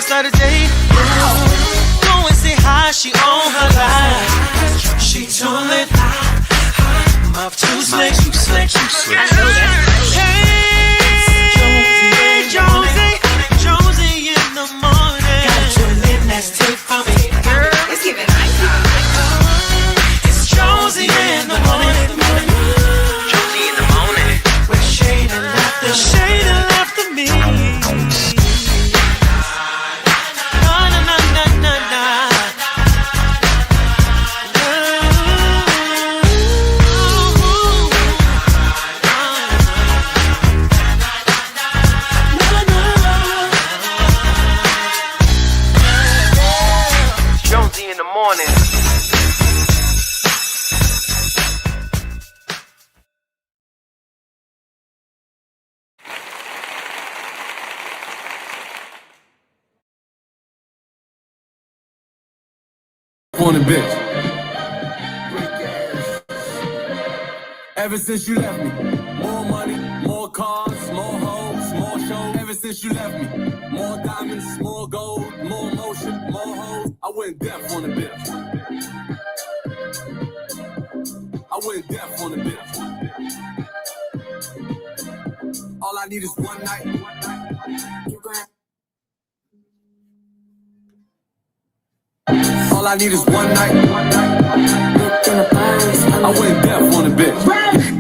start a date. Go and say hi, she on her life. She too lit, mouth too slick. Hey, Jonesy in the morning. Got your midnight tape for me, girl. It's giving nice. It's Jonesy in the morning. Jonesy in the morning. With shade and laughter me. Jonesy in the morning. On a bitch. Ever since you left me, more money, more cars, more hoes, more shows. Ever since you left me, more diamonds, more gold, more motion, more hoes. I went deaf on a bitch. I went deaf on a bitch. All I need is one night. You got. All I need is one night. I went deaf on a bitch.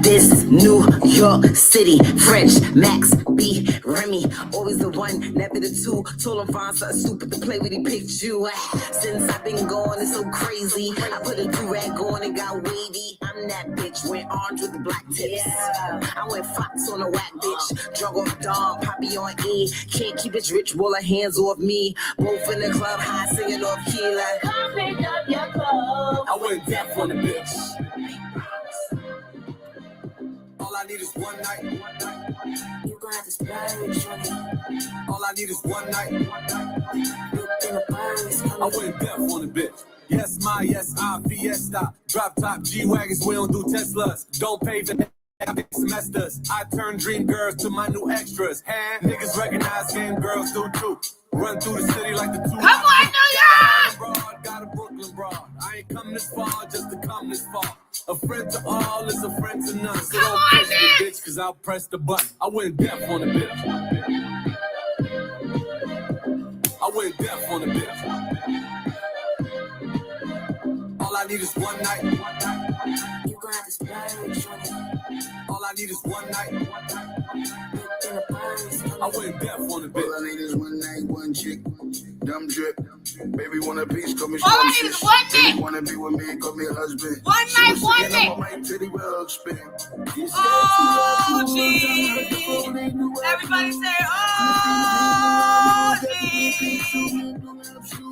This New York City, French, Max, B, Remy, always the one, never the two. Told him find something stupid to play with, he picked you. Since I've been gone, it's so crazy. I put a do-rag on and got wavy. I'm that bitch, went orange with the black tips. I went Fox on a whack bitch. Drug off dog, Poppy on E. Can't keep it rich, roll her hands off me. Both in the club, high singing off key like, come pick up your clothes. I went deaf on a bitch. All I need is one night. You gon' have to splurge on it. All I need is one night. I went deaf on a bitch. Yes, my, yes, I, Fiesta. Drop top G-Wagons, we don't do Teslas. Don't pay for semesters. I turn dream girls to my new extras. And niggas recognize game girls do too. Run through the city like the two. Come on, New York! Broad, got a Brooklyn broad. I ain't come this far just to come this far. A friend to all is a friend to none. So don't push me, bitch, cause I'll press the button. I went deaf on a bitch. I went deaf on a bitch. All I need is one night. You gon' have to splurge on it. All I need is one night. I went deaf on a bitch. All I need is one night, one chick, dumb drip. Baby want a piece, call me All I need is one dick. Baby wanna be with me, call me a husband. One night, one dick. Oh, gee. Everybody say, oh, gee.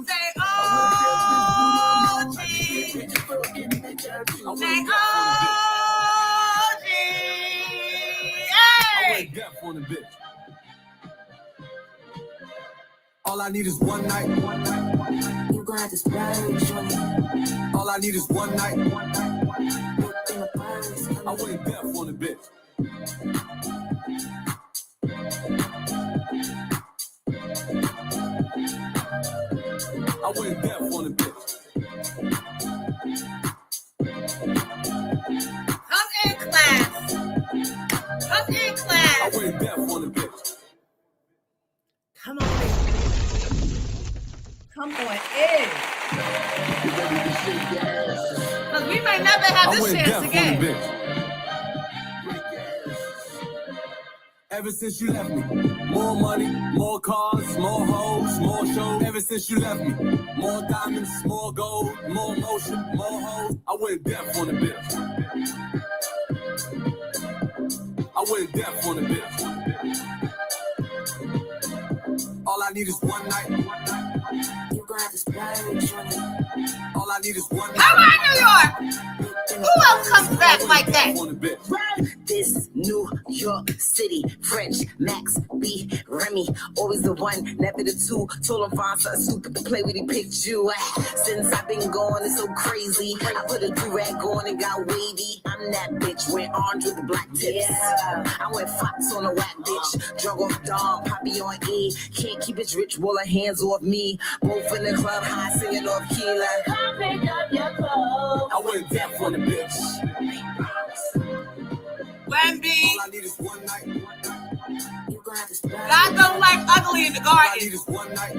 Say, oh, gee. Say, oh, gee. I went deaf on a bitch. All I need is one night. You gon' have to splurge on it. All I need is one night. I went deaf on a bitch. I went deaf on a bitch. Come in, class. Come in, class. I went deaf on a bitch. Come on in. Come on in. Because we may never have I this went chance deaf again. on a bitch. Ever since you left me, more money, more cars, more hoes, more shows. Ever since you left me, more diamonds, more gold, more motion, more hoes. I went deaf on a bitch. I went deaf on a bitch. All I need is one night. You gon' have to splurge on it. All I need is one night. Come on, New York. Who else comes back like that? On a bitch. This New York City, French, Max, B, Remy. Always the one, never the two. Told him find something stupid to play with, he picked you. Since I've been gone, it's so crazy. I put a do-rag on and got wavy. I'm that bitch, went orange with the black tips. I went Fox on a whack bitch. Drug off dog, Poppy on E. Can't keep it rich, roll her hands off me. Both in the club, high singing off key like, come pick up your clothes. I went deaf on the bitch. Wemby. All I need is one night. You gonna have to spend God don't like ugly in the All I need garden. is one night.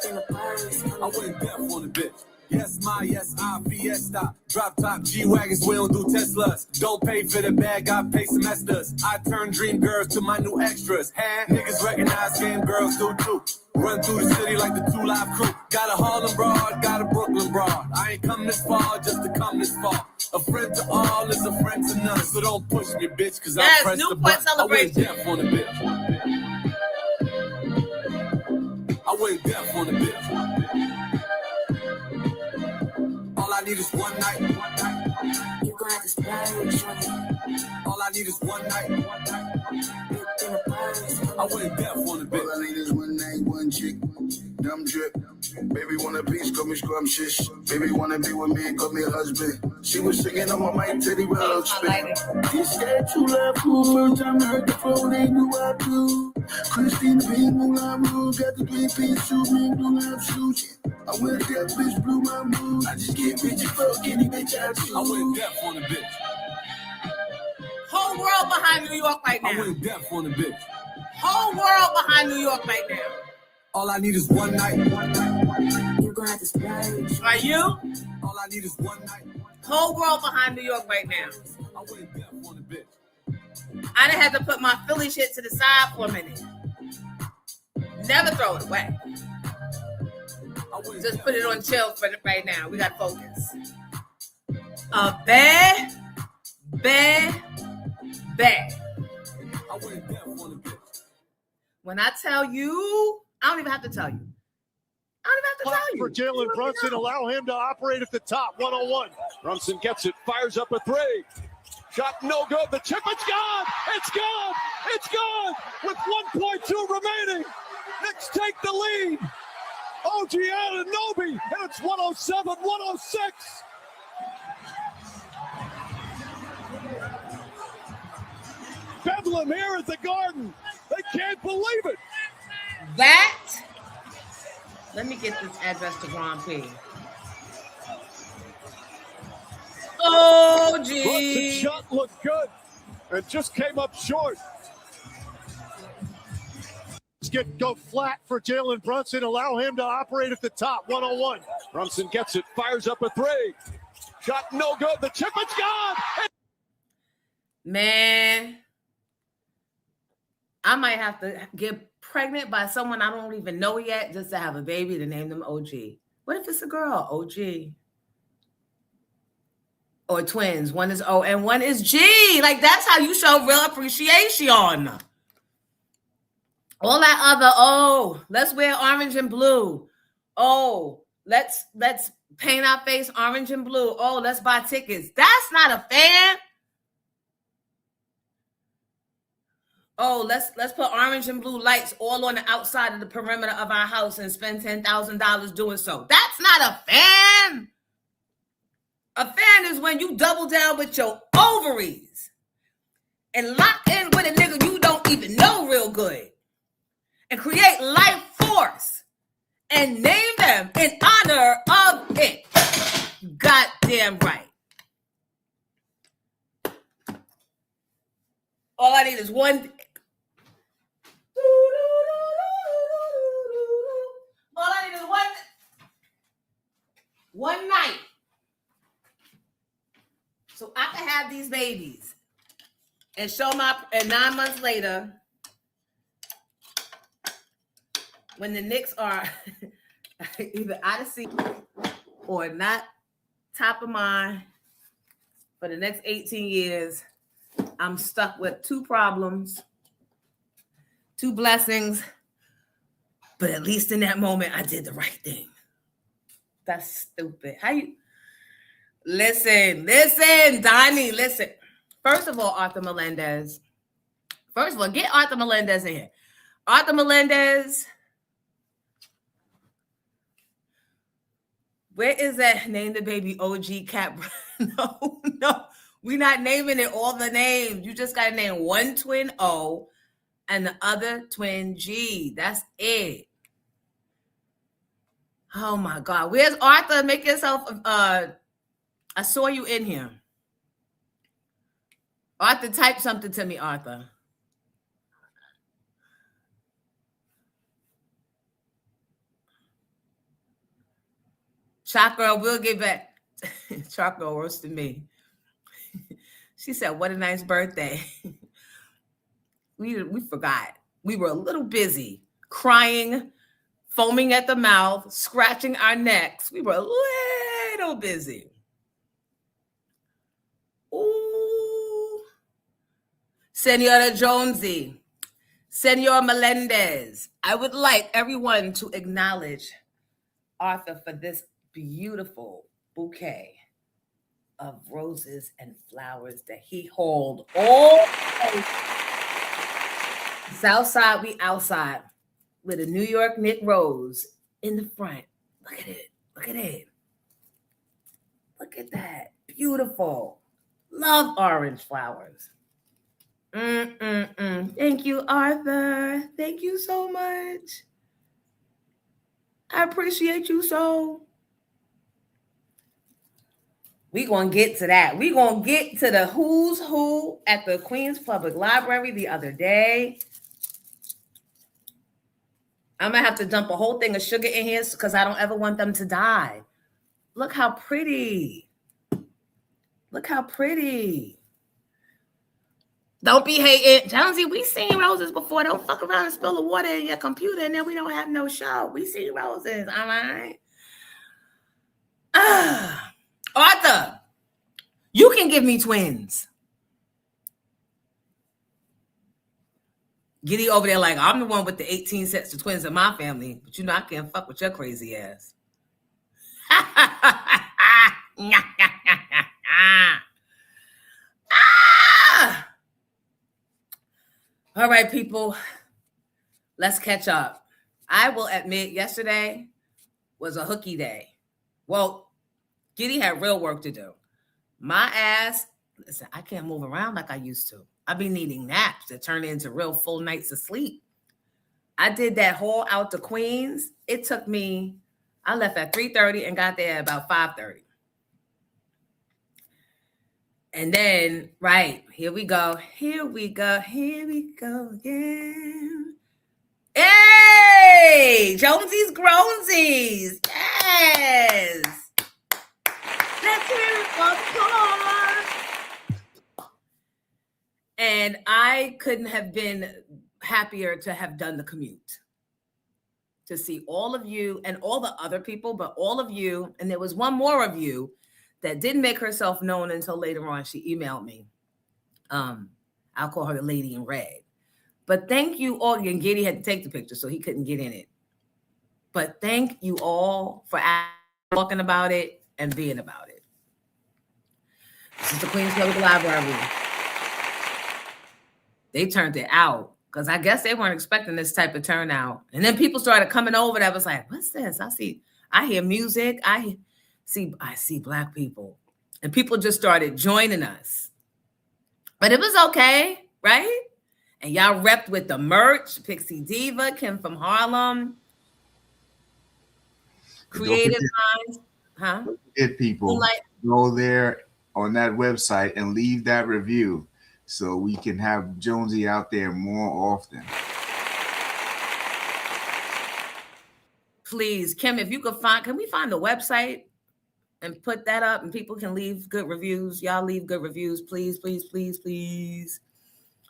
in the purse. I went deaf on the bitch. Yes, my, yes, I, Fiesta. Drop top G-Wagons, we don't do Teslas. Don't pay for the bag, I pay semesters. I turn dream girls to my new extras. Niggas recognize game girls do too. Run through the city like the 2 Live crew. Got a Harlem broad, got a Brooklyn broad. I ain't come this far just to come this far. A friend to all is a friend to none. So don't push me, bitch, cause I Yes, press the Newport button. celebration. I went deaf on the bitch. I went deaf on the bitch. All I need is one night. You gonna have to splurge on it. All I need is one night. In the purse. I went deaf on the bitch. All I need is one night, one chick, dumb drip. Baby want a piece, call me scrumptious. Baby wanna be with me, call me husband. She was singing on my mic, Teddy Wells spin. This that true love, cool. First time I heard the flow, they knew I do. Christina Pink, Moulin Rouge, got the 3-piece suit, me blue love shoes. I went that bitch, blew my mood. I just get bitch, fuck any bitch I choose. I went deaf on the bitch. Whole world behind New York right I now. went deaf on the bitch. Whole world behind New York right now. All I need is one night. You gonna have to splurge. Are you? All I need is one night. Whole world behind New York right now. I went deaf on the bitch. I done had to put my Philly shit to the side for a minute. Never throw it away. I went Just deaf put it on chill for right now. We got focus. Bad. I went deaf on the bitch. When I tell you, I don't even have to tell you. I don't even have to tell For you. Jalen Brunson, allow him to operate at the top, 101. Brunson gets it, fires up a three. Shot no good, the chip, it's gone! It's gone! It's gone! With 1.2 remaining, Knicks take the lead. OG Anunoby, and it's 107-106. Bedlam here at the Garden. They can't believe it. That. Let me get this address to Grand P. Oh, Brunson's gee. shot looked good and just came up short. Let's go flat for Jalen Brunson. Allow him to operate at the top, 101. Brunson gets it, fires up a three. Shot no good, the chip, it's gone! Man, I might have to get pregnant by someone I don't even know yet just to have a baby to name them OG. What if it's a girl? OG. Or twins. One is O and one is G. Like, that's how you show real appreciation. All that other, let's wear orange and blue. Oh, let's paint our face orange and blue. Oh, let's buy tickets. That's not a fan. Oh, let's put orange and blue lights all on the outside of the perimeter of our house and spend $10,000 doing so. That's not a fan. A fan is when you double down with your ovaries and lock in with a nigga you don't even know real good and create life force and name them in honor of it. Goddamn right. All I need is one. All I need is one night. So I can have these babies and and 9 months later, when the Knicks are either out of seat or not top of mind for the next 18 years, I'm stuck with 2 problems, 2 blessings, but at least in that moment, I did the right thing. That's stupid. How you... Listen, Donnie, listen. First of all, Arthur Melendez. First of all, get Arthur Melendez in here. Arthur Melendez. Where is that? Name the baby OG Cat. No. We're not naming it all the names. You just got to name one twin O and the other twin G. That's it. Oh, my God. Where's Arthur? Make yourself... I saw you in here. Arthur, type something to me, Arthur. Shot girl, we'll get back. Shot girl roasted me. She said, what a nice birthday. We forgot. We were a little busy crying, foaming at the mouth, scratching our necks. We were a little busy. Ooh. Senora Jonesy, Senor Melendez, I would like everyone to acknowledge Arthur for this beautiful bouquet of roses and flowers that he hold all Southside, we outside with a New York Knick rose in the front. Look at it. Look at it. Look at that. Beautiful. Love orange flowers. Thank you, Arthur. Thank you so much. I appreciate you so. We're going to get to that. We're going to get to the who's who at the Queens Public Library the other day. I'm going to have to dump a whole thing of sugar in here because I don't ever want them to die. Look how pretty. Look how pretty. Don't be hating. Jonesy, we seen roses before. Don't fuck around and spill the water in your computer and then we don't have no show. We seen roses. All right. Arthur, you can give me twins. Giddy over there like, I'm the one with the 18 sets of twins in my family, but you know I can't fuck with your crazy ass. All right, people, let's catch up. I will admit yesterday was a hooky day. Well, Giddy had real work to do. My ass, listen, I can't move around like I used to. I be needing naps that turn into real full nights of sleep. I did that whole out to Queens. It took me, I left at 3:30 and got there at about 5:30. And then, right, here we go again. Hey, Jonesy's Grownsies. Yes. Let's hear it for applause. And I couldn't have been happier to have done the commute. To see all of you and all the other people, but all of you, and there was one more of you that didn't make herself known until later on. She emailed me. I'll call her the lady in red. But thank you all. And Giddy had to take the picture, so he couldn't get in it. But thank you all for talking about it and being about it. This is the Queens Public Library. They turned it out because I guess they weren't expecting this type of turnout. And then people started coming over that was like, what's this? I hear music. I see Black people. And people just started joining us. But it was okay, right? And y'all repped with the merch. Pixie Diva, Kim from Harlem. Creative Minds. Huh? Get people go there on that website and leave that review so we can have Jonesy out there more often. Please, Kim, if you could can we find the website and put that up and people can leave good reviews? Y'all leave good reviews, please, please, please, please.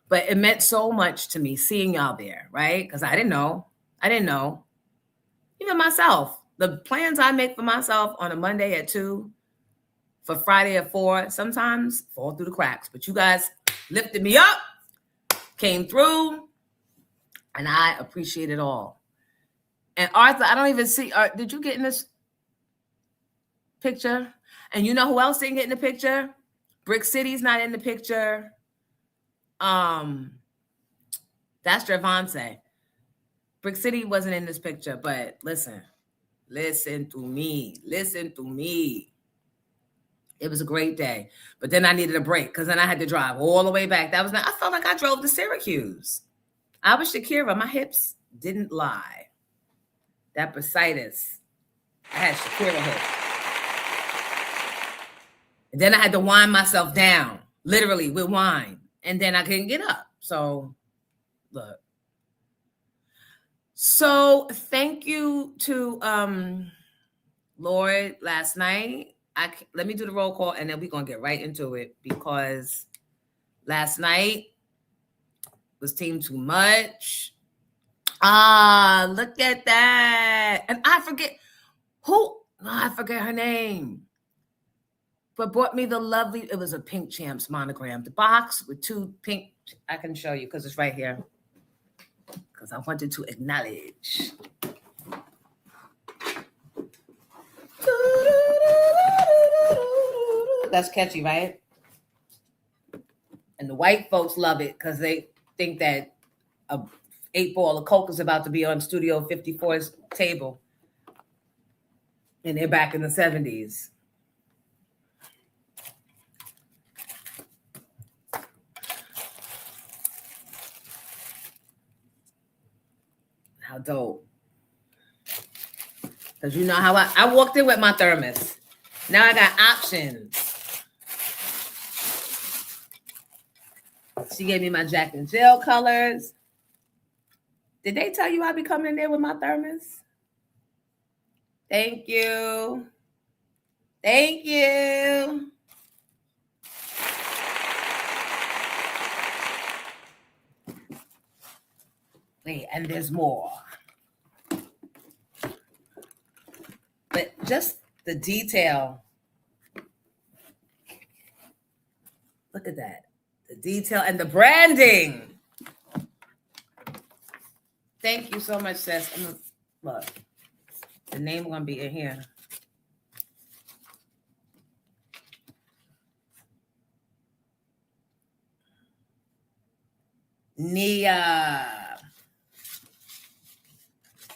But it meant so much to me seeing y'all there, right? Because I didn't know. Even myself, the plans I make for myself on a Monday at 2, for Friday at 4, sometimes fall through the cracks. But you guys lifted me up, came through, and I appreciate it all. And Arthur, I don't even see, did you get in this picture? And you know who else didn't get in the picture? Brick City's not in the picture. That's Javonte. Brick City wasn't in this picture, but listen to me. It was a great day, but then I needed a break because then I had to drive all the way back. I felt like I drove to Syracuse. I was Shakira. My hips didn't lie. That bursitis, I had Shakira hips. And then I had to wind myself down, literally with wine, and then I couldn't get up. So, look. So, thank you to Lord last night. Let me do the roll call, and then we're going to get right into it because last night was Team Too Much. Look at that. And I forget her name. But brought me the lovely, it was a Pink Champs monogram. The box with 2 pink, I can show you because it's right here. Because I wanted to acknowledge. That's catchy, right? And the white folks love it because they think that a 8-ball of Coke is about to be on Studio 54's table. And they're back in the 70s. How dope. Because you know how I walked in with my thermos. Now I got options. She gave me my Jack and Jill colors. Did they tell you I'd be coming in there with my thermos? Thank you. Thank you. Wait, and there's more. But just the detail. Look at that. The detail and the branding. Thank you so much, sis. Look, the name gonna be in here. Nia.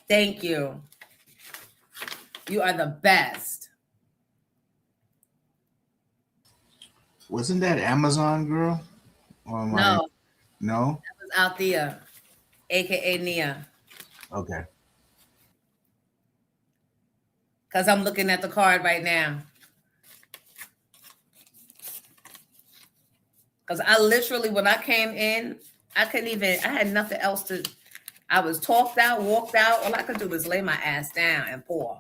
Thank you. You are the best. Wasn't that Amazon girl? Or No. No? That was Althea, aka Nia. Okay. Because I'm looking at the card right now. Because I literally, when I came in, I had nothing else to, I was talked out, walked out. All I could do was lay my ass down and pour.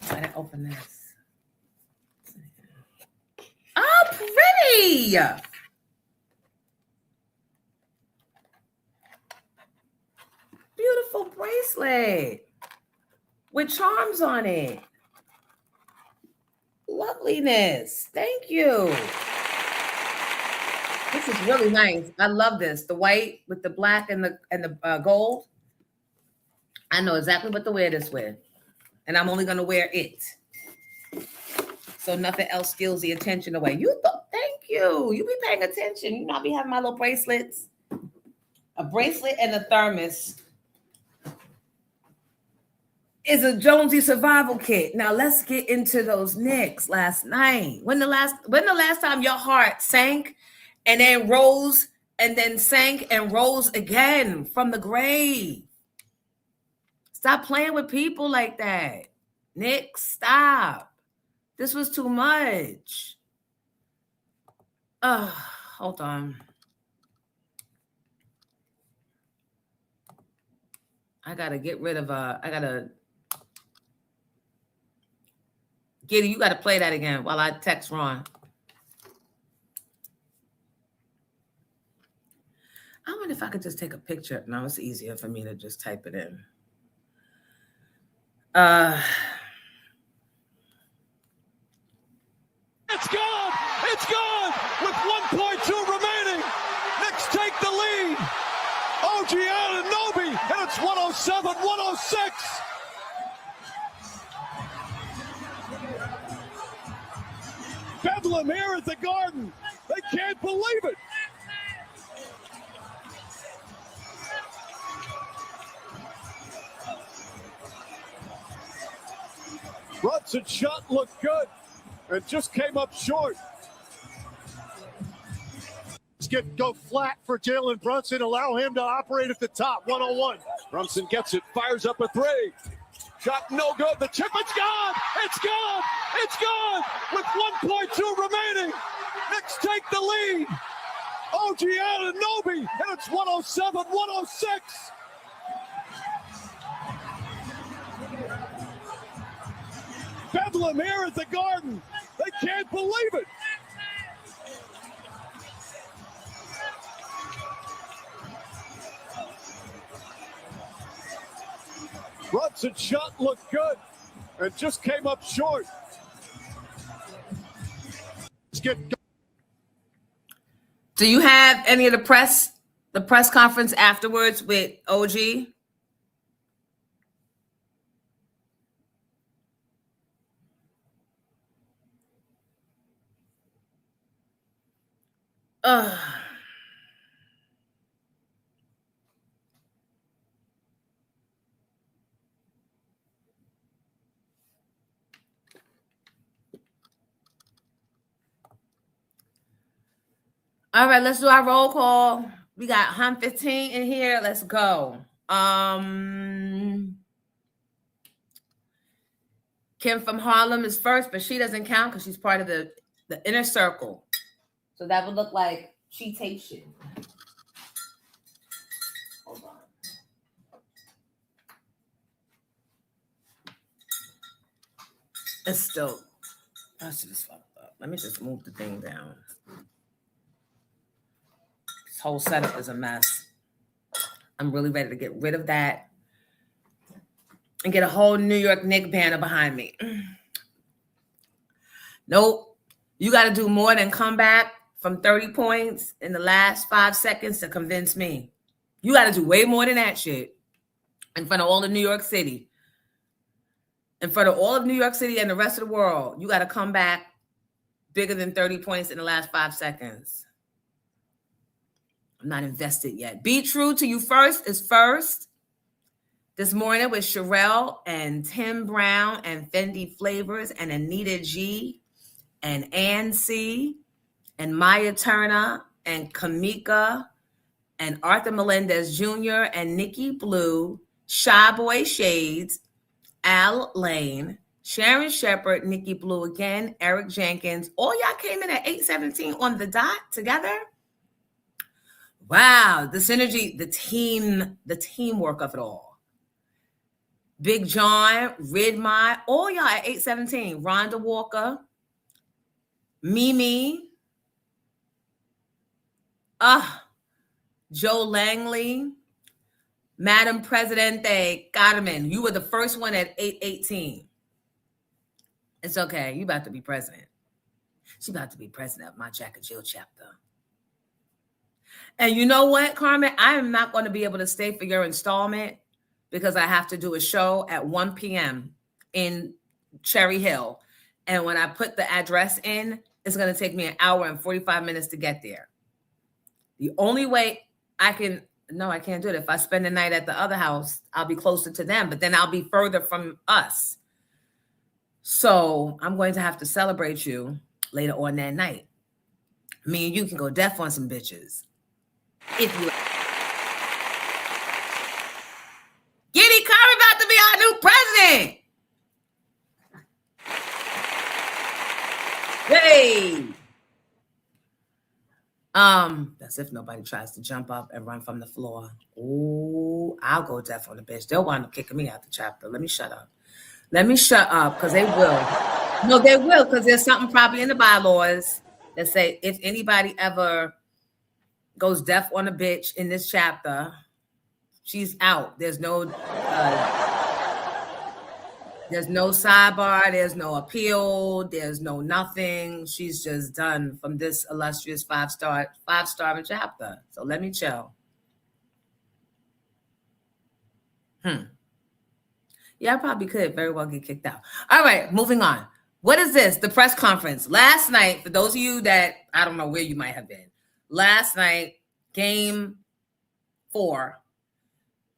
Why did I open this? Oh, pretty! Beautiful bracelet with charms on it. Loveliness. Thank you. This is really nice. I love this. The white with the black and the gold. I know exactly what to wear this with. And I'm only going to wear it. So nothing else steals the attention away. Thank you. You be paying attention. You know, I be having my little bracelets. A bracelet and a thermos is a Jonesy survival kit. Now let's get into those Knicks last night. When the last time your heart sank and then rose and then sank and rose again from the grave? Stop playing with people like that. Knicks, stop. This was too much. Hold on. I gotta get rid of Giddy, you got to play that again while I text Ron. I wonder if I could just take a picture. No, it's easier for me to just type it in. It's gone! It's gone! With 1.2 remaining, Knicks take the lead. OG Anunoby, and it's 107-106. Bedlam here at the Garden. They can't believe it. Brunson's shot looked good and just came up short. Go flat for Jalen Brunson. Allow him to operate at the top. 1-on-1. Brunson gets it, fires up a three. Shot no good. The tip, it's gone. It's gone. It's gone. With 1.2 remaining. Knicks take the lead. OG Anunoby, and it's 107-106. Bedlam here at the Garden. They can't believe it. Brunson's shot looked good and just came up short. Do you have any of the press conference afterwards with OG? All right, let's do our roll call. We got 115 in here. Let's go. Kim from Harlem is first, but she doesn't count because she's part of the inner circle. So that would look like cheatation. Hold on. It's still, I should just fucked up. Let me just move the thing down. This whole setup is a mess. I'm really ready to get rid of that and get a whole New York Knick banner behind me. Nope. You got to do more than come back from 30 points in the last 5 seconds to convince me. You got to do way more than that shit in front of all of New York City. In front of all of New York City and the rest of the world, you got to come back bigger than 30 points in the last 5 seconds. I'm not invested yet. Be True to You First is first. This morning with Sherelle and Tim Brown and Fendi Flavors and Anita G and Ann C and Maya Turner and Kamika and Arthur Melendez Jr. and Nikki Blue, Shy Boy Shades, Al Lane, Sharon Shepard, Nikki Blue again, Eric Jenkins. All y'all came in at 8:17 on the dot together. Wow, the synergy, the teamwork of it all. Big John, Ridmai, all y'all at 8:17. Rhonda Walker, Mimi, Joe Langley, Madam Presidente Carmen. You were the first one at 8:18. It's okay. You about to be president. She's about to be president of my Jack and Jill chapter. And you know what, Carmen? I am not going to be able to stay for your installment because I have to do a show at 1 p.m. in Cherry Hill. And when I put the address in, it's going to take me an hour and 45 minutes to get there. The only way I can't do it. If I spend the night at the other house, I'll be closer to them, but then I'll be further from us. So I'm going to have to celebrate you later on that night. Me and you can go deaf on some bitches. If you Giddy Curry about to be our new president. Hey. That's if nobody tries to jump up and run from the floor. Oh, I'll go deaf on the bitch. They'll wind up kicking me out the chapter. Let me shut up. Because they will. No, they will, because there's something probably in the bylaws that say if anybody ever goes deaf on a bitch in this chapter, she's out. There's no sidebar, there's no appeal, there's no nothing. She's just done from this illustrious five-star chapter. So let me chill. Yeah, I probably could very well get kicked out. All right, moving on. What is this? The press conference. Last night, for those of you that, I don't know where you might have been. Last night, game 4,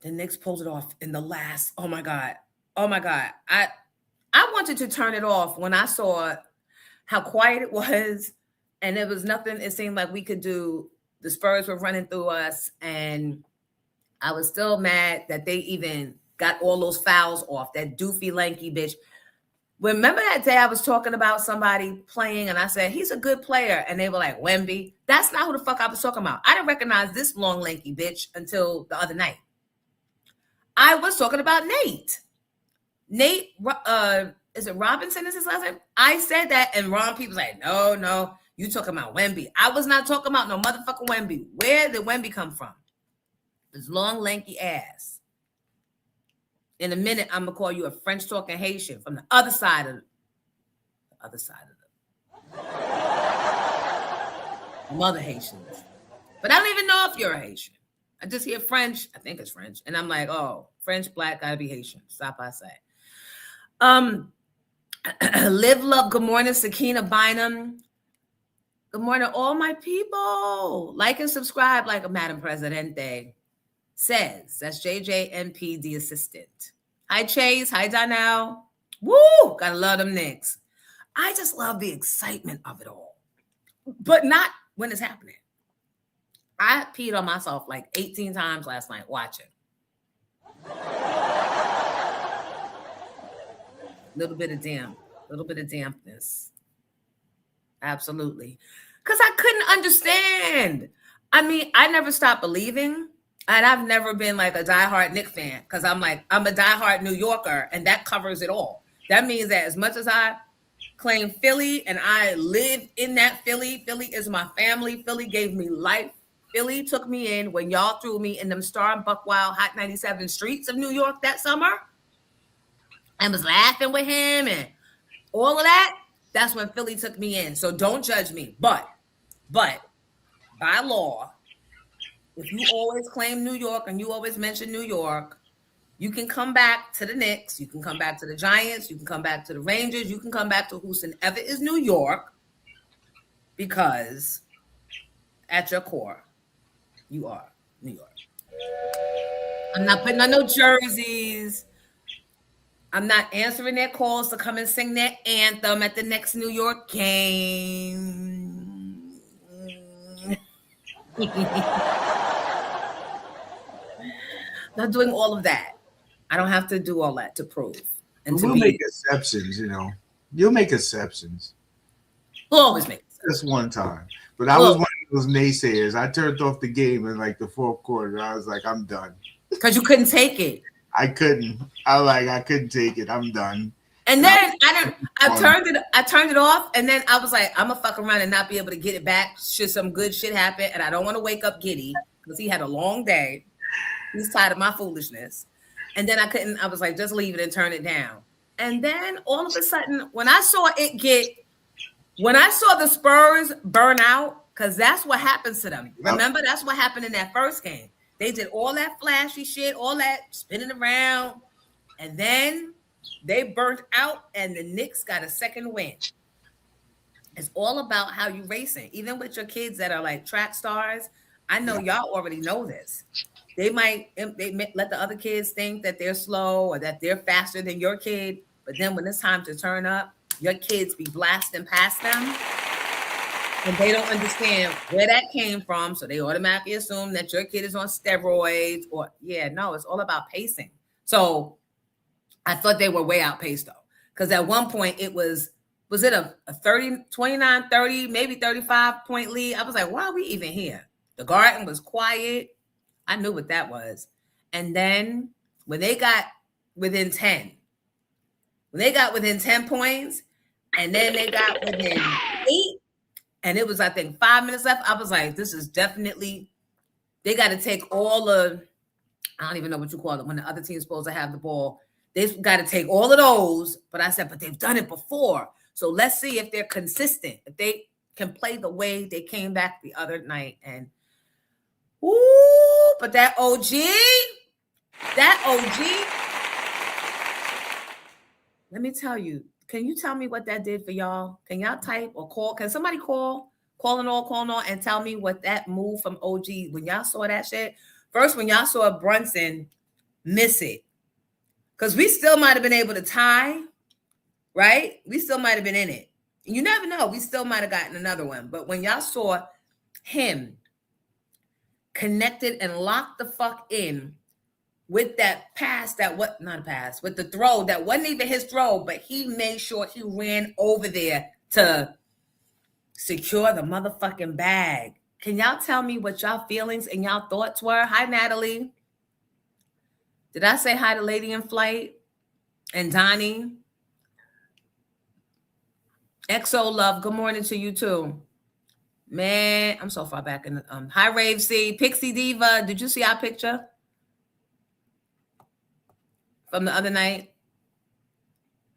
the Knicks pulled it off in the last. Oh my God. I wanted to turn it off when I saw how quiet it was, and there was nothing it seemed like we could do. The Spurs were running through us, and I was still mad that they even got all those fouls off. That doofy, lanky bitch. Remember that day I was talking about somebody playing, and I said, he's a good player, and they were like, Wemby? That's not who the fuck I was talking about. I didn't recognize this long, lanky bitch until the other night. I was talking about Nate. Nate, is it Robinson is his last name? I said that, and Ron P was like, no, you talking about Wemby. I was not talking about no motherfucking Wemby. Where did Wemby come from? His long, lanky ass. In a minute, I'm going to call you a French-talking Haitian from the other side of the mother Haitians. But I don't even know if you're a Haitian. I just hear French. I think it's French. And I'm like, oh, French, black, gotta be Haitian. Stop, I say. Live Love, good morning, Sakina Bynum. Good morning, all my people. Like and subscribe like a Madam Presidente says. That's JJMP, the assistant. Hi, Chase. Hi, Donnell. Woo! Gotta love them Knicks. I just love the excitement of it all. But not when it's happening. I peed on myself like 18 times last night watching. Little bit of dampness. Absolutely. Because I couldn't understand. I mean, I never stopped believing. And I've never been like a diehard Knick fan because I'm a diehard New Yorker, and that covers it all. That means that as much as I claim Philly and I live in that Philly is my family. Philly gave me life. Philly took me in when y'all threw me in them Star and Buckwild Hot 97 streets of New York that summer and was laughing with him and all of that. That's when Philly took me in. So don't judge me. But by law, if you always claim New York and you always mention New York, you can come back to the Knicks. You can come back to the Giants. You can come back to the Rangers. You can come back to whosoever is New York because at your core, you are New York. I'm not putting on no jerseys. I'm not answering their calls to come and sing their anthem at the next New York game. Not doing all of that. I don't have to do all that to prove. And we'll make exceptions, you know. You'll make exceptions. We'll always make exceptions. Just one time. But I was one of those naysayers. I turned off the game in like the fourth quarter. I was like, I'm done. Because you couldn't take it. I couldn't. I couldn't take it. I'm done. And then I turned it off, and then I was like, I'm gonna fuck around and not be able to get it back should some good shit happen. And I don't want to wake up Giddy because he had a long day. He's tired of my foolishness. And then I was like, just leave it and turn it down. And then all of a sudden, when I saw the Spurs burn out, because that's what happens to them. Remember, that's what happened in that first game. They did all that flashy shit, all that spinning around, and then they burnt out, and the Knicks got a second win. It's all about how you racing. Even with your kids that are like track stars, I know y'all already know this. They might let the other kids think that they're slow or that they're faster than your kid, but then when it's time to turn up, your kids be blasting past them. And they don't understand where that came from, so they automatically assume that your kid is on steroids it's all about pacing. So I thought they were way outpaced though, because at one point it was it a 30, 29, 30, maybe 35 point lead? I was like, why are we even here? The Garden was quiet. I knew what that was. And then when they got within 10 points, and then they got within 8, and it was, I think, 5 minutes left. I was like, this is definitely, they got to take all the, I don't even know what you call it, when the other team's supposed to have the ball. They've got to take all of those. But I said, but they've done it before. So let's see if they're consistent, if they can play the way they came back the other night. And, but that OG, let me tell you, Can you tell me what that did for y'all? Can y'all type or call? Can somebody call and all, and tell me what that move from OG, when y'all saw that shit? First, when y'all saw Brunson miss it, because we still might have been able to tie, right? We still might have been in it. You never know. We still might have gotten another one. But when y'all saw him connected and locked the fuck in with that pass, with the throw that wasn't even his throw, but he made sure he ran over there to secure the motherfucking bag. Can y'all tell me what y'all feelings and y'all thoughts were? Hi, Natalie. Did I say hi to Lady in Flight and Donnie? XO Love, good morning to you too. Man, I'm so far back in the hi Rave C, Pixie Diva. Did you see our picture from the other night?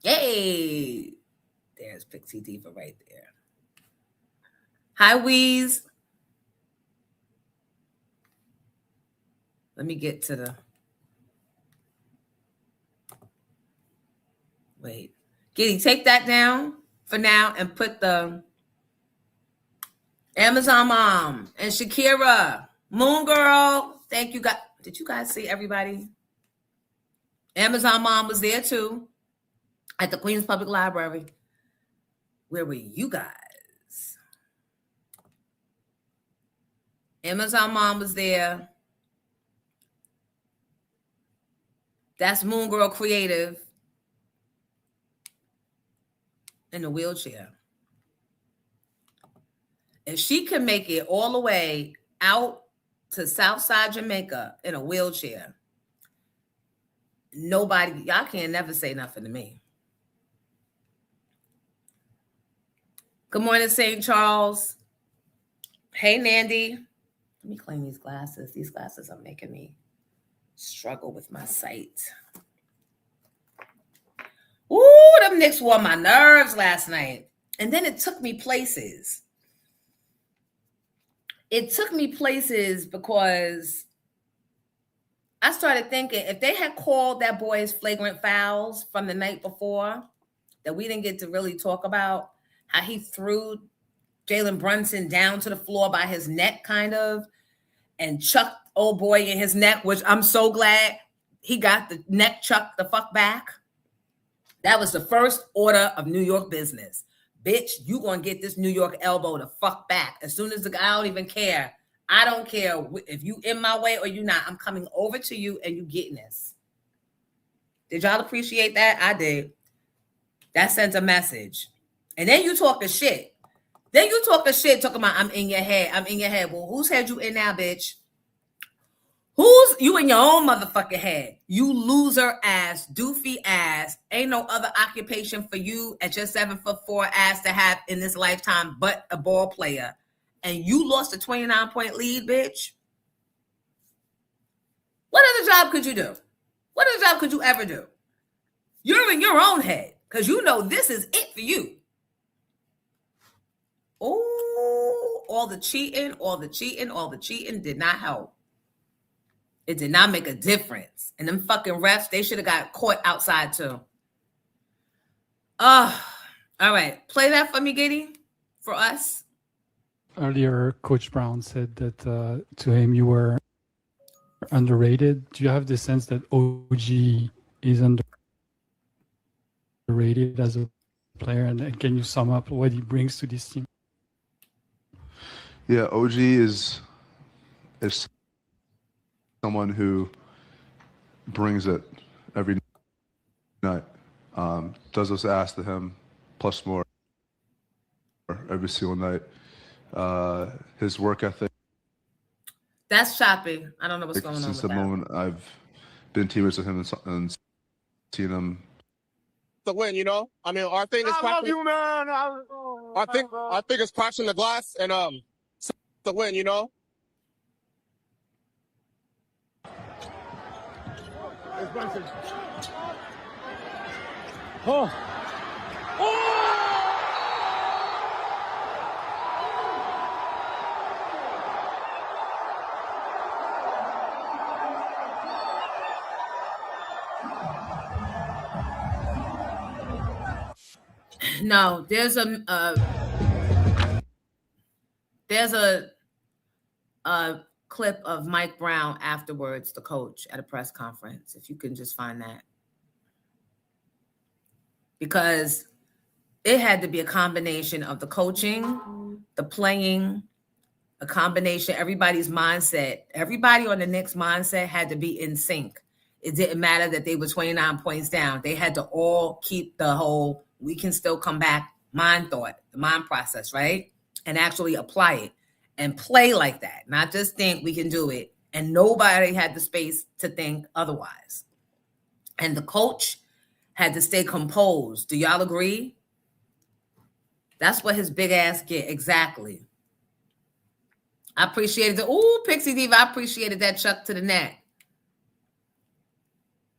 Yay! There's Pixie Diva right there. Hi Weeze. Let me get to the wait. Giddy, take that down for now and put the Amazon Mom and Shakira, Moon Girl. Thank you guys. Did you guys see everybody? Amazon Mom was there too at the Queens Public Library. Where were you guys? Amazon Mom was there. That's Moon Girl Creative in a wheelchair. If she can make it all the way out to Southside Jamaica in a wheelchair, nobody, y'all can't never say nothing to me. Good morning, St. Charles. Hey, Nandy. Let me clean these glasses. These glasses are making me struggle with my sight. Ooh, them Knicks wore my nerves last night. And then it took me places. It took me places because I started thinking if they had called that boy's flagrant fouls from the night before that we didn't get to really talk about, how he threw Jalen Brunson down to the floor by his neck kind of and chucked old boy in his neck, which I'm so glad he got the neck chucked the fuck back. That was the first order of New York business. Bitch, you gonna get this New York elbow the fuck back. As soon as I don't even care. I don't care if you in my way or you not. I'm coming over to you and you getting this. Did y'all appreciate that? I did. That sends a message. And then you talking shit. Talking about I'm in your head. Well, whose head you in now, bitch? Who's you in your own motherfucking head? You loser ass, doofy ass. Ain't no other occupation for you at your 7'4" ass to have in this lifetime but a ball player. And you lost a 29-point lead, bitch. What other job could you do? What other job could you ever do? You're in your own head because you know this is it for you. Oh, all the cheating did not help. It did not make a difference. And them fucking refs, they should have got caught outside too. All right. Play that for me, Giddy, for us. Earlier, Coach Brown said that to him you were underrated. Do you have the sense that OG is underrated as a player? And can you sum up what he brings to this team? Yeah, OG is someone who brings it every night. Does us ask to him, plus more every single night. His work ethic. That's choppy. I don't know what's going on Since with the that. moment I've been teammates with him and seen him. The win, you know. I mean, our thing is I love you, man. I think it's crashing the glass and the win, you know. Oh. No, there's a clip of Mike Brown afterwards, the coach, at a press conference. If you can just find that, because it had to be a combination of the coaching, the playing, a combination, everybody's mindset. Everybody on the Knicks mindset had to be in sync. It didn't matter that they were 29 points down. They had to all keep the whole, we can still come back mind thought, the mind process, right? And actually apply it and play like that. Not just think we can do it. And nobody had the space to think otherwise. And the coach had to stay composed. Do y'all agree? That's what his big ass get. Exactly. I appreciated it. Ooh, Pixie Diva, I appreciated that chuck to the neck.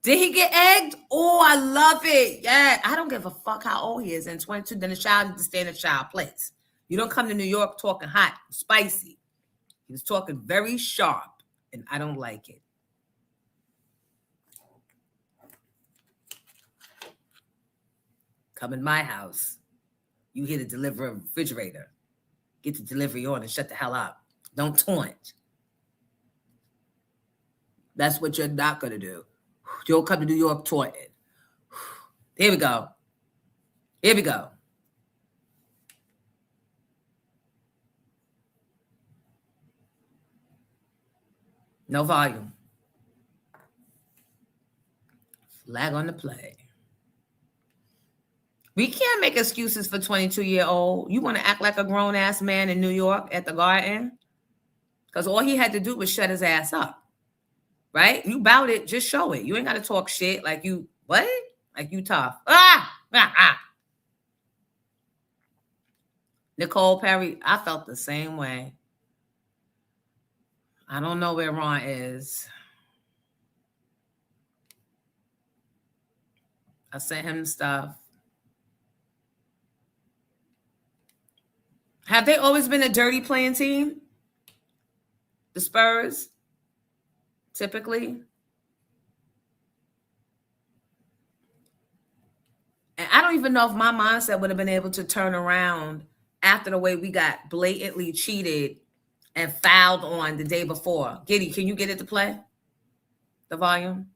Did he get egged? Oh, I love it. Yeah, I don't give a fuck how old he is. And 22, then the child needs to stay in a child place. You don't come to New York talking hot, spicy. He was talking very sharp, and I don't like it. Come in my house. You here to deliver a refrigerator. Get the delivery on and shut the hell up. Don't taunt. That's what you're not going to do. You don't come to New York taunting. Here we go. Here we go. No volume. Flag on the play. We can't make excuses for 22-year-old. You want to act like a grown-ass man in New York at the Garden? Because all he had to do was shut his ass up. Right? You bout it, just show it. You ain't got to talk shit like you, what? Like you tough. Nicole Perry, I felt the same way. I don't know where Ron is. I sent him stuff. Have they always been a dirty playing team? The Spurs? Typically. And I don't even know if my mindset would have been able to turn around after the way we got blatantly cheated and fouled on the day before. Giddy, can you get it to play? The volume?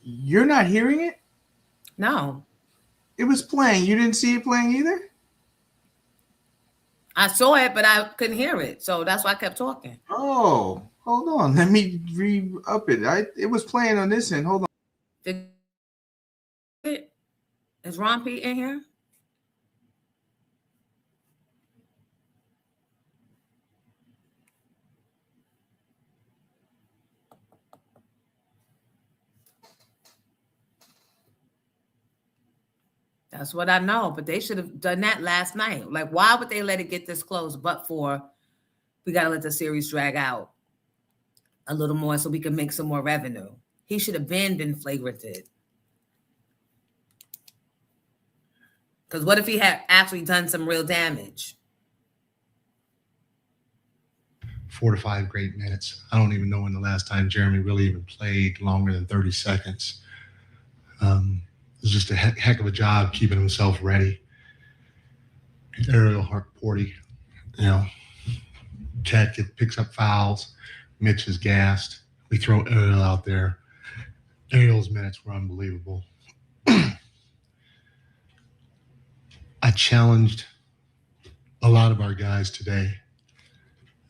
You're not hearing it? No. It was playing. You didn't see it playing either? I saw it, but I couldn't hear it. So that's why I kept talking. Oh, hold on. Let me re-up it. It was playing on this end. Hold on. Is Ron Pete in here? That's what I know, but they should have done that last night. Like, why would they let it get this close? But for, we got to let the series drag out a little more so we can make some more revenue. He should have been flagranted. Because what if he had actually done some real damage? 4 to 5 great minutes. I don't even know when the last time Jeremy really even played longer than 30 seconds. It was just a heck of a job keeping himself ready. Ariel Hartporty, Cat picks up fouls. Mitch is gassed. We throw Ariel out there. Ariel's minutes were unbelievable. I challenged a lot of our guys today,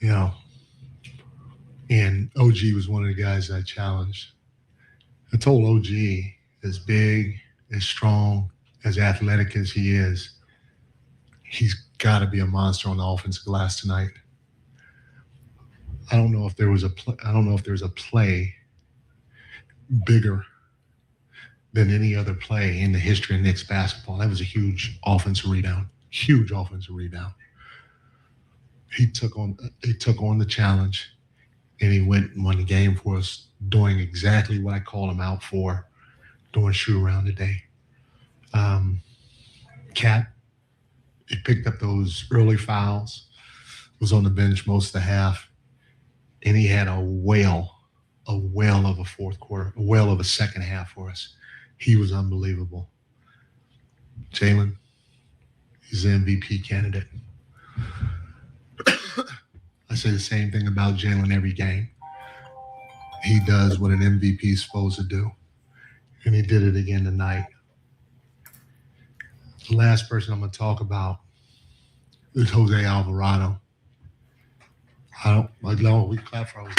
and OG was one of the guys I challenged. I told OG, as big, as strong, as athletic as he is, he's got to be a monster on the offensive glass tonight. I don't know if there was a play bigger than any other play in the history of Knicks basketball. That was a huge offensive rebound. Huge offensive rebound. He took on the challenge, and he went and won the game for us, doing exactly what I called him out for, doing shoot around today. Cat, he picked up those early fouls, was on the bench most of the half, and he had a whale a whale of a fourth quarter, a whale of a second half for us. He was unbelievable. Jalen, he's an MVP candidate. I say the same thing about Jalen every game. He does what an MVP is supposed to do, and he did it again tonight. The last person I'm going to talk about is Jose Alvarado. We clap for Jose.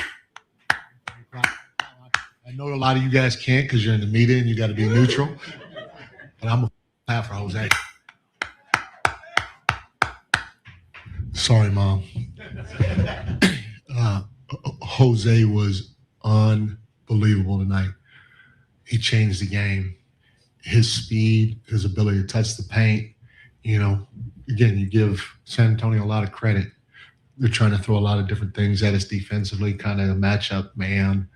I know a lot of you guys can't because you're in the media and you got to be neutral, but I'm going to clap for Jose. Sorry, Mom. Jose was unbelievable tonight. He changed the game. His speed, his ability to touch the paint. Again, you give San Antonio a lot of credit. They're trying to throw a lot of different things at us defensively, kind of a matchup man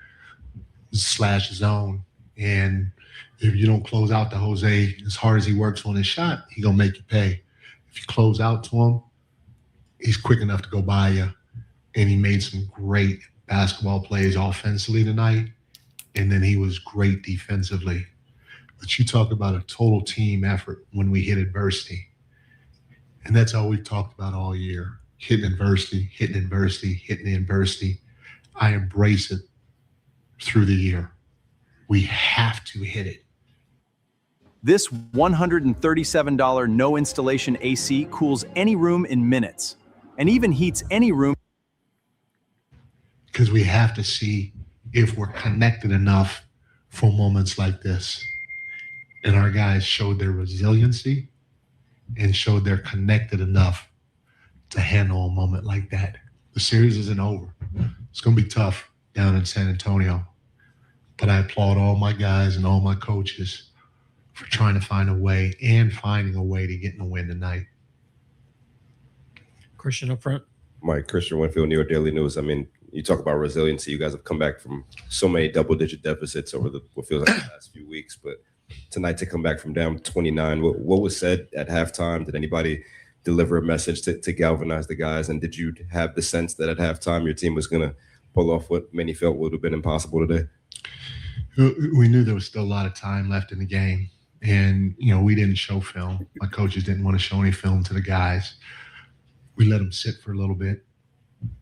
/ zone. And if you don't close out to Jose, as hard as he works on his shot, he's going to make you pay. If you close out to him, he's quick enough to go by you. And he made some great basketball plays offensively tonight. And then he was great defensively. But you talk about a total team effort when we hit adversity. And that's all we've talked about all year. Hitting adversity. I embrace it through the year. We have to hit it. This $137 no installation AC cools any room in minutes and even heats any room. Because we have to see if we're connected enough for moments like this. And our guys showed their resiliency and showed they're connected enough to handle a moment like that. The series isn't over. It's going to be tough down in San Antonio. But I applaud all my guys and all my coaches for trying to find a way and finding a way to get in the win tonight. Christian up front. Mike, Christian Winfield, New York Daily News. I mean, you talk about resiliency. You guys have come back from so many double-digit deficits over what feels like the last few weeks. But tonight to come back from down 29, what was said at halftime? Did anybody deliver a message to galvanize the guys? And did you have the sense that at halftime your team was going to pull off what many felt would have been impossible today? We knew there was still a lot of time left in the game. And, we didn't show film. My coaches didn't want to show any film to the guys. We let them sit for a little bit,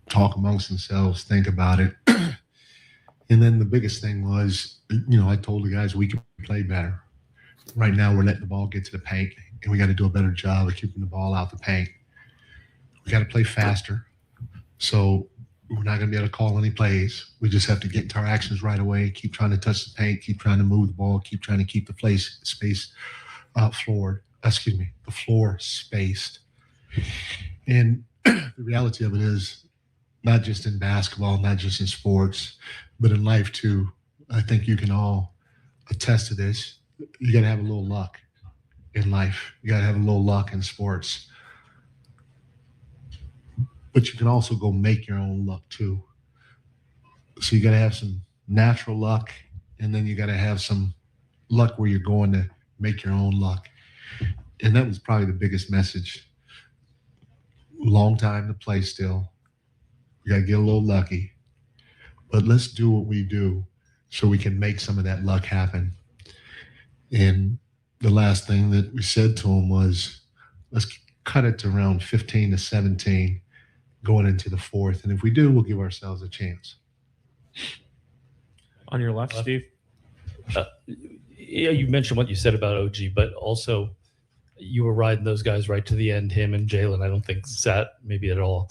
talk amongst themselves, think about it. And then the biggest thing was, I told the guys we could play better. Right now we're letting the ball get to the paint, and we got to do a better job of keeping the ball out the paint. We got to play faster. So we're not going to be able to call any plays. We just have to get into our actions right away, keep trying to touch the paint, keep trying to move the ball, keep trying to keep the floor spaced. And the reality of it is, not just in basketball, not just in sports, but in life too. I think you can all attest to this. You got to have a little luck in life. You got to have a little luck in sports. But you can also go make your own luck too. So you got to have some natural luck, and then you got to have some luck where you're going to make your own luck. And that was probably the biggest message. Long time to play still. We got to get a little lucky. But let's do what we do so we can make some of that luck happen. And the last thing that we said to him was, let's cut it to around 15-17 going into the fourth. And if we do, we'll give ourselves a chance. On your left, Steve. You mentioned what you said about OG, but also you were riding those guys right to the end, him and Jalen. I don't think sat maybe at all.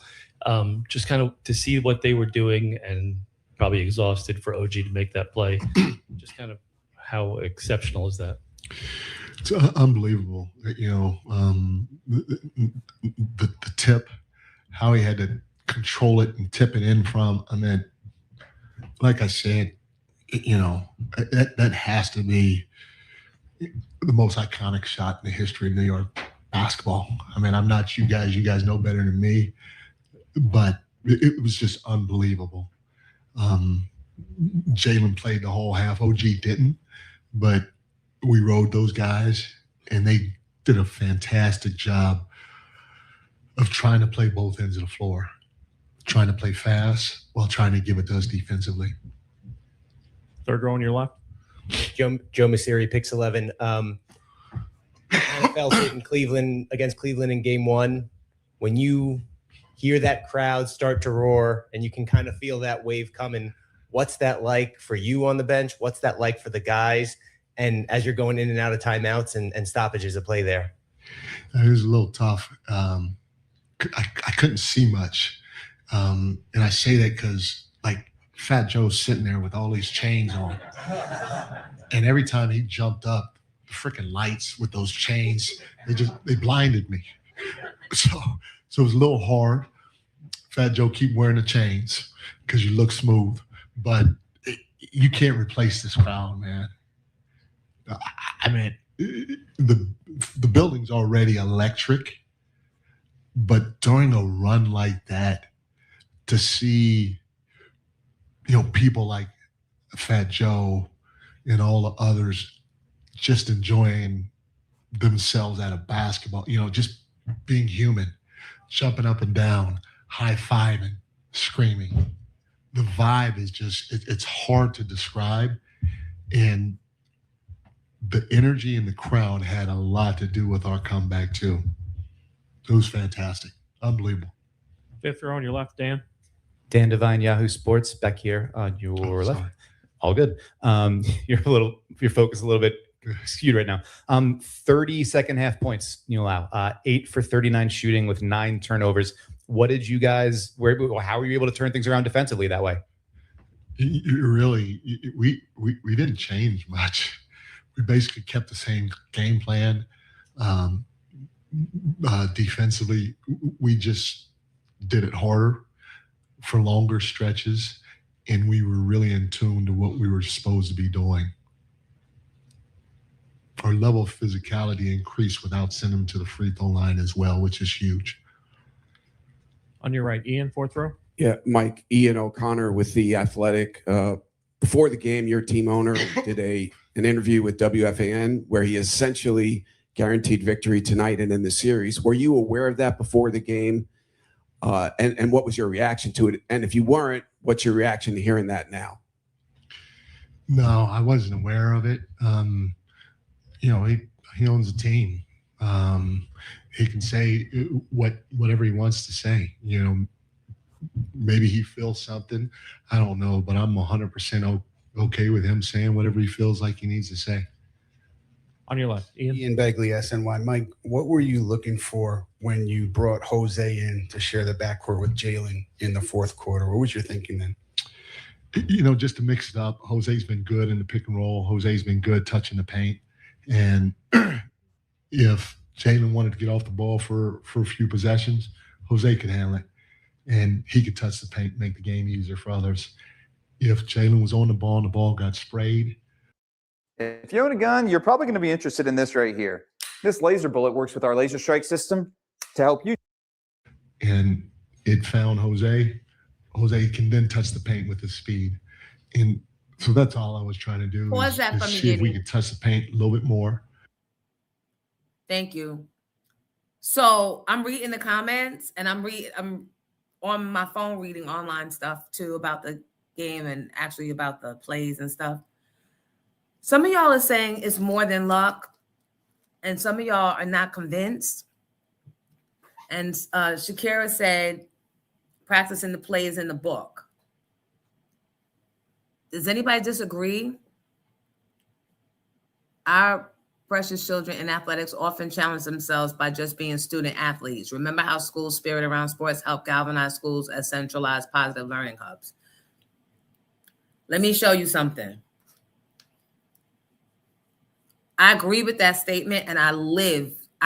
Just kind of to see what they were doing and probably exhausted for OG to make that play. Just kind of how exceptional is that? It's unbelievable. The tip, how he had to control it and tip it in from. I mean, like I said, that has to be the most iconic shot in the history of New York basketball. I mean, I'm not you guys. You guys know better than me, but it was just unbelievable. Jalen played the whole half. OG didn't, but we rode those guys, and they did a fantastic job of trying to play both ends of the floor, trying to play fast while trying to give it to us defensively. Third row on your left. Joe Masiri, Pix 11. NFL in Cleveland against Cleveland in game 1. When you hear that crowd start to roar and you can kind of feel that wave coming, what's that like for you on the bench? What's that like for the guys? And as you're going in and out of timeouts and stoppages of play there? It was a little tough. I couldn't see much. And I say that because, like, Fat Joe's sitting there with all these chains on. And every time he jumped up, the freaking lights with those chains, they blinded me. So it was a little hard. Fat Joe, keep wearing the chains because you look smooth. But you can't replace this crowd, man. I mean, the building's already electric. But during a run like that, to see, people like Fat Joe and all the others just enjoying themselves at a basketball, just being human, jumping up and down, high-fiving, screaming. The vibe is just, it's hard to describe. And the energy in the crowd had a lot to do with our comeback too. It was fantastic. Unbelievable. Fifth row on your left, Dan. Dan Devine, Yahoo Sports, back here on your left. All good. Your focus a little bit skewed right now. 30 second half points you allow. 8 for 39 shooting with 9 turnovers. What did you guys? How were you able to turn things around defensively that way? We didn't change much. We basically kept the same game plan. Defensively, we just did it harder for longer stretches, and we were really in tune to what we were supposed to be doing. Our level of physicality increased without sending them to the free throw line as well, which is huge. On your right, Ian, fourth row. Yeah, Mike, Ian O'Connor with The Athletic. Before the game, your team owner did an interview with WFAN where he essentially guaranteed victory tonight and in the series. Were you aware of that before the game? And what was your reaction to it? And if you weren't, what's your reaction to hearing that now? No, I wasn't aware of it. He owns a team. He can say whatever he wants to say. Maybe he feels something. I don't know, but I'm 100% okay with him saying whatever he feels like he needs to say. On your left, Ian Begley, SNY. Mike, what were you looking for when you brought Jose in to share the backcourt with Jalen in the fourth quarter? What was your thinking then? Just to mix it up. Jose's been good in the pick and roll. Jose's been good touching the paint. And if Jalen wanted to get off the ball for a few possessions, Jose could handle it. And he could touch the paint, make the game easier for others. If Jalen was on the ball and the ball got sprayed. If you own a gun, you're probably going to be interested in this right here. This laser bullet works with our laser strike system to help you. And it found Jose. Jose can then touch the paint with his speed. And so that's all I was trying to do. Pause that is from see if we could touch the paint a little bit more. Thank you. So I'm reading the comments, and I'm on my phone reading online stuff too about the game and actually about the plays and stuff. Some of y'all are saying it's more than luck, and some of y'all are not convinced. And Shakira said, practicing the plays in the book. Does anybody disagree? Our precious children in athletics often challenge themselves by just being student athletes. Remember how school spirit around sports help galvanize schools as centralized positive learning hubs. Let me show you something. I agree with that statement, and I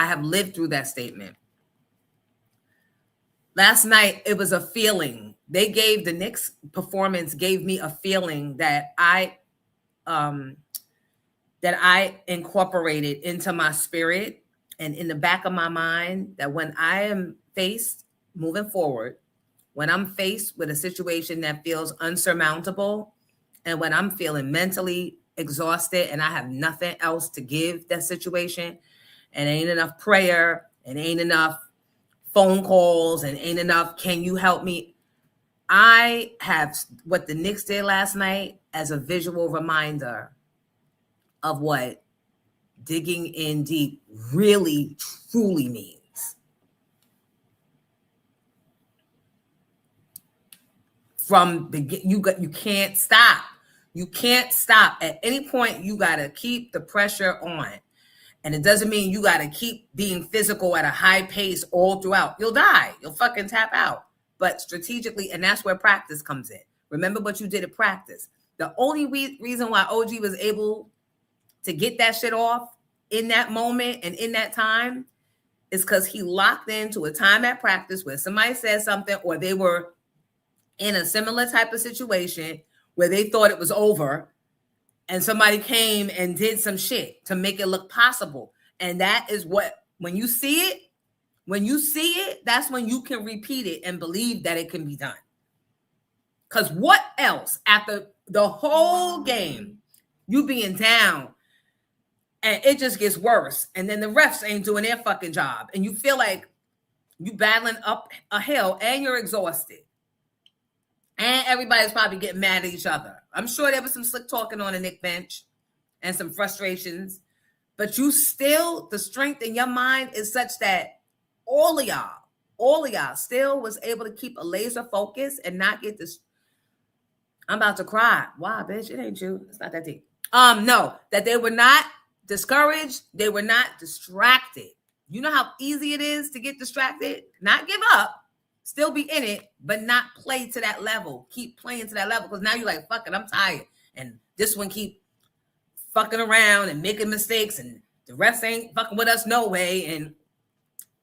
have lived through that statement. Last night, it was a feeling. The Knicks performance gave me a feeling that I incorporated into my spirit and in the back of my mind, that when I am faced moving forward, when I'm faced with a situation that feels unsurmountable, and when I'm feeling mentally exhausted and I have nothing else to give that situation, and ain't enough prayer and ain't enough phone calls and ain't enough, can you help me? I have what the Knicks did last night as a visual reminder of what digging in deep really, truly means. From the you can't stop. You can't stop. At any point, you got to keep the pressure on. And it doesn't mean you got to keep being physical at a high pace all throughout. You'll die. You'll fucking tap out. But strategically, and that's where practice comes in. Remember what you did at practice. The only reason why OG was able to get that shit off in that moment and in that time is because he locked into a time at practice where somebody said something or they were in a similar type of situation where they thought it was over and somebody came and did some shit to make it look possible. And that is what, when you see it, that's when you can repeat it and believe that it can be done. Because what else after the whole game, you being down and it just gets worse. And then the refs ain't doing their fucking job. And you feel like you battling up a hill and you're exhausted. And everybody's probably getting mad at each other. I'm sure there was some slick talking on the Knick bench and some frustrations. But you still, the strength in your mind is such that all of y'all still was able to keep a laser focus and not get this. I'm about to cry. Why, bitch? It ain't you. It's not that deep. No, that they were not discouraged. They were not distracted. You know how easy it is to get distracted? Not give up. Still be in it, but not play to that level. Keep playing to that level because now you're like, fuck it, I'm tired. And this one keep fucking around and making mistakes and the refs ain't fucking with us no way. And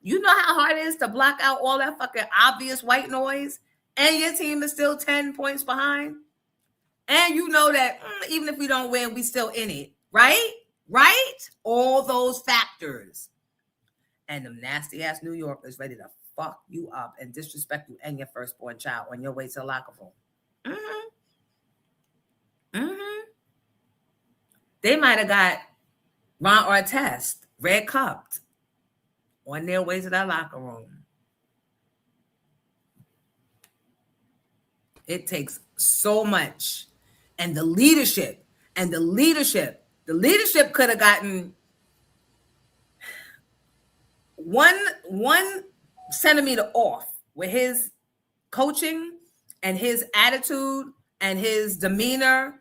you know how hard it is to block out all that fucking obvious white noise and your team is still 10 points behind? And you know that even if we don't win, we still in it, right? Right? All those factors. And them nasty-ass New Yorkers ready to fuck you up and disrespect you and your firstborn child on your way to the locker room. They might have got Ron Artest red cupped on their way to that locker room. It takes so much. And the leadership could have gotten one centimeter off with his coaching and his attitude and his demeanor.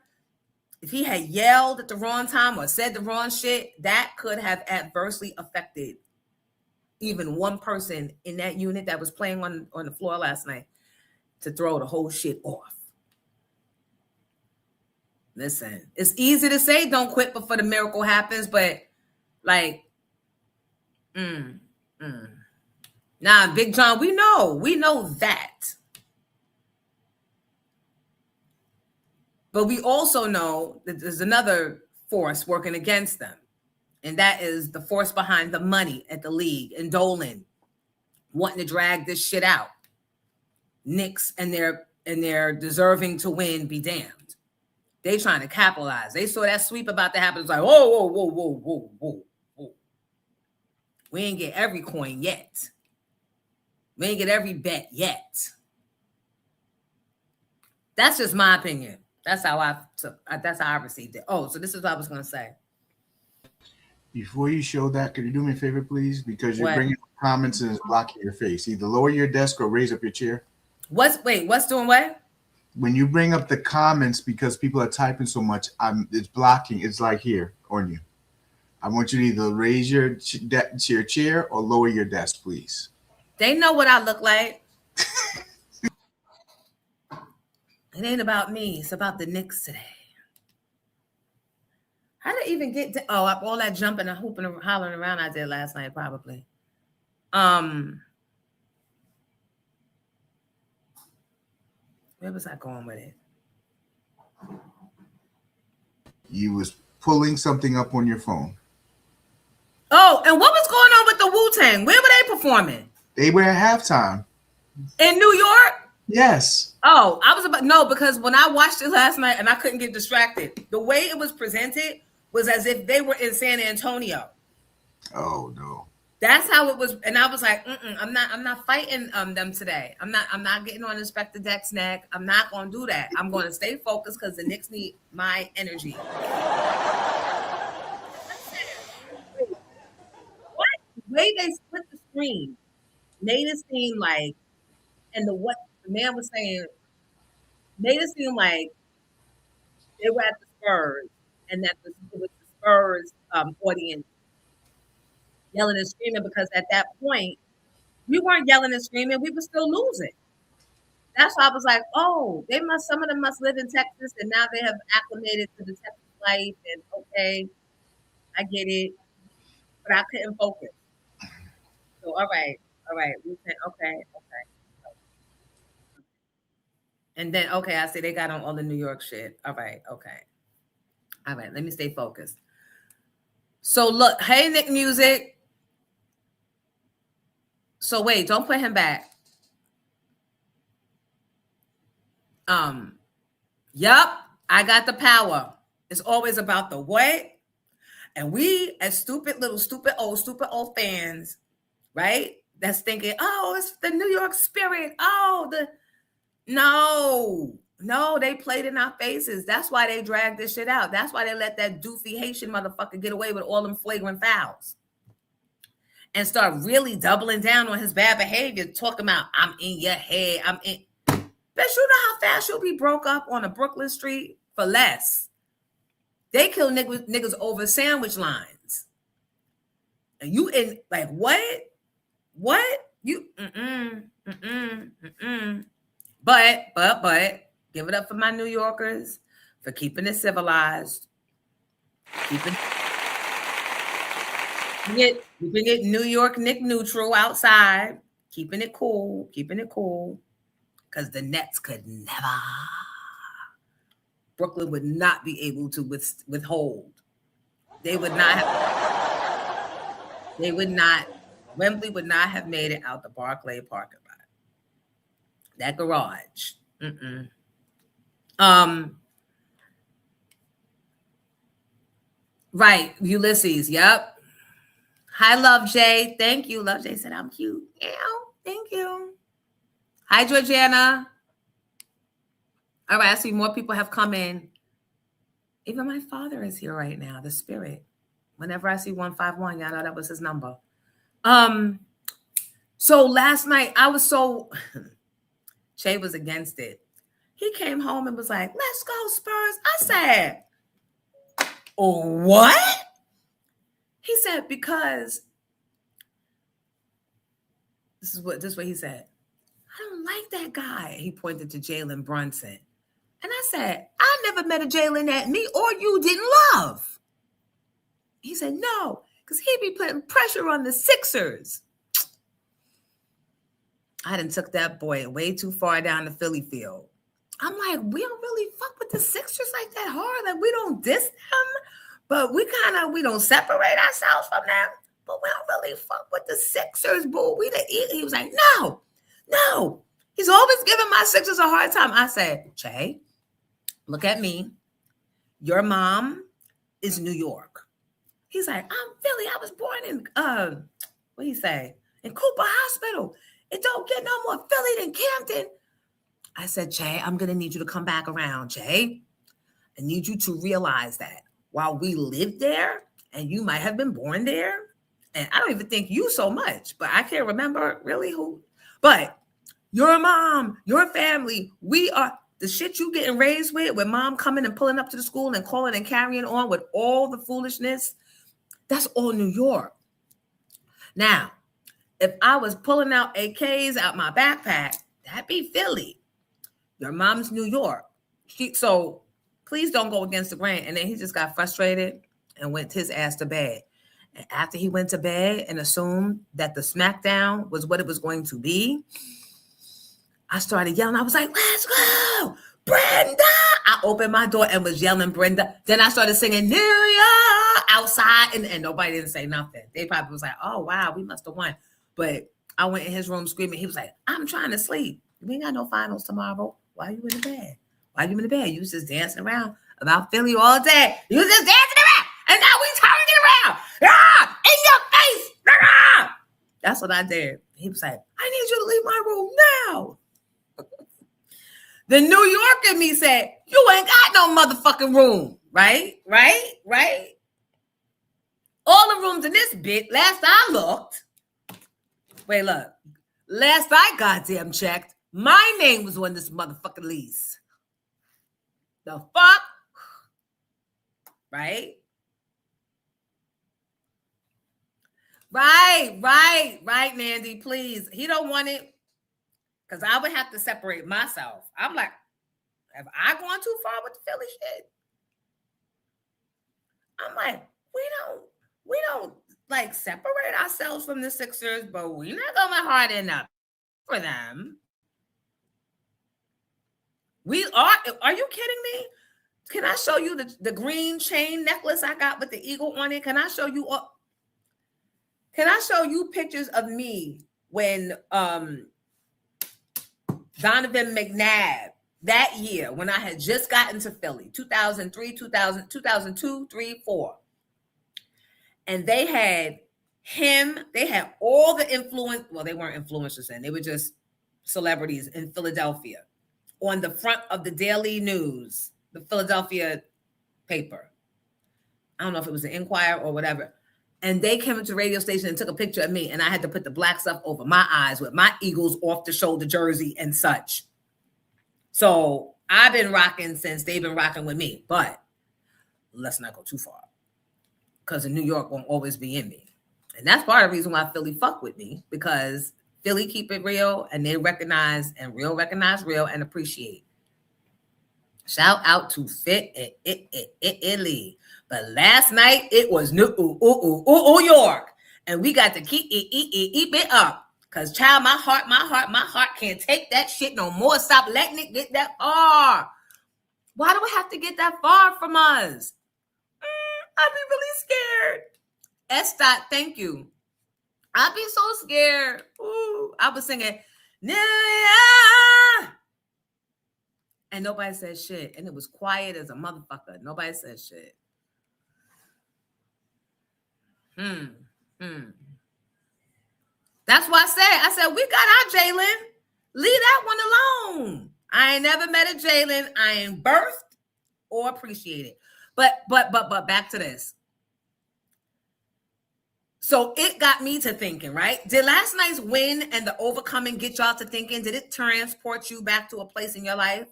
If he had yelled at the wrong time or said the wrong shit, that could have adversely affected even one person in that unit that was playing on the floor last night to throw the whole shit off. Listen, it's easy to say don't quit before the miracle happens, but like, Nah, Big John, we know that. But we also know that there's another force working against them. And that is the force behind the money at the league and Dolan wanting to drag this shit out. Knicks and their deserving to win be damned. They trying to capitalize. They saw that sweep about to happen. It's like, whoa. We ain't get every coin yet. We ain't get every bet yet. That's just my opinion. That's how I received it. Oh, so this is what I was going to say. Before you show that, could you do me a favor, please? Because you're What? bringing comments and it's blocking your face. Either lower your desk or raise up your chair. What's doing what? When you bring up the comments, because people are typing so much, it's blocking. It's like here on you. I want you to either raise your chair or lower your desk, please. They know what I look like. It ain't about me. It's about the Knicks today. How did I even get to all that jumping and hooping and hollering around I did last night, probably. Where was I going with it? You was pulling something up on your phone. Oh, and what was going on with the Wu-Tang? Where were they performing? They were at halftime. In New York? Yes. Oh, because when I watched it last night and I couldn't get distracted, the way it was presented was as if they were in San Antonio. Oh, no. That's how it was, and I was like, I'm not fighting them today. I'm not getting on Inspector Deck's neck. I'm not gonna do that. I'm gonna stay focused because the Knicks need my energy. What the way they split the screen made it seem like, and what the man was saying made it seem like they were at the Spurs, and that it was the Spurs audience yelling and screaming, because at that point we weren't yelling and screaming, we were still losing. That's why I was like, oh, some of them must live in Texas, and now they have acclimated to the Texas life, and okay, I get it, but I couldn't focus. So all right, we said okay. And then okay, I see they got on all the New York shit. All right, let me stay focused. So look, hey Knick Music. So wait, don't put him back. Yup, I got the power. It's always about the what. And we, as stupid old fans, right? That's thinking, oh, it's the New York spirit. Oh, no, they played in our faces. That's why they dragged this shit out. That's why they let that doofy Haitian motherfucker get away with all them flagrant fouls and start really doubling down on his bad behavior, talking about, I'm in your head, I'm in. Bet you know how fast you'll be broke up on a Brooklyn street for less. They kill niggas over sandwich lines. And you in, like, what? You, But, give it up for my New Yorkers for keeping it civilized. Keeping it New York Knick neutral outside. Keeping it cool. Because the Nets could never. Brooklyn would not be able to withhold. They would not have. Wembley would not have made it out the Barclay parking lot. That garage. Right, Ulysses. Yep. Hi, Love Jay. Thank you. Love Jay said I'm cute. Yeah, thank you. Hi, Georgiana. All right, I see more people have come in. Even my father is here right now, the spirit. Whenever I see 151, y'all know that was his number. So last night, Shay was against it. He came home and was like, let's go, Spurs. I said, oh, what? He said, because this is what he said. I don't like that guy. He pointed to Jalen Brunson. And I said, I never met a Jalen that me or you didn't love. He said, no, because he be putting pressure on the Sixers. I done took that boy way too far down the Philly field. I'm like, we don't really fuck with the Sixers like that hard. Like, we don't diss them, but we don't separate ourselves from them. But we don't really fuck with the Sixers, boo. He was like, no. He's always giving my Sixers a hard time. I said, Jay, look at me. Your mom is New York. He's like, I'm Philly. I was born in, what he say? In Cooper Hospital. It don't get no more Philly than Camden. I said, Jay, I'm going to need you to come back around, Jay. I need you to realize that while we lived there, and you might have been born there, and I don't even think you so much, but I can't remember really who. But your mom, your family, we are the shit you getting raised with mom coming and pulling up to the school and calling and carrying on with all the foolishness. That's all New York. Now, if I was pulling out AKs out my backpack, that'd be Philly. Your mom's New York. So please don't go against the grain. And then he just got frustrated and went his ass to bed. And after he went to bed and assumed that the smackdown was what it was going to be, I started yelling. I was like, let's go, Brenda. I opened my door and was yelling Brenda. Then I started singing New York outside, and nobody didn't say nothing. They probably was like, oh, wow, we must have won. But I went in his room screaming. He was like, I'm trying to sleep. We ain't got no finals tomorrow. Why are you in the bed? You was just dancing around about Philly all day. You was just dancing around. And now we turning it around. In your face. what I did. He was like, I need you to leave my room now. The New York in me said, you ain't got no motherfucking room. Right? All the rooms in this bit, last I looked, wait, look, last I goddamn checked, my name was on this motherfucking lease. The fuck? Right, Mandy, please. He don't want it because I would have to separate myself. I'm like, have I gone too far with the Philly shit? I'm like, we don't like separate ourselves from the Sixers, but we're not going hard enough for them. We are you kidding me? Can I show you the green chain necklace I got with the eagle on it? Can I show you pictures of me when Donovan McNabb that year when I had just gotten to Philly, 2003, 2002, 3, 4. And they had him, they had all the influence, well, they weren't influencers then, they were just celebrities in Philadelphia on the front of the Daily News, the Philadelphia paper. I don't know if it was the Inquirer or whatever. And they came into the radio station and took a picture of me, and I had to put the black stuff over my eyes with my Eagles off the shoulder jersey and such. So I've been rocking since they've been rocking with me, but let's not go too far because in New York won't always be in me. And that's part of the reason why Philly fuck with me, because Philly keep it real and they recognize real and appreciate. Shout out to Fit Italy. But last night it was New York. And we got to keep it up. Because child, my heart can't take that shit no more. Stop letting it get that far. Why do it have to get that far from us? I'd be really scared. S. Thank you. I'd be so scared. Ooh, I was singing, and nobody said shit. And it was quiet as a motherfucker. Nobody said shit. That's why I said, we got our Jalen. Leave that one alone. I ain't never met a Jalen. I ain't birthed or appreciated. But back to this. So it got me to thinking, right? Did last night's win and the overcoming get y'all to thinking? Did it transport you back to a place in your life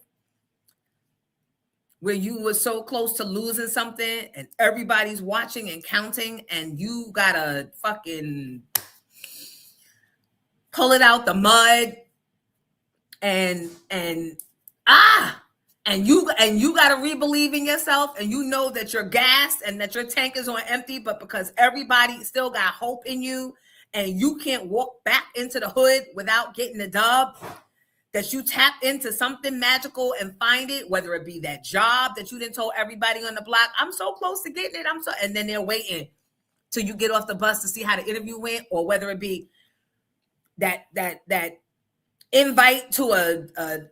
where you were so close to losing something and everybody's watching and counting and you gotta fucking pull it out the mud and you gotta re-believe in yourself, and you know that you're gassed and that your tank is on empty, but because everybody still got hope in you and you can't walk back into the hood without getting the dub, that you tap into something magical and find it, whether it be that job that you didn't told everybody on the block, I'm so close to getting it, and then they're waiting till you get off the bus to see how the interview went, or whether it be that invite to a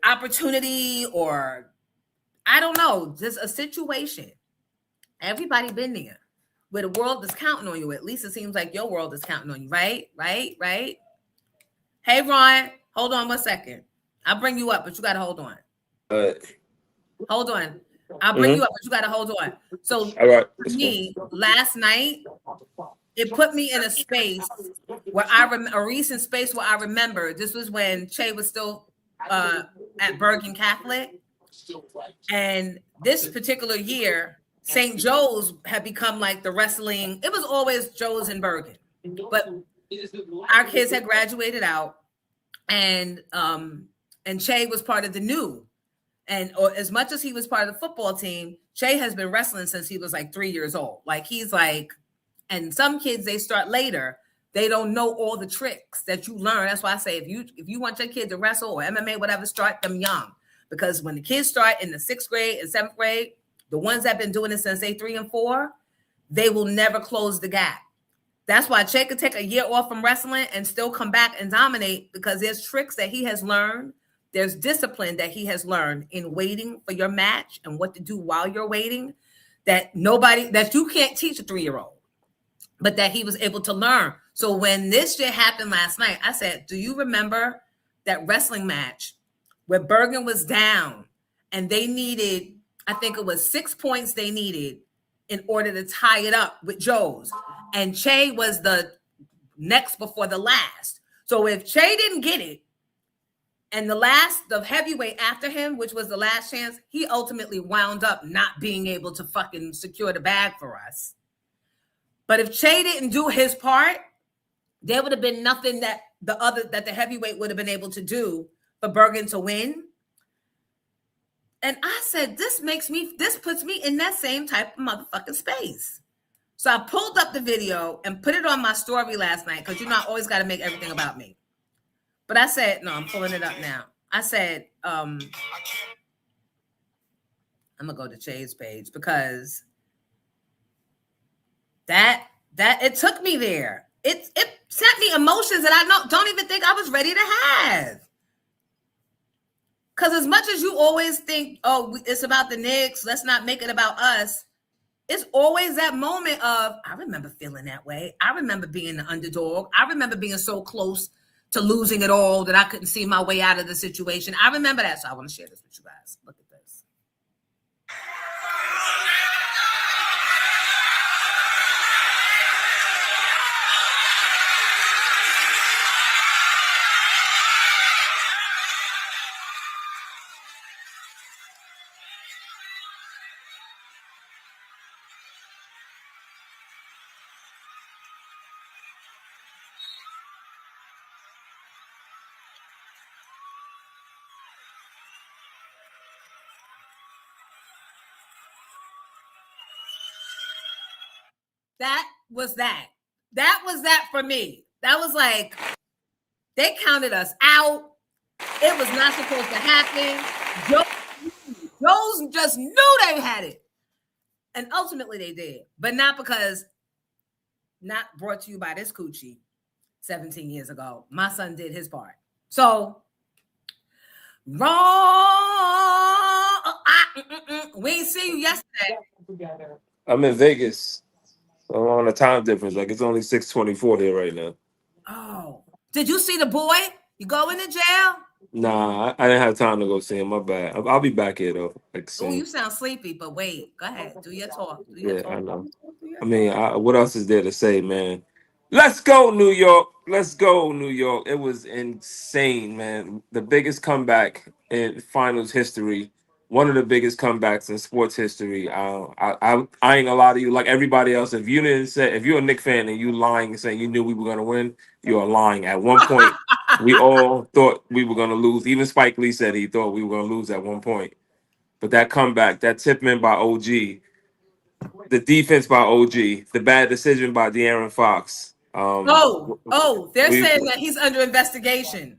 opportunity, or I don't know, just a situation. Everybody been there where the world is counting on you. At least it seems like your world is counting on you, right? Hey, Ron, hold on 1 second. I'll bring you up, but you got to hold on. Hold on. I'll bring you up, but you got to hold on. So me, last night, it put me in a space where a recent space where I remember, this was when Che was still at Bergen Catholic. And this particular year, St. Joe's had become like the wrestling. It was always Joe's and Bergen, but our kids had graduated out, and Che was part of the new. And as much as he was part of the football team, Che has been wrestling since he was like 3 years old. Like he's like, and some kids, they start later. They don't know all the tricks that you learn. That's why I say, if you want your kid to wrestle or MMA, whatever, start them young. Because when the kids start in the 6th grade and 7th grade, the ones that have been doing it since they 3 and 4, they will never close the gap. That's why Che could take a year off from wrestling and still come back and dominate, because there's tricks that he has learned. There's discipline that he has learned in waiting for your match and what to do while you're waiting that you can't teach a 3-year-old, but that he was able to learn. So when this shit happened last night, I said, do you remember that wrestling match where Bergen was down and they needed, I think it was 6 points they needed in order to tie it up with Joe's. And Che was the next before the last. So if Che didn't get it, and the heavyweight after him, which was the last chance, he ultimately wound up not being able to fucking secure the bag for us. But if Che didn't do his part, there would have been nothing that the heavyweight would have been able to do for Bergen to win. And I said, this puts me in that same type of motherfucking space. So I pulled up the video and put it on my story last night because I always got to make everything about me. But I said, no, I'm pulling it up now. I said, I'm gonna go to Che's page because that it took me there. It sent me emotions that I don't even think I was ready to have. Because as much as you always think, oh, it's about the Knicks, let's not make it about us. It's always that moment of, I remember feeling that way. I remember being the underdog. I remember being so close to losing it all that I couldn't see my way out of the situation. I remember that, so I want to share this with you guys. Look at this. That was that. That was that for me. That was like, they counted us out. It was not supposed to happen. Joe's just knew they had it. And ultimately they did. But not brought to you by this coochie 17 years ago. My son did his part. So, we ain't see you yesterday. I'm in Vegas. I'm on a time difference. Like it's only 6:24 here right now. Oh, did you see the boy? You go into jail? Nah, I didn't have time to go see him. My bad. I'll be back here though. Like Oh, soon. you sound sleepy, but wait. Go ahead. Do your talk. Yeah, I know. I mean, what else is there to say, man? Let's go, New York. Let's go, New York. It was insane, man. The biggest comeback in finals history. One of the biggest comebacks in sports history. I ain't gonna lie to you. Like everybody else, if you're a Knick fan and you lying and saying you knew we were gonna win, you are lying. At one point, we all thought we were gonna lose. Even Spike Lee said he thought we were gonna lose at one point. But that comeback, that tip in by OG, the defense by OG, the bad decision by De'Aaron Fox. They're saying that he's under investigation.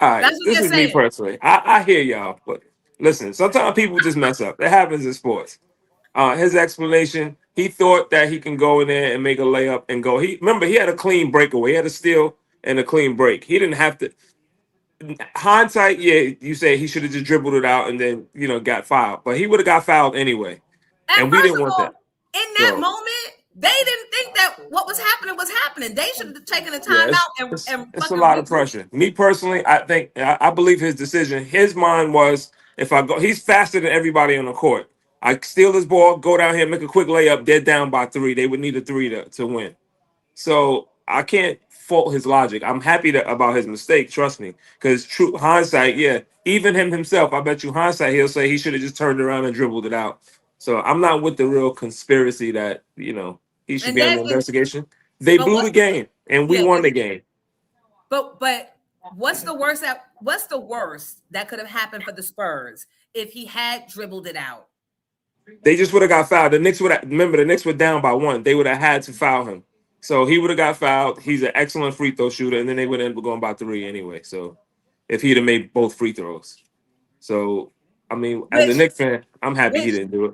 All right, That's what this they're is me saying. personally. I hear y'all, but listen, sometimes people just mess up. It happens in sports. His explanation, he thought that he can go in there and make a layup and go. He had a clean breakaway. He had a steal and a clean break. He didn't have to. Hindsight, yeah, you say he should have just dribbled it out and then got fouled, but he would have got fouled anyway, and we didn't want that. In that moment, they didn't think that what was happening was happening. They should have taken the time out and It's a lot of pressure. Me personally, I believe his decision. His mind was, if I go, he's faster than everybody on the court. I steal this ball, go down here, make a quick layup. They're down by 3. They would need a 3 to win. So I can't fault his logic. I'm happy about his mistake. Trust me, because true hindsight, yeah, even himself, I bet you hindsight, he'll say he should have just turned around and dribbled it out. So I'm not with the real conspiracy that he should be under investigation. They blew the game, and we won the game. But what's the worst that could have happened for the Spurs if he had dribbled it out? They just would have got fouled. The Knicks were down by 1. They would have had to foul him. So he would have got fouled. He's an excellent free throw shooter, and then they would end up going by 3 anyway. So if he'd have made both free throws. So I mean, as a Knicks fan, I'm happy he didn't do it.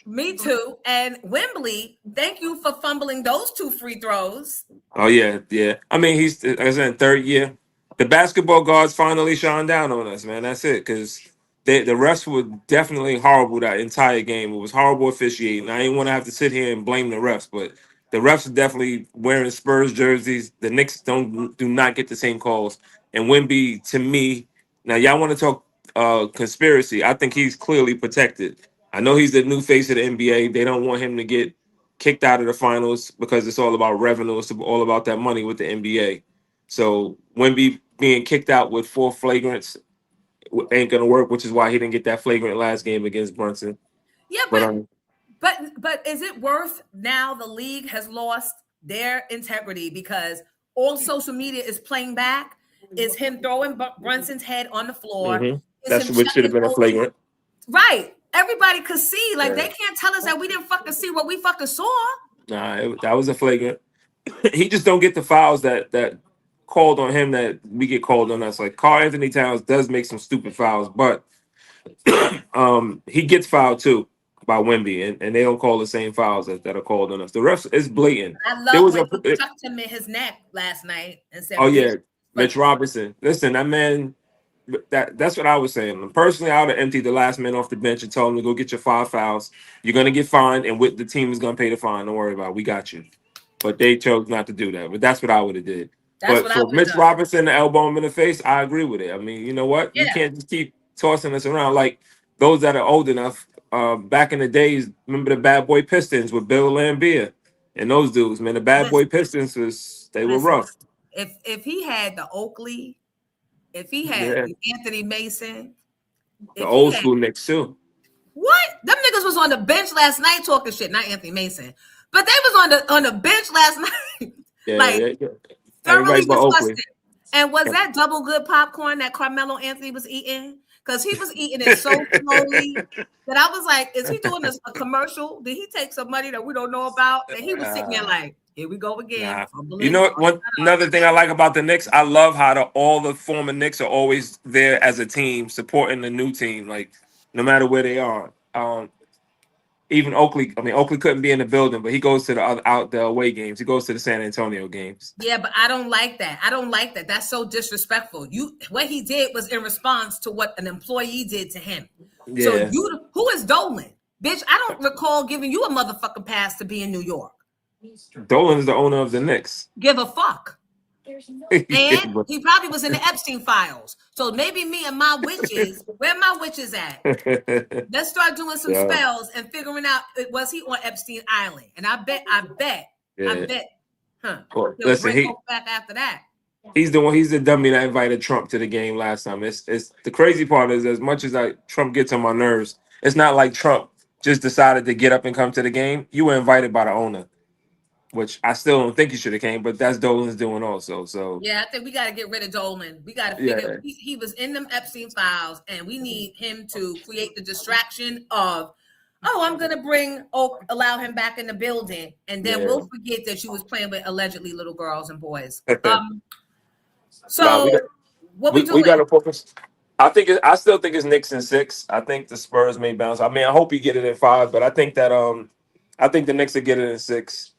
Me too. And Wembley, thank you for fumbling those 2 free throws. Oh yeah. I mean, he's, like I said, 3rd year. The basketball guards finally shone down on us, man. That's it. Because the refs were definitely horrible that entire game. It was horrible officiating. I didn't want to have to sit here and blame the refs, but The refs are definitely wearing Spurs jerseys. The Knicks do not get the same calls. And Wemby, to me, now y'all want to talk conspiracy. I think he's clearly protected. I know he's the new face of the NBA. They don't want him to get kicked out of the finals because it's all about revenue. It's all about that money with the NBA. So Wemby being kicked out with 4 flagrants ain't gonna work, which is why he didn't get that flagrant last game against Brunson. Yeah, but is it worth now? The league has lost their integrity because all social media is playing back. Is him throwing Brunson's head on the floor? Mm-hmm. Is That's him what should have been a flagrant. Right. Everybody could see. Like, Yeah. they can't tell us that we didn't fucking see what we fucking saw. Nah, that was a flagrant. He just don't get the fouls that called on him that we get called on us. Like Karl Anthony Towns does make some stupid fouls, but he gets fouled too by Wemby, and they don't call the same fouls that are called on us. The refs is blatant. I There love was when he tucked him in his neck last night and said, oh yeah, Mitch Robinson. Listen, that man. That's what I was saying. Personally, I would have emptied the last man off the bench and told him to go get your 5 fouls. You're gonna get fined, and the team is gonna pay the fine. Don't worry about it. We got you. But they chose not to do that. But that's what I would have did. That's but what I for would've Mitch done. Robinson to elbow him in the face, I agree with it. I mean, you know what? You Yeah. can't just keep tossing us around. Like those that are old enough, back in the days, remember the Bad Boy Pistons with Bill Laimbeer and those dudes, man. The Bad Boy Pistons were Listen, rough. If he had the Oakley, if he had Yeah. Anthony Mason, The old school Knicks too. what? Them niggas was on the bench last night talking shit. Not Anthony Mason, but they was on the bench last night. Yeah, like yeah. thoroughly Everybody but Oakley. disgusted. And was that double good popcorn that Carmelo Anthony was eating? Because he was eating it so slowly that I was like, is he doing a commercial? Did he take some money that we don't know about? And he was sitting there like, here we go again. You know what? Another thing I like about the Knicks, I love how all the former Knicks are always there as a team supporting the new team, like no matter where they are. Even Oakley, Oakley couldn't be in the building, but he goes to the away games. He goes to the San Antonio games. Yeah, but I don't like that. I don't like that. That's so disrespectful. What he did was in response to what an employee did to him. Yeah. So who is Dolan? Bitch, I don't recall giving you a motherfucking pass to be in New York. Dolan is the owner of the Knicks. Give a fuck. And he probably was in the Epstein files. So maybe me and my witches, where my witches at? Let's start doing some spells and figuring out, was he on Epstein Island? And I bet. Well, listen, he'll back after that. He's the dummy that invited Trump to the game last time. It's the crazy part is, as much as Trump gets on my nerves, it's not like Trump just decided to get up and come to the game. You were invited by the owner, which I still don't think he should have came, but that's Dolan's doing also. So yeah, I think we got to get rid of Dolan. We got to figure he was in them Epstein files, and we need him to create the distraction of, oh, I'm gonna allow him back in the building, and then we'll forget that you was playing with allegedly little girls and boys. So what we doing? We got to focus. I still think it's Knicks in 6. I think the Spurs may bounce. I mean, I hope you get it in 5, but I think that I think the Knicks will get it in 6.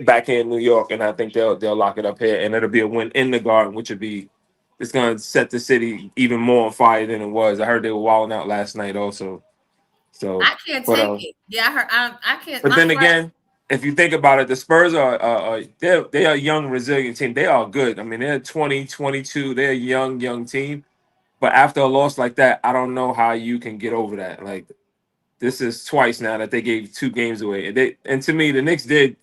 Back here in New York, and I think they'll lock it up here, and it'll be a win in the Garden, which would be it's gonna set the city even more on fire than it was. I heard they were wilding out last night also. So I can't take it. Yeah, I heard. I can't. But then again, if you think about it, the Spurs are they are a young, resilient team. They are good. I mean, they're 20, 22. They're a young team. But after a loss like that, I don't know how you can get over that. Like, this is twice now that they gave 2 games away. And to me, the Knicks did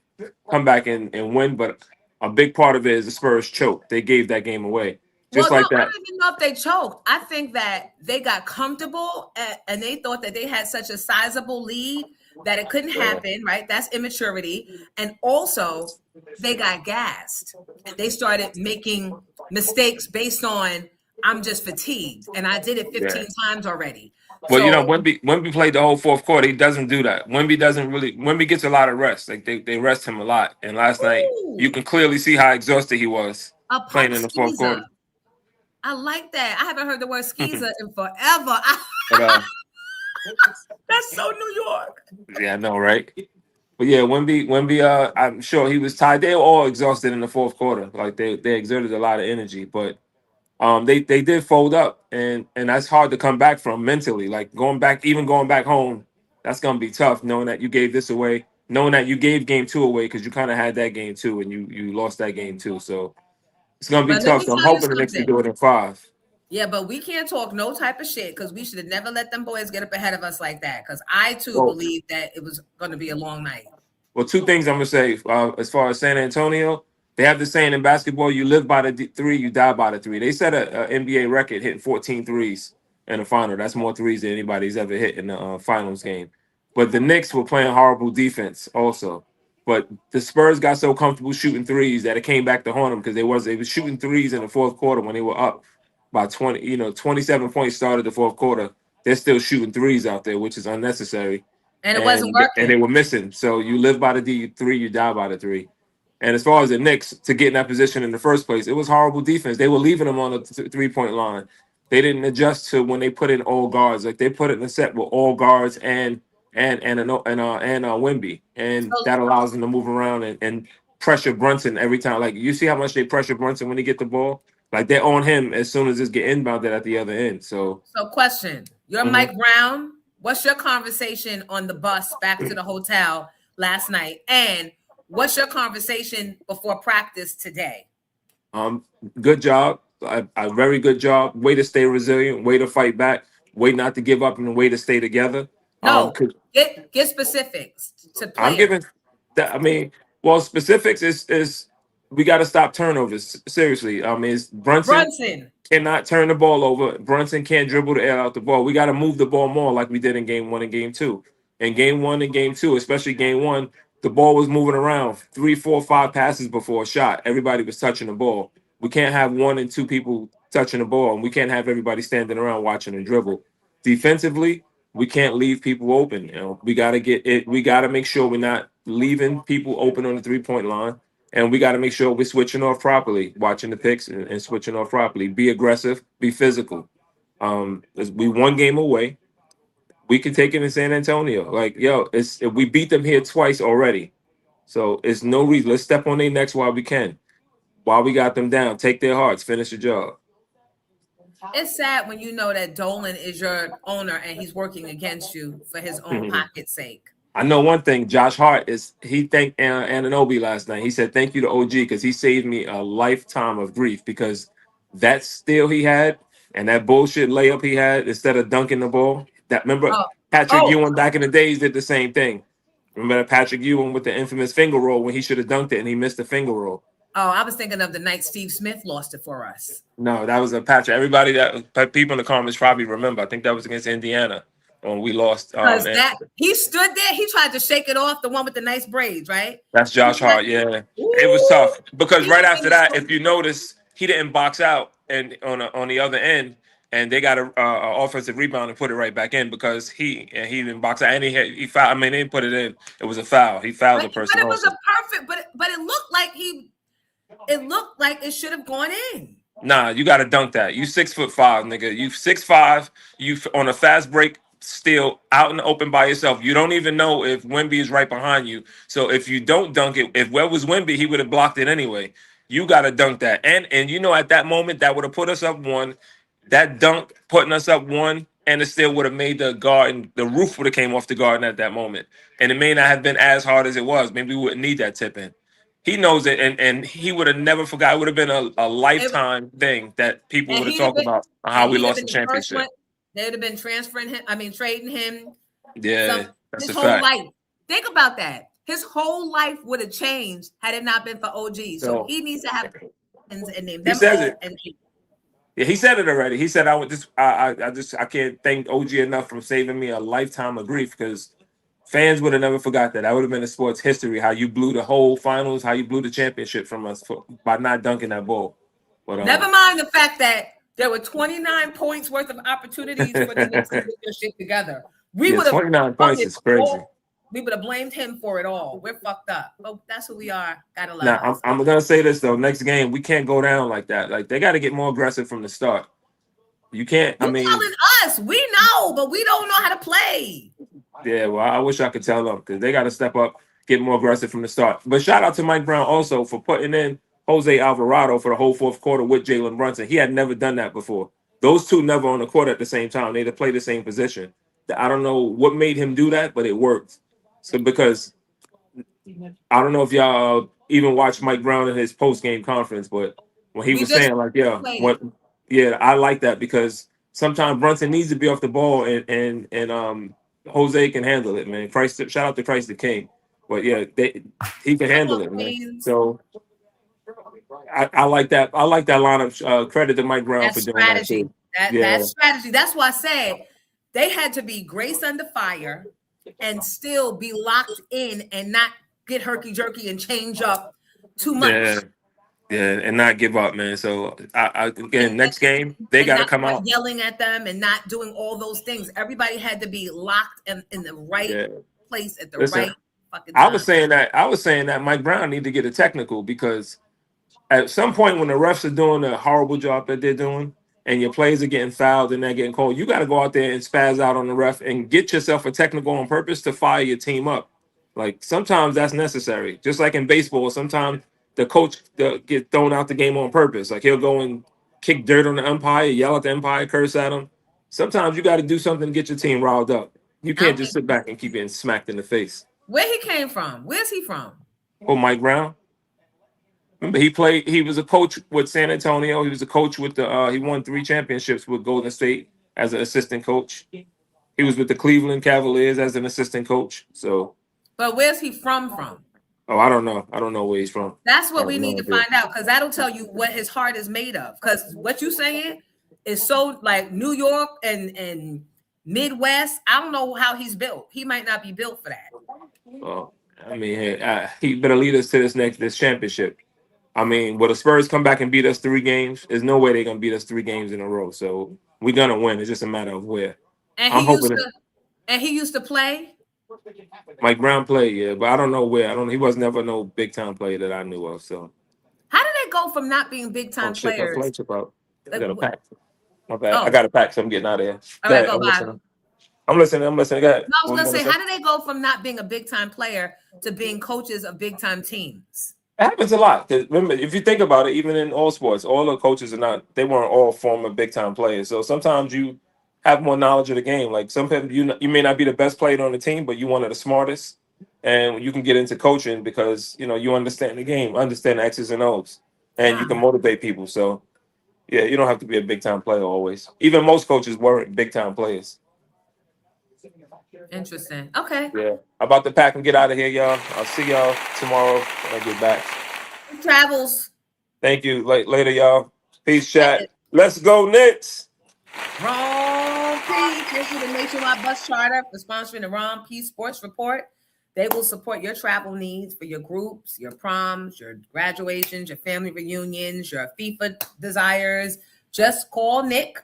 come back and win, but a big part of it is the Spurs choked. They gave that game away. Just I that. don't even know if they choked. I think that they got comfortable and they thought that they had such a sizable lead that it couldn't happen, right? That's immaturity. And also, they got gassed. And they started making mistakes based on, I'm just fatigued, and I did it 15 times already. Well, Wemby played the whole 4th quarter. He doesn't do that. Wemby gets a lot of rest. Like they rest him a lot. And last night, you can clearly see how exhausted he was playing in the 4th quarter. I like that. I haven't heard the word skeezer in forever. That's so New York. Yeah, I know, right? But yeah, Wemby, I'm sure he was tired. They were all exhausted in the 4th quarter. Like they exerted a lot of energy, but they did fold up, and that's hard to come back from mentally. Like going back home, that's gonna be tough, knowing that you gave this away. knowing that you gave game 2 away because you kind of had that game too, and you lost that game too. So it's gonna be But let tough. me So I'm tell you hoping the Knicks can something. do it in 5. Yeah, but we can't talk no type of shit because we should have never let them boys get up ahead of us like that. Because I too Well, believe that it was going to be a long night. Well, 2 things I'm gonna say. As far as San Antonio, they have the saying in basketball: you live by the 3, you die by the 3. They set a NBA record hitting 14 threes in the final. That's more threes than anybody's ever hit in the finals game. But the Knicks were playing horrible defense also. But the Spurs got so comfortable shooting threes that it came back to haunt them because they was shooting threes in the fourth quarter when they were up by 20. 27 points started the fourth quarter. They're still shooting threes out there, which is unnecessary, And it wasn't and they working. were missing. So you live by the 3, you die by the 3. And as far as the Knicks to get in that position in the first place, it was horrible defense. They were leaving them on the 3-point line. They didn't adjust to when they put in all guards. Like they put it in the set with all guards and Wemby, and So, that allows them to move around and pressure Brunson every time. Like you see how much they pressure Brunson when he get the ball. Like they're on him as soon as it's get inbounded at the other end. So question. You're Mike Brown. What's your conversation on the bus back to the hotel last night? And what's your conversation before practice today? Good job. A very good job. Way to stay resilient. Way to fight back. Way not to give up, and way to stay together. No, get specifics to players. I'm giving that. I mean, well, specifics is we got to stop turnovers. Seriously, I mean, it's Brunson cannot turn the ball over. Brunson can't dribble the air out the ball. We got to move the ball more like we did in game 1 and game 2. In game 1 and game 2, especially game 1, the ball was moving around 3, 4, 5 passes before a shot. Everybody was touching the ball. We can't have 1 and 2 people touching the ball, and we can't have everybody standing around watching and dribble. Defensively, we can't leave people open. We got to get it. We got to make sure we're not leaving people open on the 3-point line, and we got to make sure we're switching off properly, watching the picks and switching off properly. Be aggressive, be physical. We 1 game away. We can take it in San Antonio. Like we beat them here twice already, so it's no reason. Let's step on their necks while we can. While we got them down, take their hearts, finish the job. It's sad when you know that Dolan is your owner and he's working against you for his own pocket's sake. I know one thing. Josh Hart he thanked Anunoby last night. He said thank you to OG because he saved me a lifetime of grief because that steal he had and that bullshit layup he had instead of dunking the ball. Patrick Ewing back in the days did the same thing. Remember that Patrick Ewing with the infamous finger roll when he should have dunked it and he missed the finger roll. Oh, I was thinking of the night Steve Smith lost it for us. No, that was a Patrick. Everybody people in the comments probably remember. I think that was against Indiana when we lost. Because he stood there, he tried to shake it off, the one with the nice braids, right? That's Josh Hart. Yeah, it was tough because right after that, if you notice, he didn't box out and on the other end, and they got a offensive rebound and put it right back in because he didn't box out and he fouled. I mean, they didn't put it in. It was a foul. He fouled the person. But it was a perfect. But it looked like It looked like it should have gone in. Nah, you got to dunk that. You 6'5", nigga. You 6'5". You on a fast break, still out in the open by yourself. You don't even know if Wemby is right behind you. So if you don't dunk it, if where was Wemby, he would have blocked it anyway. You got to dunk that. And at that moment, that would have put us up 1. That dunk putting us up 1, and it still would have made the garden. The roof would have came off the garden at that moment, and it may not have been as hard as it was. Maybe we wouldn't need that tip in. He knows it, and he would have never forgot. It would have been a lifetime thing that people would have talked about how we lost the championship. They would have been transferring him. Trading him. Yeah, that's his a whole fact. life. Think about that. His whole life would have changed had it not been for OG. So he needs to have and name them. He says it. Yeah, he said it already. He said, I can't thank OG enough for saving me a lifetime of grief because fans would have never forgot that. That would have been in sports history, how you blew the whole finals, how you blew the championship from us by not dunking that ball. But never mind the fact that there were 29 points worth of opportunities for the Knicks to get their shit together. We would have 29 points is crazy. We would have blamed him for it all. We're fucked up. But that's who we are. Gotta love us. I'm gonna say this though. Next game, we can't go down like that. Like they got to get more aggressive from the start. You can't. You're telling us. We know, but we don't know how to play. Yeah, well, I wish I could tell them because they got to step up, get more aggressive from the start. But shout out to Mike Brown also for putting in Jose Alvarado for the whole fourth quarter with Jalen Brunson. He had never done that before. Those two never on the court at the same time. They had to play the same position. I don't know what made him do that, but it worked. So because I don't know if y'all even watched Mike Brown in his post game conference, but when he We was just saying like, yeah, played what, it. yeah, I like that because sometimes Brunson needs to be off the ball and Jose can handle it, man. Christ, shout out to Christ the King, but yeah, he can Come handle on, it, man. Queens. So I like that. I like that lineup. Credit to Mike Brown for That's doing that strategy. too. Yeah, That's strategy. That's why I said they had to be grace under fire and still be locked in and not get herky jerky and change up too much. yeah, yeah, and not give up, man. So again, And, next game they and got to not come start out. yelling at them and not doing all those things. Everybody had to be locked in the right Yeah, place at the listen, right fucking I time. was saying that Mike Brown need to get a technical because at some point when the refs are doing a horrible job that they're doing and your players are getting fouled and they're getting called, you got to go out there and spaz out on the ref and get yourself a technical on purpose to fire your team up. Like sometimes that's necessary. Just like in baseball, sometimes the coach get thrown out the game on purpose. Like he'll go and kick dirt on the umpire, yell at the umpire, curse at him. Sometimes you got to do something to get your team riled up. You I can't don't just think sit back and keep getting smacked in the face. where he came from. Where's he from? Oh, Mike Brown. Remember, he played. He was a coach with San Antonio. He was a coach with the. He won 3 championships with Golden State as an assistant coach. He was with the Cleveland Cavaliers as an assistant coach. So, But where's he from? oh, I don't know. I don't know where he's from. That's I what have we need no to idea. find out because that'll tell you what his heart is made of. Because what you saying is so like New York and Midwest. I don't know how he's built. He might not be built for that. Well, I mean, hey, he better lead us to this championship. I mean, will the Spurs come back and beat us 3 games? There's no way they're gonna beat us 3 games in a row. So we're gonna win. It's just a matter of where. And I'm hoping that he used to play. Mike Brown play, yeah, but I don't know where. I don't. He was never no big time player that I knew of. So. How did they go from not being big Oh time shit, my players? flight trip out. I Like, got a pack. My bad. I oh, got a pack, so I'm getting out of here. all Go right, ahead. go I'm by. listening. I'm listening. I'm listening. Go ahead. No, I was What gonna you say, gonna how did they go from not being a big time player to being coaches of big time teams? It happens a lot. 'Cause remember, if you think about it, even in all sports, all the coaches are not. They weren't all former big time players. So sometimes you have more knowledge of the game. Like some people, you may not be the best player on the team, but you one of the smartest, and you can get into coaching because you understand the game, understand the X's and O's, and you can motivate people. So. Yeah, you don't have to be a big time player always. Even most coaches weren't big time players. Interesting. Okay. Yeah. About to pack and get out of here, y'all. I'll see y'all tomorrow when I get back. Travels. Thank you. Later, y'all. Peace, chat. Let's go, Knicks. Ron P. Thank you to Nationwide Bus Charter for sponsoring the Ron P. Sports Report. They will support your travel needs for your groups, your proms, your graduations, your family reunions, your FIFA desires. Just call Knick.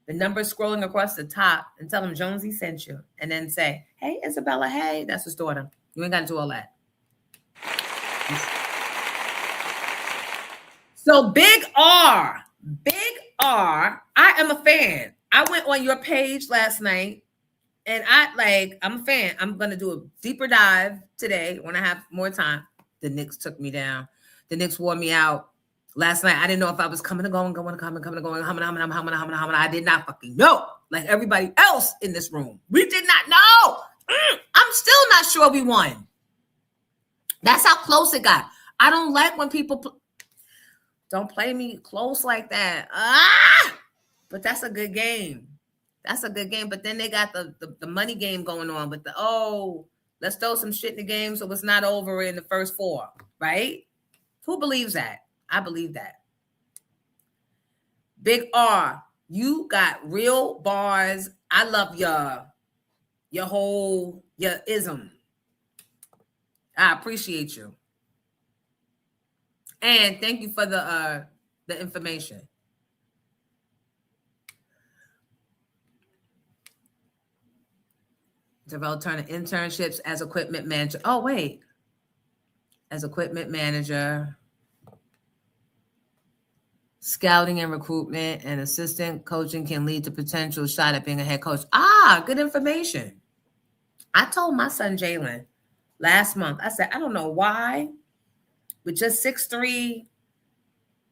The number scrolling across the top and tell him Jonesy sent you. And then say, hey, Isabella, hey, that's his daughter. You ain't got to do all that. So Big R, I am a fan. I went on your page last night and I'm a fan. I'm going to do a deeper dive today when I have more time. The Knicks took me down. The Knicks wore me out. Last night, I didn't know if I was coming and going, humming. I did not fucking know. Like everybody else in this room. We did not know. I'm still not sure we won. That's how close it got. I don't like when people don't play me close like that. But that's a good game. That's a good game. But then they got the money game going on. But let's throw some shit in the game so it's not over in the first 4, right? Who believes that? I believe that. Big R, you got real bars. I love your ism. I appreciate you. And thank you for the information. Develop Turner internships as equipment manager. Oh, wait. As equipment manager. Scouting and recruitment and assistant coaching can lead to potential shot at being a head coach. Good information. I told my son Jalen last month, I said, I don't know why, with just 6'3",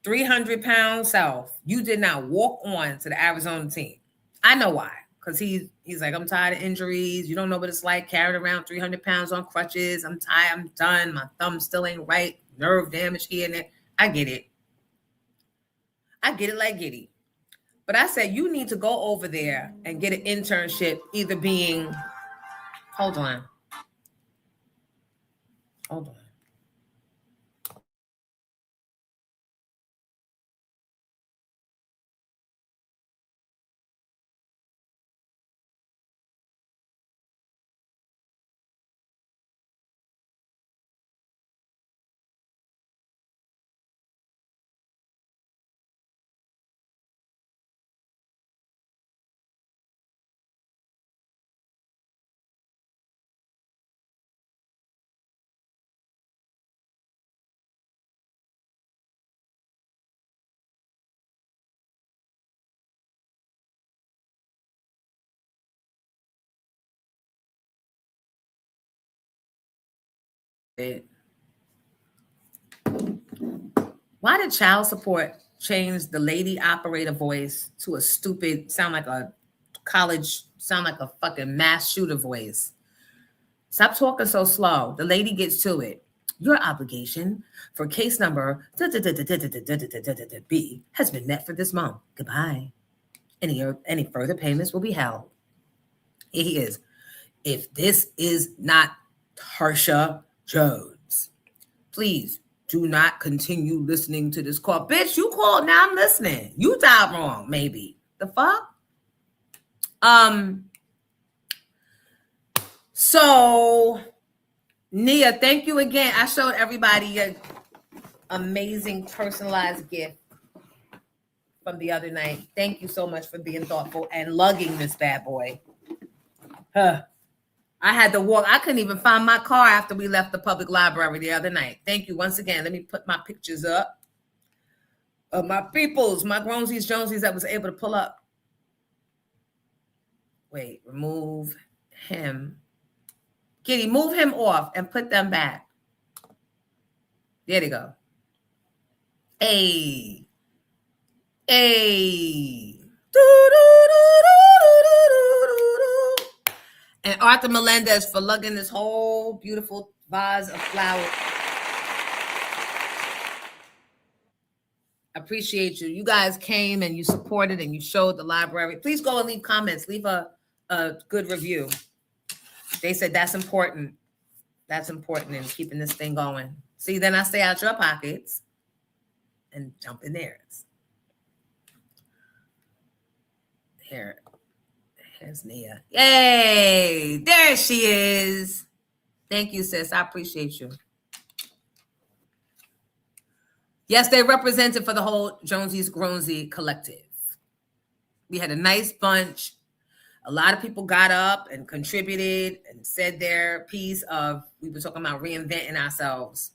300-pound self, you did not walk on to the Arizona team. I know why, because he's like, I'm tired of injuries. You don't know what it's like carrying around 300 pounds on crutches. I'm tired. I'm done. My thumb still ain't right. Nerve damage here and there. I get it. I get it like Giddy. But I said, you need to go over there and get an internship, either being, hold on. Why did child support change the lady operator voice to a stupid, sound like a fucking mass shooter voice? Stop talking so slow. The lady gets to it. Your obligation for case number B has been met for this month. Goodbye. Any further payments will be held. Here he is. If this is not Tarsha Jones, please do not continue listening to this call. Bitch, you called, now I'm listening. You dialed wrong, maybe. The fuck? So, Nia, thank you again. I showed everybody your amazing personalized gift from the other night. Thank you so much for being thoughtful and lugging this bad boy. I had to walk. I couldn't even find my car after we left the public library the other night. Thank you once again. Let me put my pictures up of my peoples, my Grownsies, Jonesies that was able to pull up. Wait, remove him. Kitty, move him off and put them back. There they go. Hey. Hey. And Arthur Melendez for lugging this whole beautiful vase of flowers. Appreciate you. You guys came and you supported and you showed the library. Please go and leave comments. Leave a good review. They said that's important. That's important in keeping this thing going. See, then I stay out your pockets and jump in theirs. Here's Nia. Yay! There she is. Thank you, sis. I appreciate you. Yes, they represented for the whole Jonesy's Grownsie collective. We had a nice bunch. A lot of people got up and contributed and said their piece of, we were talking about reinventing ourselves.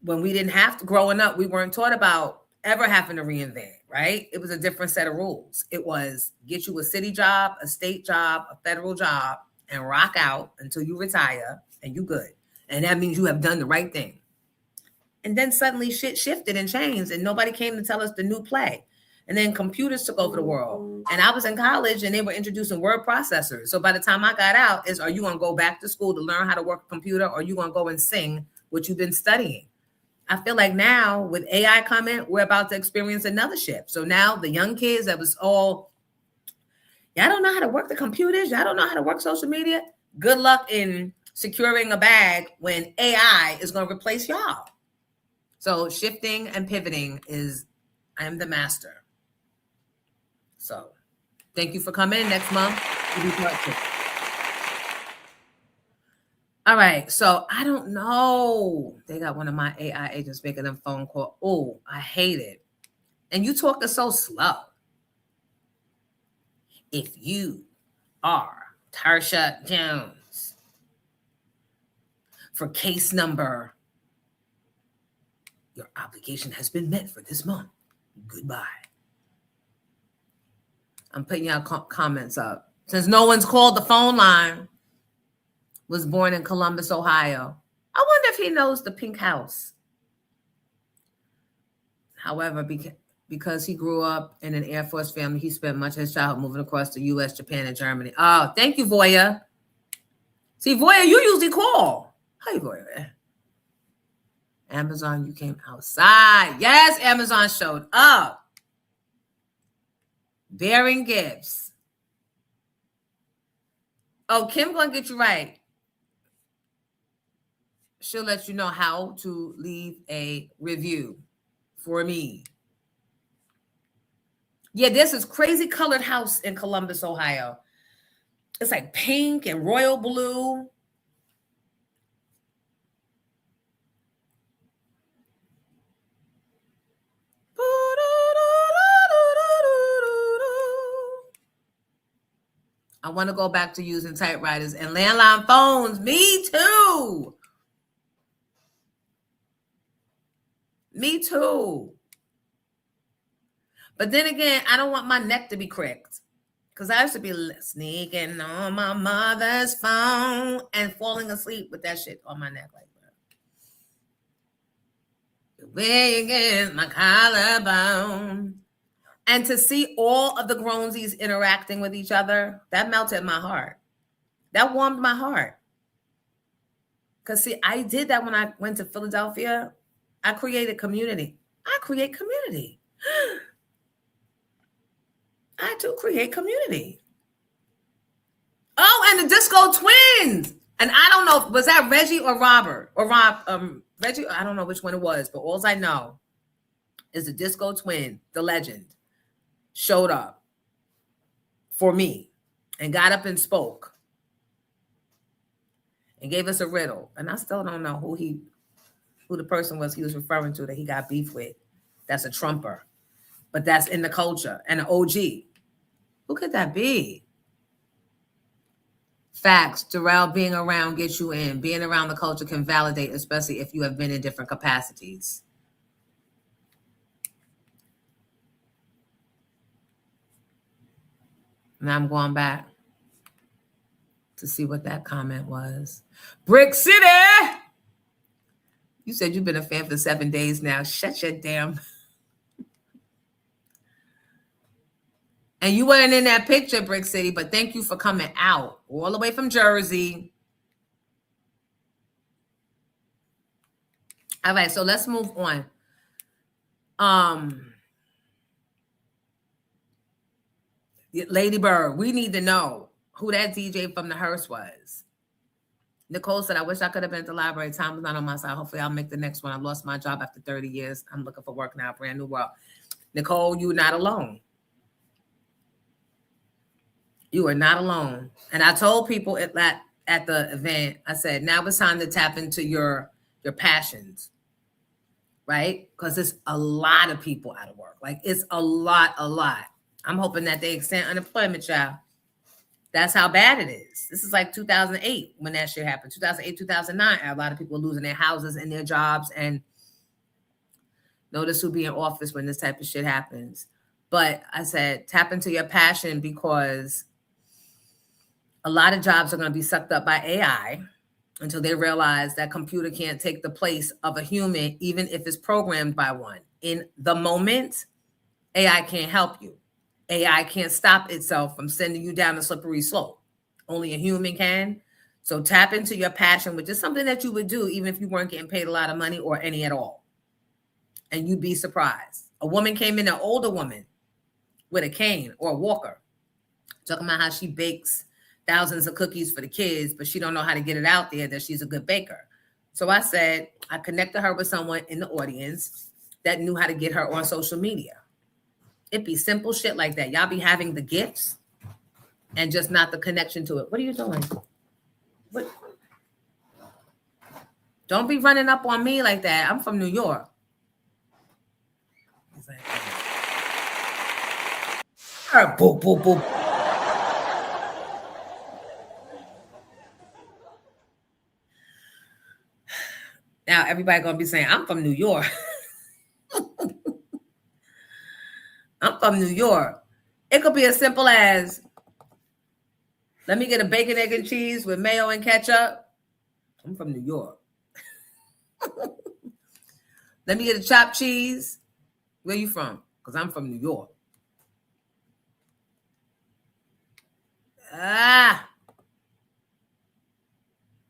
When we didn't have to, growing up, we weren't taught about ever having to reinvent, right? It was a different set of rules. It was get you a city job, a state job, a federal job, and rock out until you retire and you good. And that means you have done the right thing. And then suddenly shit shifted and changed and nobody came to tell us the new play. And then computers took over the world. And I was in college and they were introducing word processors. So by the time I got out, are you going to go back to school to learn how to work a computer, or are you going to go and sing what you've been studying? I feel like now with AI coming, we're about to experience another shift. So now the young kids that was all, y'all don't know how to work the computers, y'all don't know how to work social media. Good luck in securing a bag when AI is going to replace y'all. So shifting and pivoting I am the master. So thank you for coming next month. All right. So I don't know. They got one of my AI agents making them phone call. Oh, I hate it. And you talking so slow. If you are Tarsha Jones for case number, your obligation has been met for this month. Goodbye. I'm putting y'all comments up. Since no one's called the phone line, was born in Columbus, Ohio. I wonder if he knows the Pink House. However, because he grew up in an Air Force family, he spent much of his childhood moving across the U.S., Japan, and Germany. Oh, thank you, Voya. See, Voya, you usually call. Hi, Voya. Amazon, you came outside. Yes, Amazon showed up. Bearing gifts. Oh, Kim gonna get you right. She'll let you know how to leave a review for me. Yeah, there's this crazy colored house in Columbus, Ohio. It's like pink and royal blue. I want to go back to using typewriters and landline phones. Me too. Me too. But then again, I don't want my neck to be cracked. Because I used to be sneaking on my mother's phone and falling asleep with that shit on my neck like that. Way against my collarbone. And to see all of the grownsies interacting with each other, that melted my heart. That warmed my heart. Because, see, I did that when I went to Philadelphia. I created community. I create community. I do create community. Oh, and the Disco Twins. And I don't know, was that Reggie or Robert? Or Reggie, I don't know which one it was, but all I know is the Disco Twin, the legend, showed up for me and got up and spoke and gave us a riddle. And I still don't know who the person was he was referring to that he got beef with. That's a Trumper. But that's in the culture. And an OG. Who could that be? Facts. Darrell, being around gets you in. Being around the culture can validate, especially if you have been in different capacities. Now I'm going back to see what that comment was. Brick City! You said you've been a fan for 7 days now. Shut your damn. And you weren't in that picture, Brick City, but thank you for coming out all the way from Jersey. All right, so let's move on. Lady Bird, we need to know who that DJ from the Hearst was. Nicole said, I wish I could have been at the library. Time was not on my side. Hopefully I'll make the next one. I lost my job after 30 years. I'm looking for work now. Brand new world. Nicole, you're not alone. You are not alone. And I told people at the event, I said, now it's time to tap into your passions, right? Because it's a lot of people out of work. Like, it's a lot. I'm hoping that they extend unemployment, child. That's how bad it is. This is like 2008 when that shit happened. 2008, 2009, a lot of people losing their houses and their jobs. And notice who be in office when this type of shit happens. But I said, tap into your passion, because a lot of jobs are going to be sucked up by AI until they realize that computer can't take the place of a human, even if it's programmed by one. In the moment, AI can't help you. AI can't stop itself from sending you down a slippery slope. Only a human can. So tap into your passion, which is something that you would do even if you weren't getting paid a lot of money or any at all. And you'd be surprised. A woman came in, an older woman with a cane or a walker, talking about how she bakes thousands of cookies for the kids, but she don't know how to get it out there that she's a good baker. So I said, I connected her with someone in the audience that knew how to get her on social media. It'd be simple shit like that. Y'all be having the gifts and just not the connection to it. What are you doing? What? Don't be running up on me like that. I'm from New York. Boop, boop, boop. Now everybody gonna be saying, I'm from New York. I'm from New York. It could be as simple as, let me get a bacon, egg, and cheese with mayo and ketchup. I'm from New York. Let me get a chopped cheese. Where you from? because I'm from New York.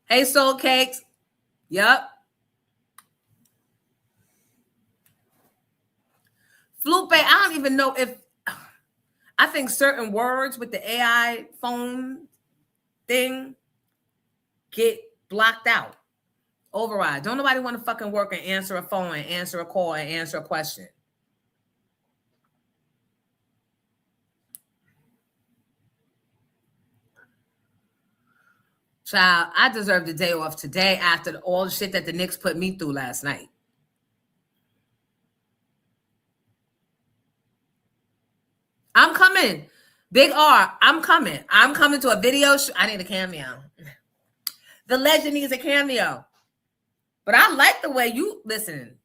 Hey, Soul Cakes. Yep. Flupe, I don't even know if, I think certain words with the AI phone thing get blocked out. Override. Don't nobody want to fucking work and answer a phone and answer a call and answer a question. Child, I deserved a day off today after all the shit that the Knicks put me through last night. I'm coming. Big R, I'm coming. I'm coming to a video shoot. I need a cameo. The legend needs a cameo. But I like the way you, listen,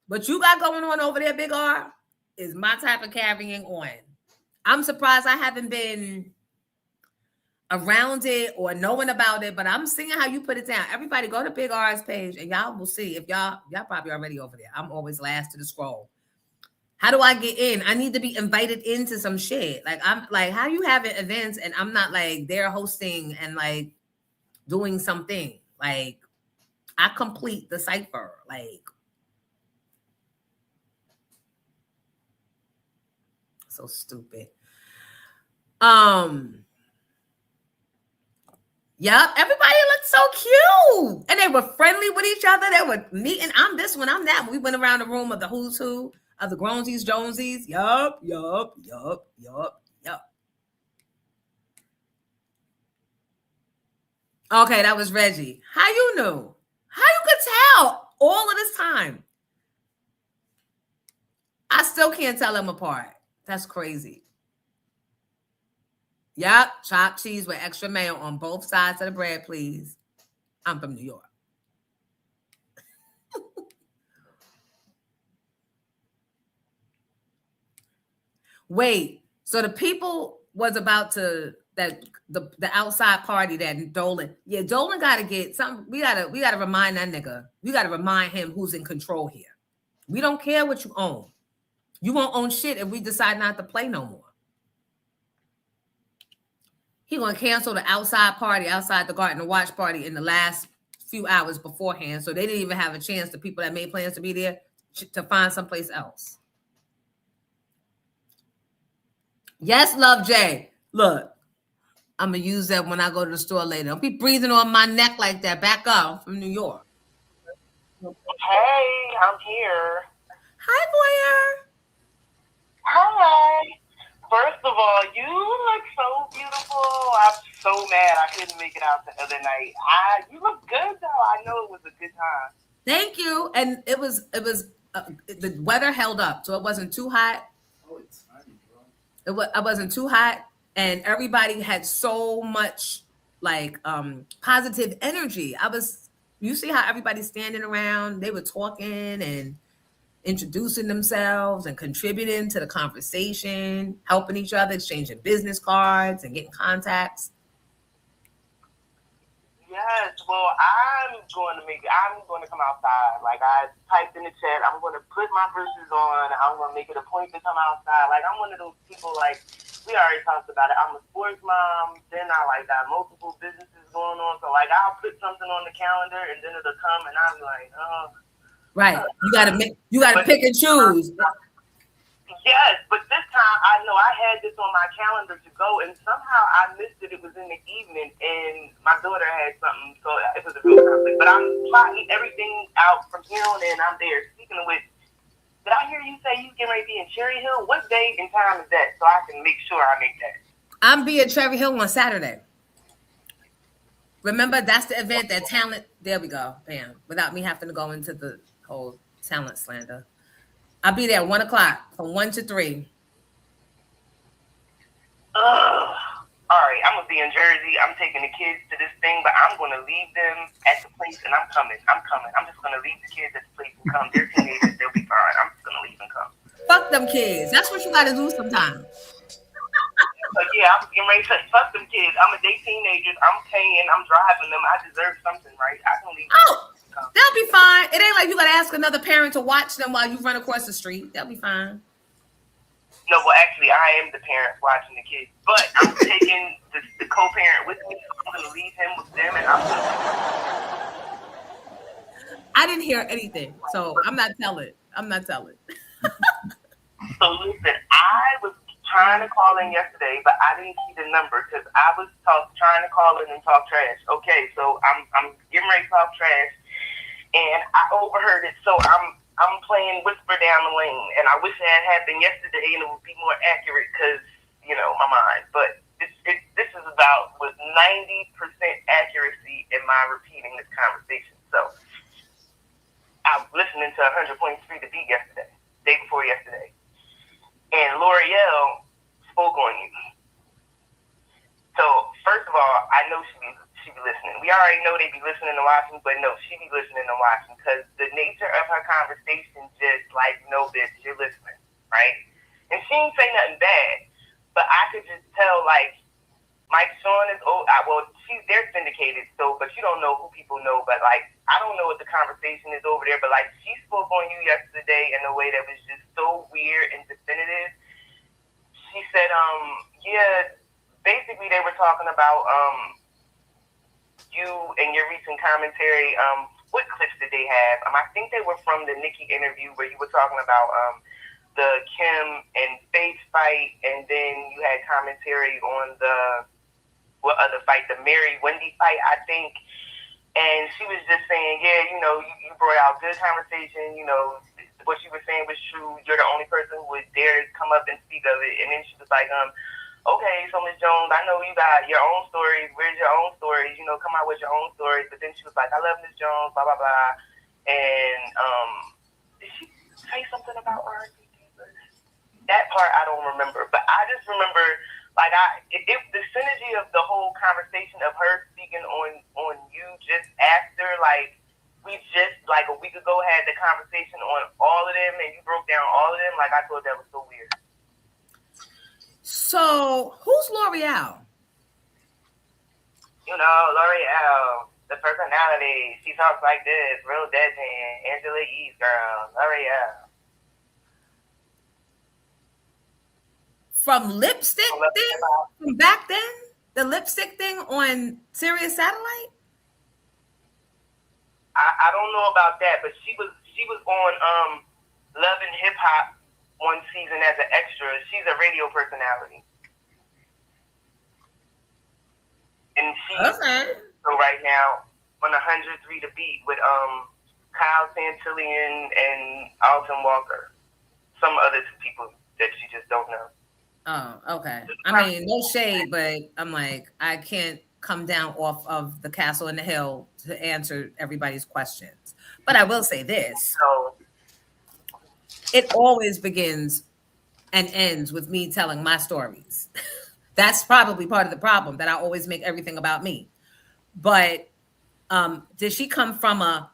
what you got going on over there, Big R, is my type of carrying on. I'm surprised I haven't been around it or knowing about it, but I'm seeing how you put it down. Everybody go to Big R's page and y'all will see. If y'all probably already over there. I'm always last to the scroll. How do I get in? I need to be invited into some shit. Like, I'm like, how you having events and I'm not like there hosting and like doing something. Like, I complete the cipher. Like, so stupid. Yep, everybody looked so cute. And they were friendly with each other. They were meeting. I'm this one, I'm that one. We went around the room of the who's who, of the Gronesies, Jonesies. Yup. Okay, that was Reggie. How you knew? How you could tell all of this time? I still can't tell them apart. That's crazy. Yep, chopped cheese with extra mayo on both sides of the bread, please. I'm from New York. Wait, so the people was about to that the outside party that Dolan. Yeah, Dolan gotta get something. We gotta remind that nigga. We gotta remind him who's in control here. We don't care what you own. You won't own shit if we decide not to play no more. He gonna cancel the outside party, outside the garden, the watch party in the last few hours beforehand. So they didn't even have a chance, the people that made plans to be there, to find someplace else. Yes, Love J. Look, I'm gonna use that when I go to the store later. Don't be breathing on my neck like that. Back up from New York. Hey, I'm here. Hi, Boyer. Hi. First of all, you look so beautiful. I'm so mad I couldn't make it out the other night. You look good though. I know it was a good time. Thank you. And it was the weather held up, so it wasn't too hot. I wasn't too hot, and everybody had so much like positive energy. You see how everybody's standing around, they were talking and introducing themselves and contributing to the conversation, helping each other, exchanging business cards and getting contacts. Yes, well, I'm going to come outside. Like I typed in the chat, I'm going to put my verses on. I'm going to make it a point to come outside. Like I'm one of those people, like we already talked about it. I'm a sports mom. Then I got multiple businesses going on. So like I'll put something on the calendar and then it'll come and I'll be like, oh. Right. You gotta pick and choose. Yes, but this time I know I had this on my calendar to go, and somehow I missed it. It was in the evening, and my daughter had something, so it was a real conflict. But I'm plotting everything out from here on in. I'm there. Speaking of which, did I hear you say you getting ready to be in Cherry Hill? What day and time is that, so I can make sure I make that? I'm be at Cherry Hill on Saturday. Remember, that's the event that talent. There we go. Bam. Without me having to go into the whole talent slander. I'll be there at 1 o'clock from 1 to 3. All right, I'm going to be in Jersey. I'm taking the kids to this thing, but I'm going to leave them at the place, and I'm coming. I'm just going to leave the kids at the place and come. They're teenagers. They'll be fine. I'm just going to leave and come. Fuck them kids. That's what you got to do sometimes. But yeah, I'm getting ready to fuck them kids. They teenagers. I'm paying. I'm driving them. I deserve something, right? I can leave them. They'll be fine. It ain't like you got to ask another parent to watch them while you run across the street. They'll be fine. No, well, actually, I am the parent watching the kids, but I'm taking the co-parent with me. So I'm going to leave him with them, and I didn't hear anything, so I'm not telling. So listen, I was trying to call in yesterday, but I didn't see the number because I was trying to call in and talk trash. Okay, so I'm getting ready to talk trash, and I overheard it. So I'm playing Whisper Down the Lane, and I wish it had happened yesterday and it would be more accurate because my mind. But this is about with 90% accuracy in my repeating this conversation. So I was listening to 100.3 The Beat yesterday, day before yesterday. And L'Oreal spoke on you. So, first of all, I know she be listening. We already know they be listening and watching, but no, she be listening and watching because the nature of her conversation just like, no, bitch, you're listening, right? And she didn't say nothing bad, but I could just tell, like, Mike Sean is old. Well, they're syndicated, so, but you don't know who people know, but, like, I don't know what the conversation is over there, but, like, she spoke on you yesterday in a way that was just so weird and definitive. She said, basically they were talking about, you and your recent commentary. What clips did they have? I think they were from the Nicki interview where you were talking about, the Kim and Faith fight, and then you had commentary on the fight, the Mary Wendy fight, I think. And she was just saying, yeah, you brought out good conversation. What she was saying was true. You're the only person who would dare come up and speak of it. And then she was like, okay, so Ms. Jones, I know you got your own stories. Where's your own stories? Come out with your own stories. But then she was like, I love Ms. Jones, blah, blah, blah. And did she say something about R&B? That part I don't remember. But I just remember, like, the synergy of the whole conversation of her speaking on you just after, like, we just, like, a week ago had the conversation on all of them and you broke down all of them. Like, I thought that was so weird. So, who's L'Oreal? L'Oreal, the personality. She talks like this, real deadpan, Angela Yee's girl, L'Oreal. From lipstick thing? From back then? The lipstick thing on Sirius Satellite? I don't know about that, but she was on Love and Hip Hop one season as an extra. She's a radio personality. And she's so right now on 103 The Beat with Kyle Santillian and Alton Walker. Some other two people that you just don't know. Oh, okay. I mean, no shade, but I'm like, I can't come down off of the castle in the hill to answer everybody's questions. But I will say this. It always begins and ends with me telling my stories. That's probably part of the problem, that I always make everything about me. But did she come from all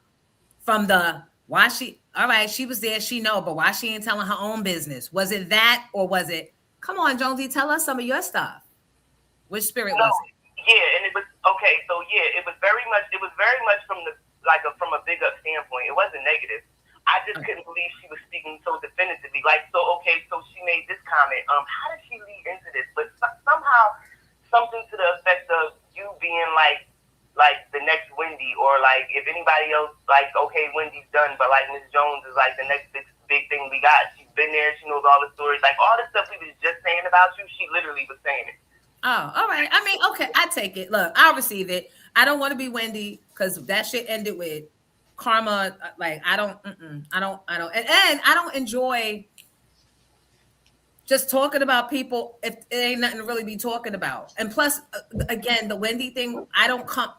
right, she was there, she know, but why she ain't telling her own business? Was it that, or was it, come on, Jonesy, tell us some of your stuff. Which spirit was it? Yeah, and it was okay. So yeah, it was very much from from a big up standpoint. It wasn't negative. I just couldn't believe she was speaking so definitively. So she made this comment. How did she lead into this? But somehow, something to the effect of you being like the next Wendy, or like if anybody else, like, okay, Wendy's done, but like Ms. Jones is like the next big thing we got. She's been there. She knows all the stories. Like all the stuff we was just saying about you, she literally was saying it. Oh, all right. I mean, okay, I take it. Look, I'll receive it. I don't want to be Wendy because that shit ended with karma. Like, I don't, and I don't enjoy just talking about people if it ain't nothing to really be talking about. And plus, again, the Wendy thing,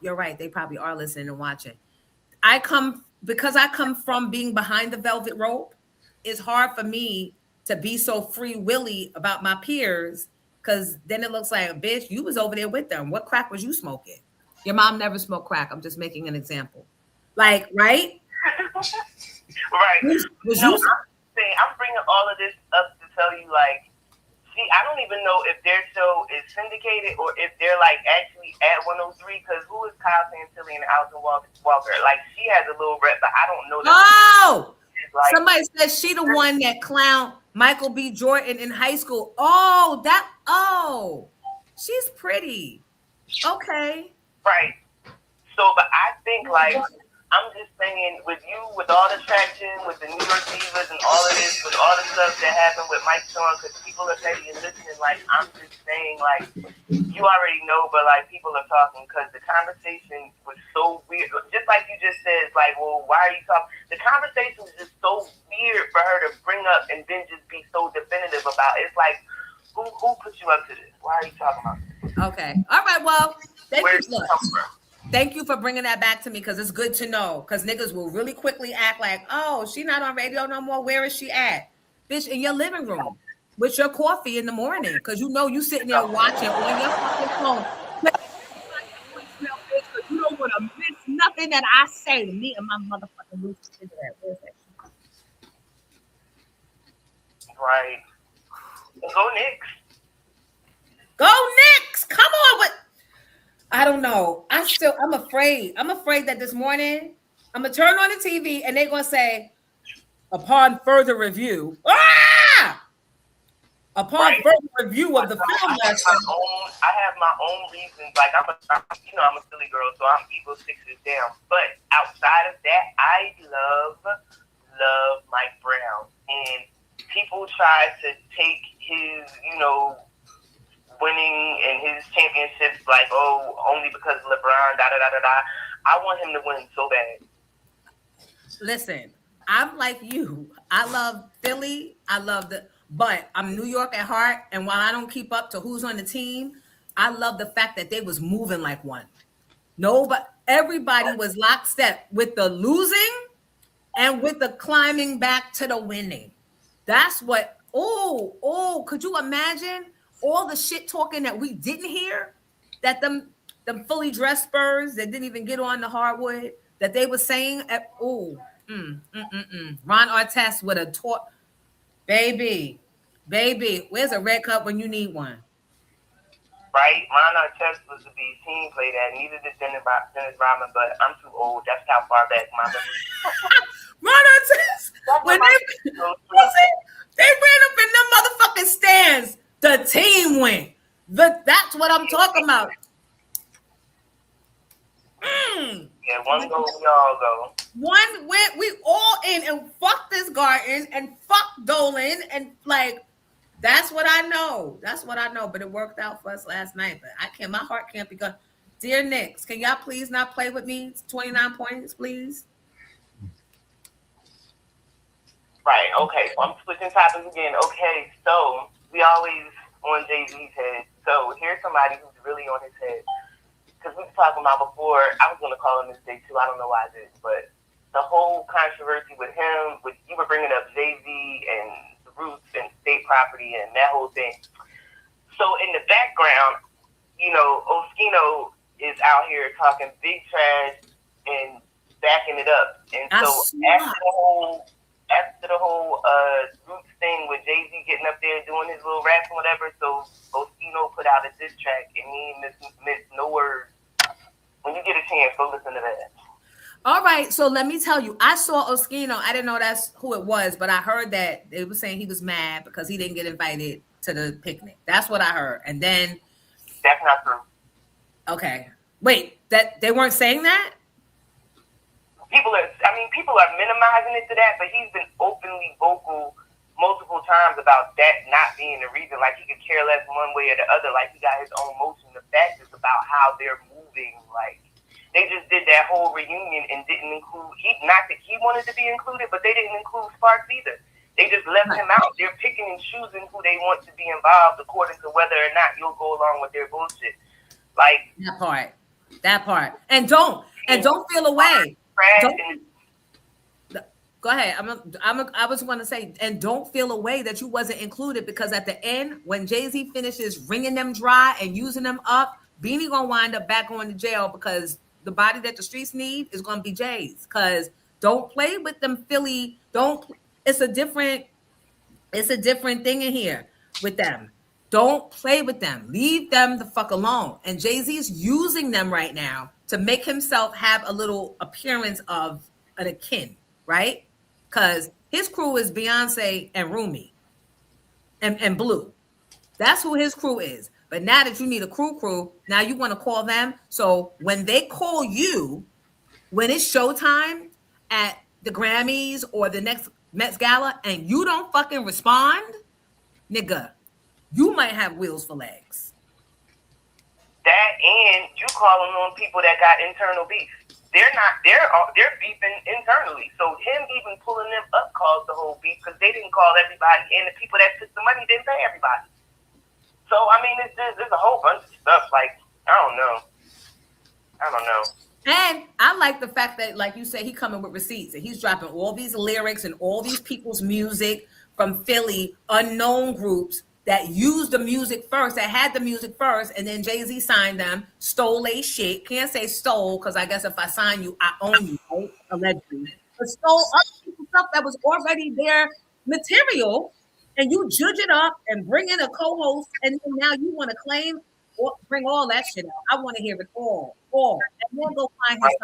you're right. They probably are listening and watching. Because I come from being behind the velvet rope, it's hard for me to be so free willy about my peers. Because then it looks like, bitch, you was over there with them. What crack was you smoking? Your mom never smoked crack. I'm just making an example. Like, right? Right. I'm bringing all of this up to tell you, like, see, I don't even know if their show is syndicated or if they're, like, actually at 103, because who is Kyle Santillian and Alton Walker? Like, she has a little rep, but I don't know that. Oh! Somebody said she the one that clown Michael B. Jordan in high school. She's pretty. Okay. Right. So, but I think like I'm just saying, with you, with all the traction, with the New York Divas and all of this, with all the stuff that happened with Mike Sean, because people are petty and listening, like, I'm just saying, like, you already know, but, like, people are talking, because the conversation was so weird. Just like you just said, like, well, why are you talking? The conversation was just so weird for her to bring up and then just be so definitive about it. It's like, who put you up to this? Why are you talking about this? Okay. All right, well, thank you for bringing that back to me, because it's good to know, because niggas will really quickly act like, oh, she not on radio no more. Where is she at? Bitch, in your living room with your coffee in the morning, because you know you sitting there watching on your fucking phone. You don't want to miss nothing that I say to me and my motherfucking roof. Where's that? Right. Go Knicks. Go Knicks. Come on. But I don't know. I'm afraid. I'm afraid that this morning I'm going to turn on the TV and they're going to say, upon further review. Upon further review of the film lesson. I have my own reasons. Like, I'm a Philly girl, so I'm Eagle Sixers down. But outside of that, I love Mike Brown. And people try to take his, winning and his championships like, oh, only because of LeBron, da-da-da-da-da. I want him to win so bad. Listen, I'm like you. I love Philly. But I'm New York at heart. And while I don't keep up to who's on the team, I love the fact that they was moving like one. No, but everybody was lockstep with the losing and with the climbing back to the winning. That's what, could you imagine all the shit talking that we didn't hear? That them fully dressed Spurs that didn't even get on the hardwood, that they were saying, Ron Artest would have taught, baby, where's a red cup when you need one? Right? Ron Artest was the team played at, neither did Dennis Rodman, but I'm too old. That's how far back my memory. Ron Artest, when they ran up in them motherfucking stands, the team went. That's what I'm talking about. Yeah, one go, we all go. One went, we all in, and fuck this Garden and fuck Dolan, and like, that's what I know. But it worked out for us last night. But my heart can't be gone. Dear Knicks, can y'all please not play with me? 29 points, please. Right, okay. So I'm switching topics again. Okay, so we always on Jay-Z's head. So here's somebody who's really on his head. Because we were talking about before, I was going to call him this day too. I don't know why I did. But the whole controversy with him, you were bringing up Jay-Z and the Roots and state property and that whole thing. So in the background, Oskino is out here talking big trash and backing it up. And so after the whole Roots thing with Jay-Z getting up there doing his little raps and whatever, so Oskino put out a diss track and he missed no words. When you get a chance, go listen to that. All right, so let me tell you, I saw Oskino. I didn't know that's who it was, but I heard that they were saying he was mad because he didn't get invited to the picnic. That's what I heard. And then that's not true. Okay. Wait, that they weren't saying that? People are minimizing it to that, but he's been openly vocal multiple times about that not being the reason. Like, he could care less one way or the other. Like, he got his own motion. The fact is about how they're moving. Like, they just did that whole reunion and didn't include, not that he wanted to be included, but they didn't include Sparks either. They just left him out. They're picking and choosing who they want to be involved according to whether or not you'll go along with their bullshit. Like, that part. And don't feel away. Go ahead. I was going to say, and don't feel away that you wasn't included, because at the end, when Jay-Z finishes wringing them dry and using them up, Beanie gonna wind up back going to jail, because the body that the streets need is gonna be Jay's. Because don't play with them Philly. It's a different thing in here with them. Don't play with them. Leave them the fuck alone. And Jay-Z's using them right now to make himself have a little appearance of an akin, right? Because his crew is Beyonce and Rumi. and Blue. That's who his crew is. But now that you need a crew, now you want to call them. So when they call you, when it's showtime at the Grammys or the next Mets Gala, and you don't fucking respond, nigga, you might have wheels for legs. That and you calling on people that got internal beef. They're beefing internally. So him even pulling them up caused the whole beef because they didn't call everybody, and the people that took the money didn't pay everybody. So I mean, there's a whole bunch of stuff. Like I don't know. And I like the fact that, like you said, he coming with receipts and he's dropping all these lyrics and all these people's music from Philly, unknown groups that used the music first, that had the music first, and then Jay-Z signed them, stole a shit. Can't say stole, because I guess if I sign you, I own you, right? Allegedly. But stole other people's stuff that was already their material, and you judge it up and bring in a co-host, and then now you want to claim or bring all that shit out. I want to hear it all, and then go find his.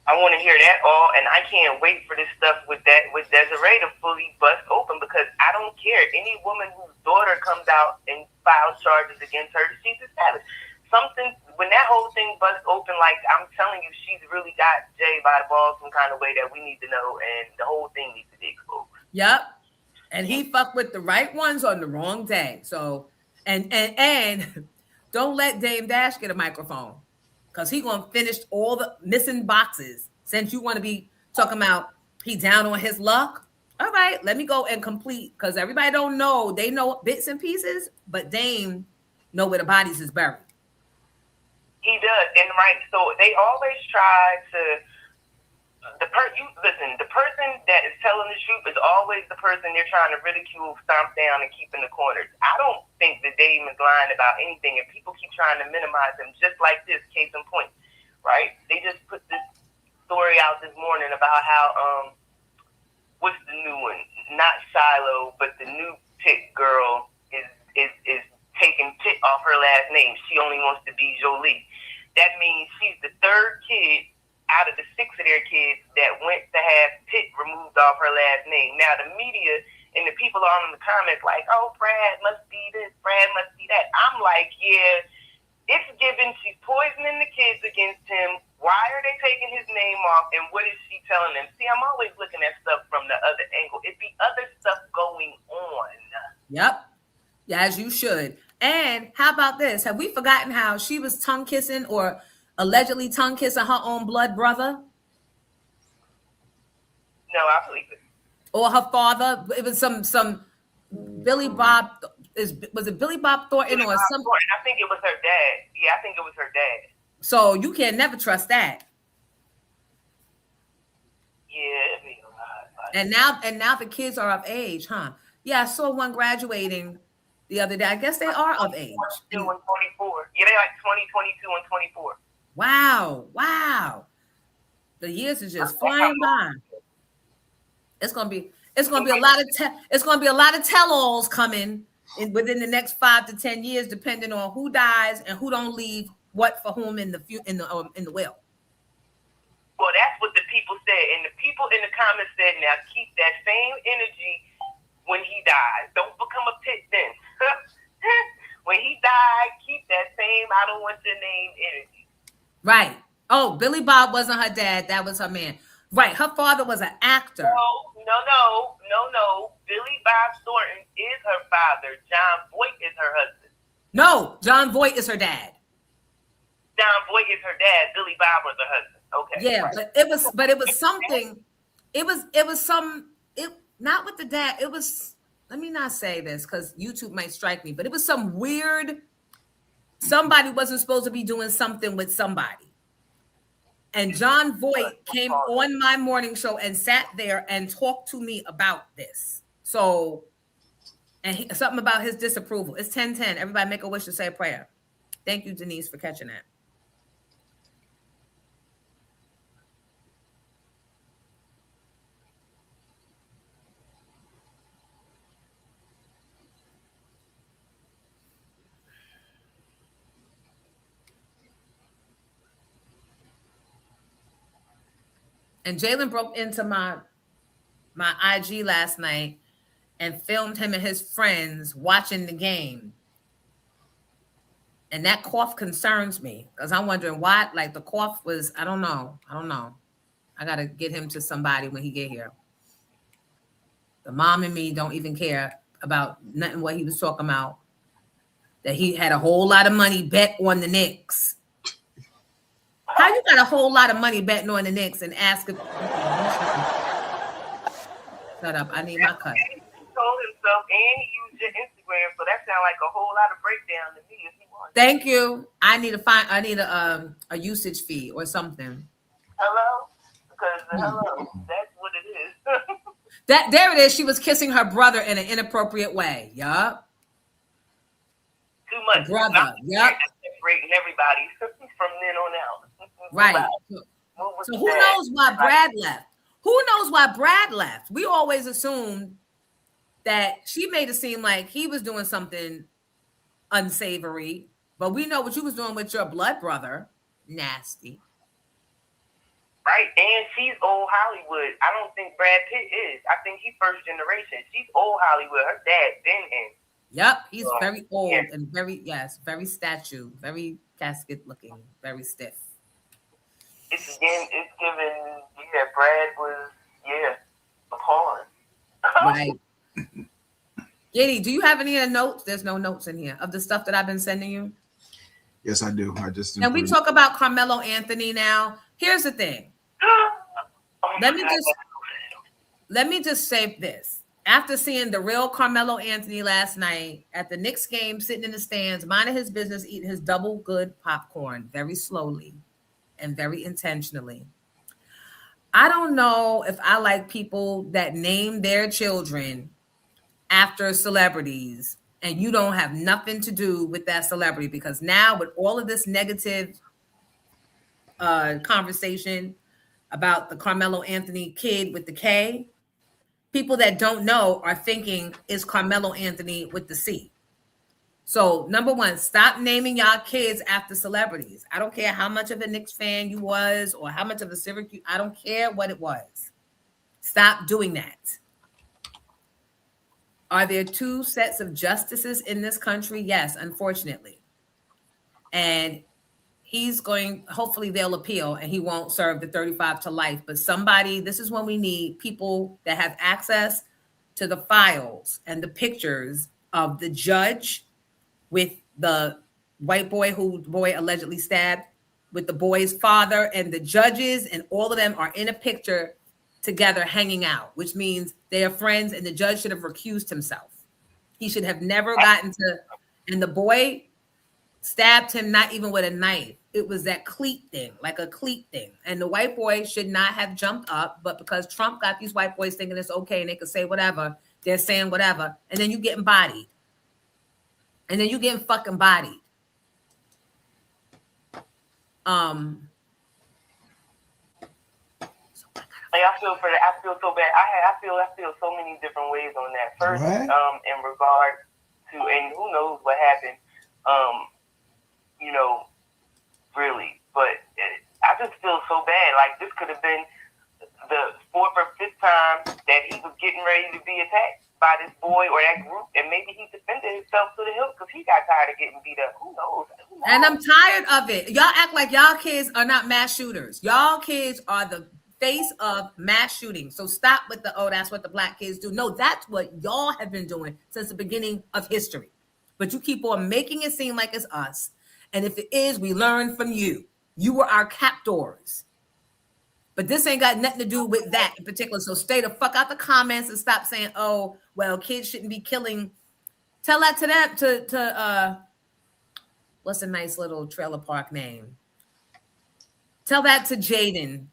I want to hear that all, and I can't wait for this stuff with Desiree to fully bust open because I don't care. Any woman whose daughter comes out and files charges against her, she's a savage. Something when that whole thing busts open, like I'm telling you, she's really got Jay by the balls some kind of way that we need to know, and the whole thing needs to be exposed. Yep, and he fucked with the right ones on the wrong day. So, and don't let Dame Dash get a microphone. Because he gonna finish all the missing boxes. Since you want to be talking about he down on his luck. All right, let me go and complete. Because everybody don't know. They know bits and pieces, but Dame know where the bodies is buried. He does, and right. So they always try to the person that is telling the truth is always the person they're trying to ridicule, stomp down, and keep in the corners. I don't think that Dame is lying about anything, and people keep trying to minimize him. Just like this, case in point, right? They just put this story out this morning about how what's the new one? Not Shiloh, but the new Pitt girl is taking Pitt off her last name. She only wants to be Jolie. That means she's the third kid out of the 6 of their kids that went to have Pitt removed off her last name. Now, the media and the people on in the comments like, oh, Brad must be this, Brad must be that. I'm like, yeah, it's given. She's poisoning the kids against him. Why are they taking his name off, and what is she telling them? See, I'm always looking at stuff from the other angle. It'd be other stuff going on. Yep. Yeah, as you should. And how about this? Have we forgotten how she was tongue kissing or allegedly tongue kissing her own blood brother? No, I believe it. Or her father. It was some Billy Bob. Was it Billy Bob Thornton or something? I think it was her dad. Yeah, I think it was her dad. So you can never trust that. Yeah, it'd be a lot. And now the kids are of age, huh? Yeah, I saw one graduating the other day. I guess they are of age. 22 and 24. Yeah, they're like 20, 22, and 24. Wow. The years are just flying by. It's gonna be a lot of tell-alls coming within the next 5 to 10 years, depending on who dies and who don't leave what for whom in the will. Well, that's what the people said, and the people in the comments said, "Now keep that same energy when he dies. Don't become a Pitt then. When he died, keep that same I don't want your name energy." Right. Oh, Billy Bob wasn't her dad. That was her man. Right. Her father was an actor. No. Billy Bob Thornton is her father. John Voight is her husband. No, John Voight is her dad. John Voight is her dad. Billy Bob was her husband. Okay. Yeah, right. but it was something. It was not with the dad. It was, let me not say this because YouTube might strike me, but it was some weird, somebody wasn't supposed to be doing something with somebody. And John Voight came on my morning show and sat there and talked to me about this. So, and something about his disapproval. It's 10:10. Everybody make a wish to say a prayer. Thank you, Denise, for catching that. And Jalen broke into my IG last night and filmed him and his friends watching the game. And that cough concerns me because I'm wondering why, like the cough was, I don't know. I got to get him to somebody when he get here. The mom and me don't even care about nothing what he was talking about. That he had a whole lot of money bet on the Knicks. How you got a whole lot of money betting on the Knicks and ask if... Shut up. I need my cut. He told himself and he used your Instagram, so that sounds like a whole lot of breakdown to me if he wants. Thank you. I need a usage fee or something. Hello? Because hello, that's what it is. There it is. She was kissing her brother in an inappropriate way. Yup. Too much. Brother. Yup. Separating everybody from then on out. Right. So who knows why Brad left? Who knows why Brad left? We always assumed that she made it seem like he was doing something unsavory, but we know what you was doing with your blood brother. Nasty. Right, and she's old Hollywood. I don't think Brad Pitt is. I think he's first generation. She's old Hollywood. Her dad been in. Yep, he's very old and very statue, very casket looking, very stiff. It's given, Brad was, appalling. Right. Giddy, do you have any of the notes? There's no notes in here of the stuff that I've been sending you. Yes, I do. I just. And we talk about Carmelo Anthony now. Here's the thing. Let me just say this. After seeing the real Carmelo Anthony last night at the Knicks game, sitting in the stands, minding his business, eating his double good popcorn very slowly and very intentionally. I don't know if I like people that name their children after celebrities and you don't have nothing to do with that celebrity, because now with all of this negative conversation about the Carmelo Anthony kid with the K, people that don't know are thinking it's Carmelo Anthony with the C. So number one, stop naming y'all kids after celebrities. I don't care how much of a Knicks fan you was or how much of a Syracuse, I don't care what it was. Stop doing that. Are there two sets of justices in this country? Yes, unfortunately. And hopefully they'll appeal and he won't serve the 35 to life. But this is when we need people that have access to the files and the pictures of the judge with the white boy who the boy allegedly stabbed, with the boy's father, and the judges, and all of them are in a picture together hanging out, which means they are friends, and the judge should have recused himself. He should have never gotten to, and the boy stabbed him not even with a knife. It was that cleat thing, like a cleat thing. And the white boy should not have jumped up, but because Trump got these white boys thinking it's okay and they could say whatever, they're saying whatever, and then you getting bodied. And then you getting fucking bodied. I feel so bad. I feel so many different ways on that. First, in regard to, and who knows what happened, really. But I just feel so bad. Like, this could have been the fourth or fifth time that he was getting ready to be attacked by this boy or that group, and maybe he defended himself to the hilt because he got tired of getting beat up. Who knows? And I'm tired of it. Y'all act like y'all kids are not mass shooters. Y'all kids are the face of mass shooting. So stop with that's what the black kids do. No, that's what y'all have been doing since the beginning of history. But you keep on making it seem like it's us. And if it is, we learn from you. You were our captors. But this ain't got nothing to do with that in particular. So stay the fuck out the comments and stop saying, oh, well, kids shouldn't be killing. Tell that to them, to what's a nice little trailer park name? Tell that to Jaden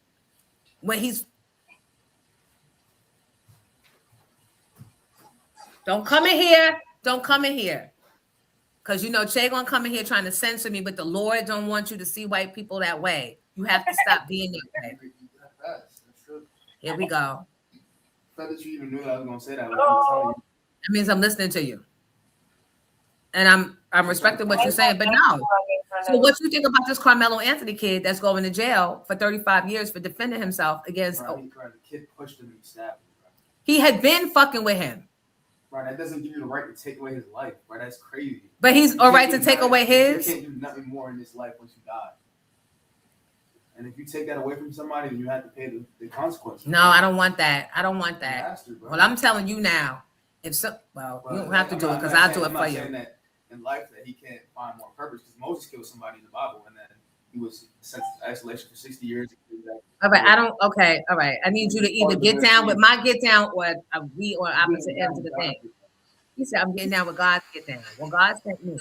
when he's. Don't come in here. Don't come in here. Because, Che gonna come in here trying to censor me, but the Lord don't want you to see white people that way. You have to stop being that way. Here we go. Not that you even knew I was gonna say that. That means I'm listening to you, and I'm respecting what you're saying. But no. So what you think about this Carmelo Anthony kid that's going to jail for 35 years for defending himself against? The kid pushed him and stabbed him. He had been fucking with him. Bro, that doesn't give you the right to take away his life, bro. That's crazy. But he's all right to take away his. You can't do nothing more in this life once you die. And if you take that away from somebody, then you have to pay the consequences. No, I don't want that. I don't want that. Well, I'm telling you now. If so, well, you don't have to do it because I'll do it for you. I'm not saying that in life that he can't find more purpose because Moses killed somebody in the Bible and then he was sent to isolation for 60 years. All right, I don't. Okay, all right. I need you to either get down with my get down or we on opposite ends of the thing. He said, "I'm getting down with God's get down." Well, God sent me.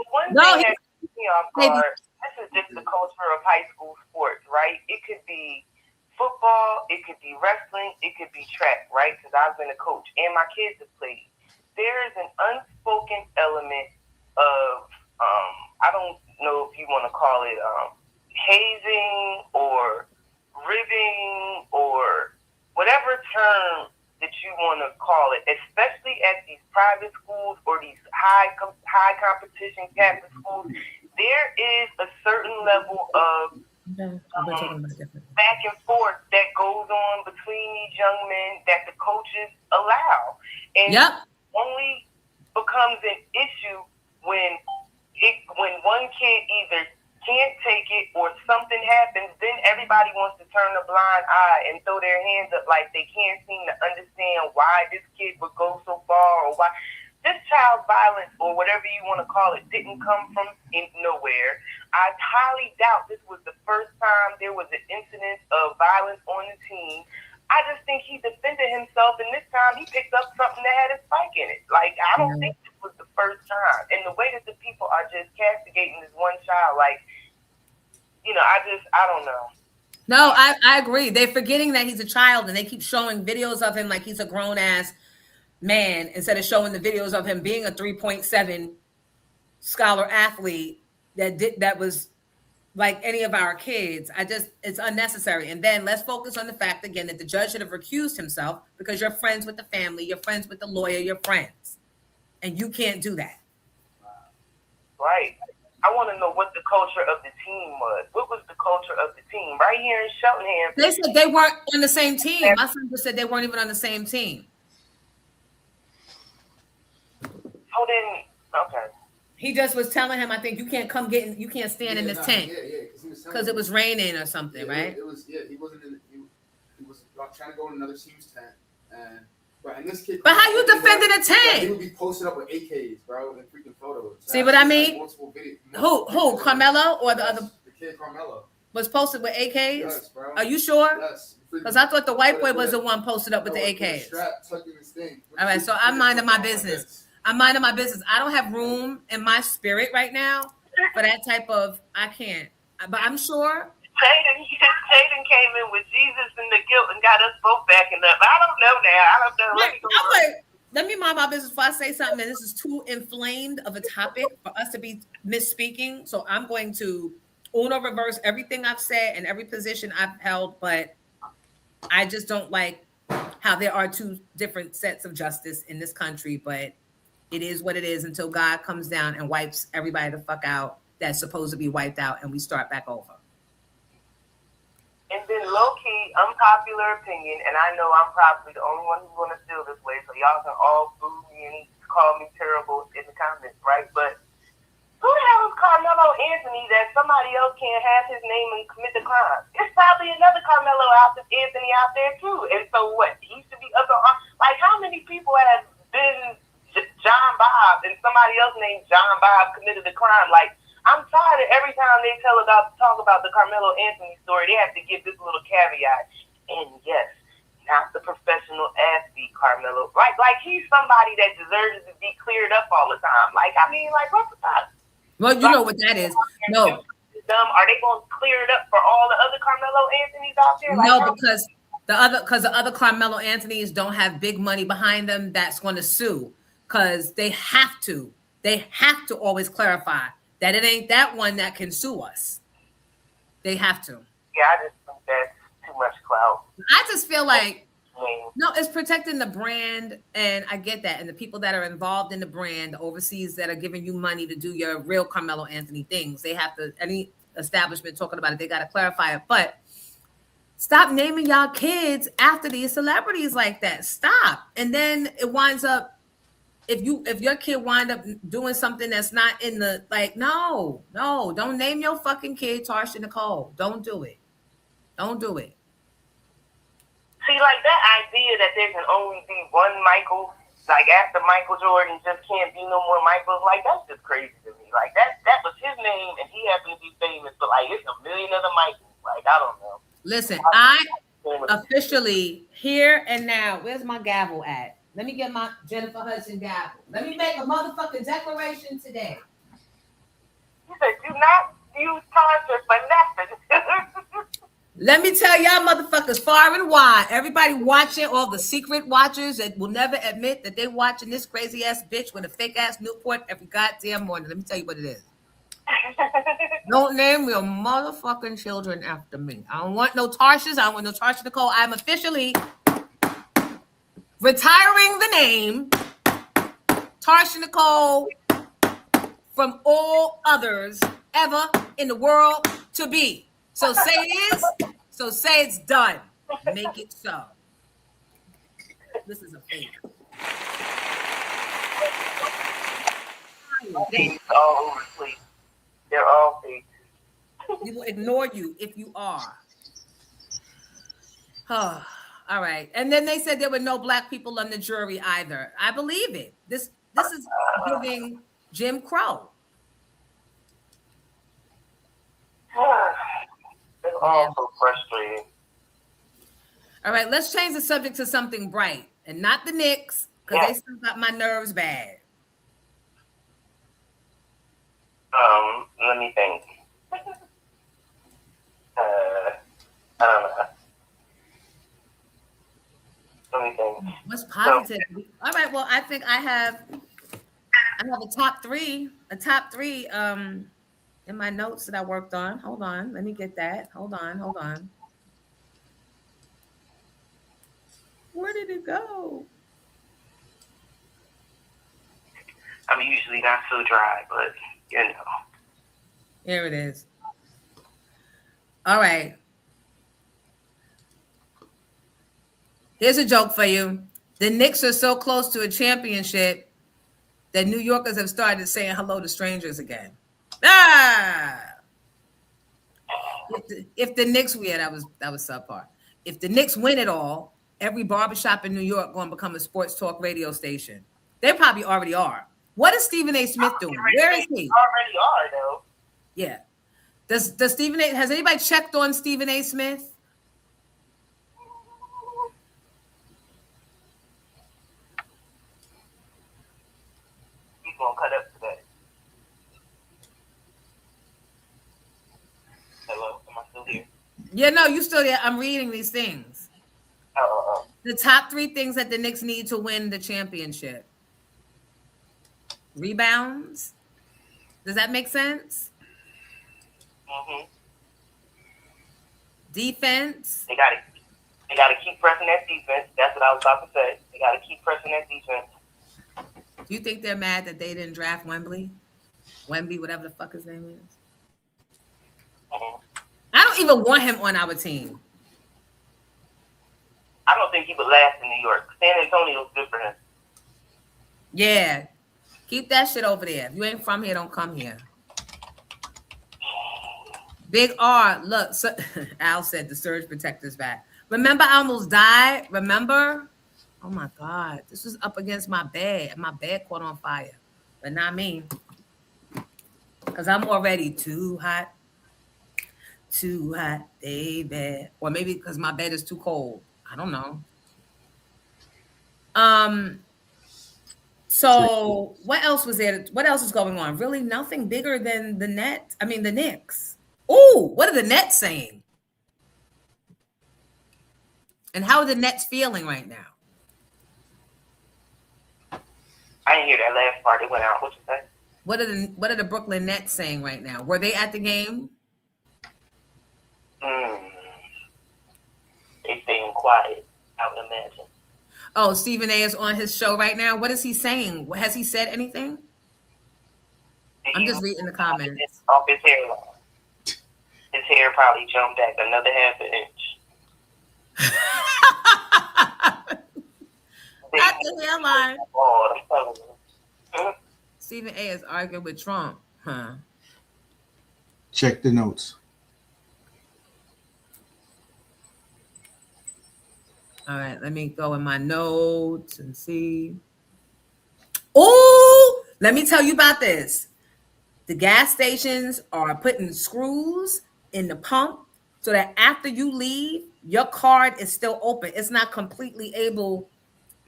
One thing that keeps me off guard, this is just the culture of high school sports, right? It could be football, it could be wrestling, it could be track, right? Because I've been a coach and my kids have played. There is an unspoken element of, I don't know if you want to call it hazing or ribbing or whatever term that you want to call it, especially at these private schools or these high competition Catholic schools. There is a certain level of back and forth that goes on between these young men that the coaches allow, and only becomes an issue when one kid either can't take it or something happens. Then everybody wants to turn a blind eye and throw their hands up like they can't seem to understand why this kid would go so far or why this child violence or whatever you want to call it didn't come from nowhere. I highly doubt this was the first time there was an incident of violence on the team. I just think he defended himself, and this time he picked up something that had a spike in it. Like, I don't think this was the first time. And the way that the people are just castigating this one child, like, you know, I don't know. No, I agree. They're forgetting that he's a child, and they keep showing videos of him like he's a grown-ass man instead of showing the videos of him being a 3.7 scholar athlete that was like any of our kids. It's unnecessary. And then let's focus on the fact again that the judge should have recused himself because you're friends with the family, you're friends with the lawyer, you're friends, and you can't do that. Right. I want to know what the culture of the team was. What was the culture of the team? Right here in Cheltenham. They said they weren't on the same team. My son just said they weren't even on the same team. So then, okay. He just was telling him, I think you can't stand in this tent because it was raining or something, right? It was. He wasn't in. He was trying to go in another team's tent, and this kid. But how you defending a tent? He would be posted up with AKs, bro, and freaking photos. See what I mean? Who? Carmelo or the other? The kid Carmelo was posted with AKs. Yes, bro. Are you sure? Yes. Because I thought the white boy was the one posted up with the AKs. All right, so I'm minding my business. I'm minding my business. I don't have room in my spirit right now for that type of. I can't. But I'm sure. Jaden came in with Jesus and the guilt and got us both backing up. I don't know now. I don't know. Let me mind my business before I say something. And this is too inflamed of a topic for us to be misspeaking. So I'm going to uno reverse everything I've said and every position I've held. But I just don't like how there are two different sets of justice in this country. But it is what it is until God comes down and wipes everybody the fuck out that's supposed to be wiped out and we start back over. And then low-key, unpopular opinion, and I know I'm probably the only one who's going to feel this way, so y'all can all boo me and call me terrible in the comments, right? But who the hell is Carmelo Anthony that somebody else can't have his name and commit the crime? There's probably another Carmelo Anthony out there, too. And so what? He should be up on... Like, how many people have been... John Bob and somebody else named John Bob committed a crime? Like, I'm tired of every time they talk about the Carmelo Anthony story, they have to give this little caveat. And yes, not the professional athlete Carmelo. Like he's somebody that deserves to be cleared up all the time. Like, I mean, like, what's the time? Well, you know what that is. No. Are they going to clear it up for all the other Carmelo Anthonys out there? Like, no, because the other Carmelo Anthonys don't have big money behind them that's going to sue. Because they have to always clarify that it ain't that one that can sue us. They have to. Yeah, I just think that's too much clout. I just feel like, no, it's protecting the brand, and I get that. And the people that are involved in the brand, the overseas that are giving you money to do your real Carmelo Anthony things, they have to, any establishment talking about it, they got to clarify it. But Stop naming y'all kids after these celebrities like that. Stop. And then it winds up, if your kid wind up doing something that's not in the, like, no, don't name your fucking kid Tarsha Nicole. Don't do it. Don't do it. See, like that idea that there can only be one Michael, like after Michael Jordan just can't be no more Michaels, like that's just crazy to me. Like that was his name and he happened to be famous, but like it's a million other Michaels. Like, I don't know. Listen, I officially here and now, where's my gavel at? Let me get my Jennifer Hudson gavel. Let me make a motherfucking declaration today. You said do not use Tarsha for nothing. Let me tell y'all motherfuckers far and wide, everybody watching, all the secret watchers that will never admit that they watching this crazy ass bitch with a fake ass Newport every goddamn morning. Let me tell you what it is. Don't name your motherfucking children after me. I don't want no Tarshas. I don't want no Tarsha Nicole. I'm officially retiring the name Tarsha Nicole from all others ever in the world to be. So say it is. So say it's done. Make it so. This is a fake. They're all over the place. They're all fake. We will ignore you if you are. Oh, all right. And then they said there were no black people on the jury either. I believe it. This is giving Jim Crow. It's all so frustrating. All right, let's change the subject to something bright and not the Knicks, because they still got my nerves bad. Let me think. I don't know. Let me think. What's positive? All right, well, I think I have a top three in my notes that I worked on. Hold on, let me get that. Hold on. Where did it go? I'm usually not so dry, but you know. Here it is. All right. Here's a joke for you. The Knicks are so close to a championship that New Yorkers have started saying hello to strangers again. If the Knicks win, that was subpar. If the Knicks win it all, every barbershop in New York going to become a sports talk radio station. They probably already are. What is Stephen A. Smith doing? Where is he? Already are though. Yeah. Does Stephen A. Has anybody checked on Stephen A. Smith? He's gonna cut up today. Hello, am I still here? Yeah, no, you still there. I'm reading these things. The top 3 things that the Knicks need to win the championship. Rebounds. Does that make sense? Mm-hmm. Defense. They gotta keep pressing that defense. That's what I was about to say. They gotta keep pressing that defense. Do you think they're mad that they didn't draft Wemby, whatever the fuck his name is? Mm-hmm. I don't even want him on our team. I don't think he would last in New York. San Antonio's good for him. Yeah. Keep that shit over there. If you ain't from here, don't come here. Big R, look, so, Al said the surge protector's back. Remember I almost died? Remember? Oh my God. This was up against my bed, and my bed caught on fire. But not me. Because I'm already too hot, baby. Or maybe because my bed is too cold. I don't know. So what else was there? What else is going on? Really nothing bigger than the Knicks. Oh, what are the Nets saying? And how are the Nets feeling right now? I didn't hear that last part. It went out. What you say? What are the Brooklyn Nets saying right now? Were they at the game? They staying quiet, I would imagine. Oh, Stephen A. is on his show right now. What is he saying? Has he said anything? I'm just reading the comments. Off his hairline. His hair probably jumped back another half an inch. airline. Oh, I'm telling you. Stephen A. is arguing with Trump. Huh. Check the notes. All right, let me go in my notes and see. Oh, let me tell you about this. The gas stations are putting screws in the pump so that after you leave, your card is still open. It's not completely able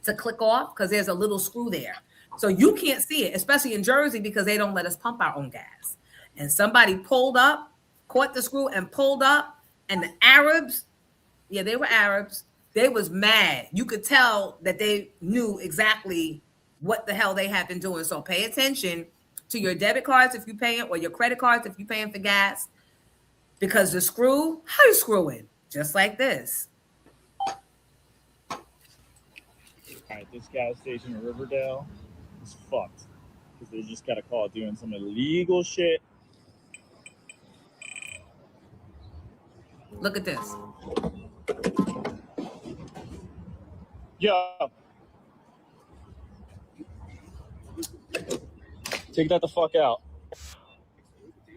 to click off because there's a little screw there. So you can't see it, especially in Jersey, because they don't let us pump our own gas. And somebody pulled up, caught the screw and pulled up, and the Arabs, yeah, they were Arabs. They was mad. You could tell that they knew exactly what the hell they had been doing. So pay attention to your debit cards if you're paying, or your credit cards if you're paying for gas, because the screw, how you screwing? Just like this. All right, this gas station in Riverdale is fucked because they just got a call doing some illegal shit. Look at this. Yo. Take that the fuck out.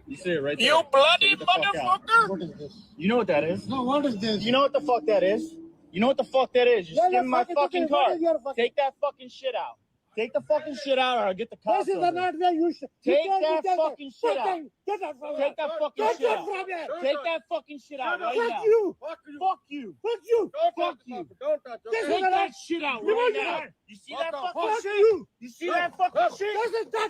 You see it right there. You bloody motherfucker! You know what that is? No, what is this? You know what the fuck that is? You know what the fuck that is? You're skimming my fucking car. Take that fucking shit out. Take the fucking shit out or I'll get the cops over. Take that fucking shit out. Take that fucking shit out. Take that fucking shit out right now. Fuck you. Fuck you. Fuck you. Take that shit out right now. You see that fucking shit? You see that fucking shit?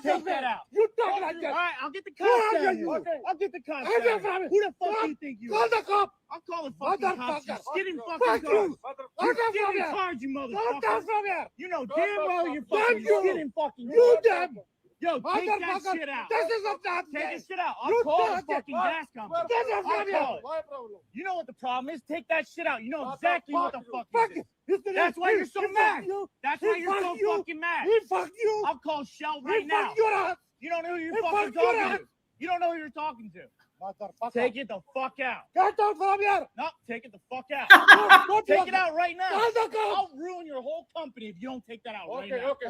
Take that out. You talk like that. All right, I'll get the cops down here. I'll get the cops down here. Who the fuck do you think you are? Call the cop. I'm calling fucking cops. You're skidding fucking cars. You're skidding cars, you motherfucker. You know damn well you're fucking skidding fucking cars. You damn. Yo, take that shit out. This is not take this shit out. I'll call the fucking gas company. I'll call it. You know what the problem is? Take that shit out. You know exactly what the fuck it is. That's why you're so mad. That's why you're so fucking mad. Fuck you. I'll call Shell right now. You don't know who you're fucking talking to. You don't know who you're talking to. Take it the fuck out. Get out from here. No, take it the fuck out. Take it out right now. I'll ruin your whole company if you don't take that out right now. Okay.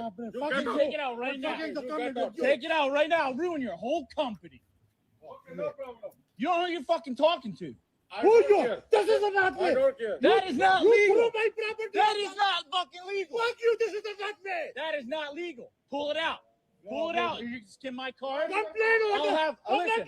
Take it out right now. Take it out right now. I'll ruin your whole company. You don't know who you're fucking talking to. Who you? This is not fair. I don't care. That is not legal. That is not fucking legal. Fuck you. This is not fair. That is not legal. Pull it out. Pull it out. You skim my card. I'll have. Listen.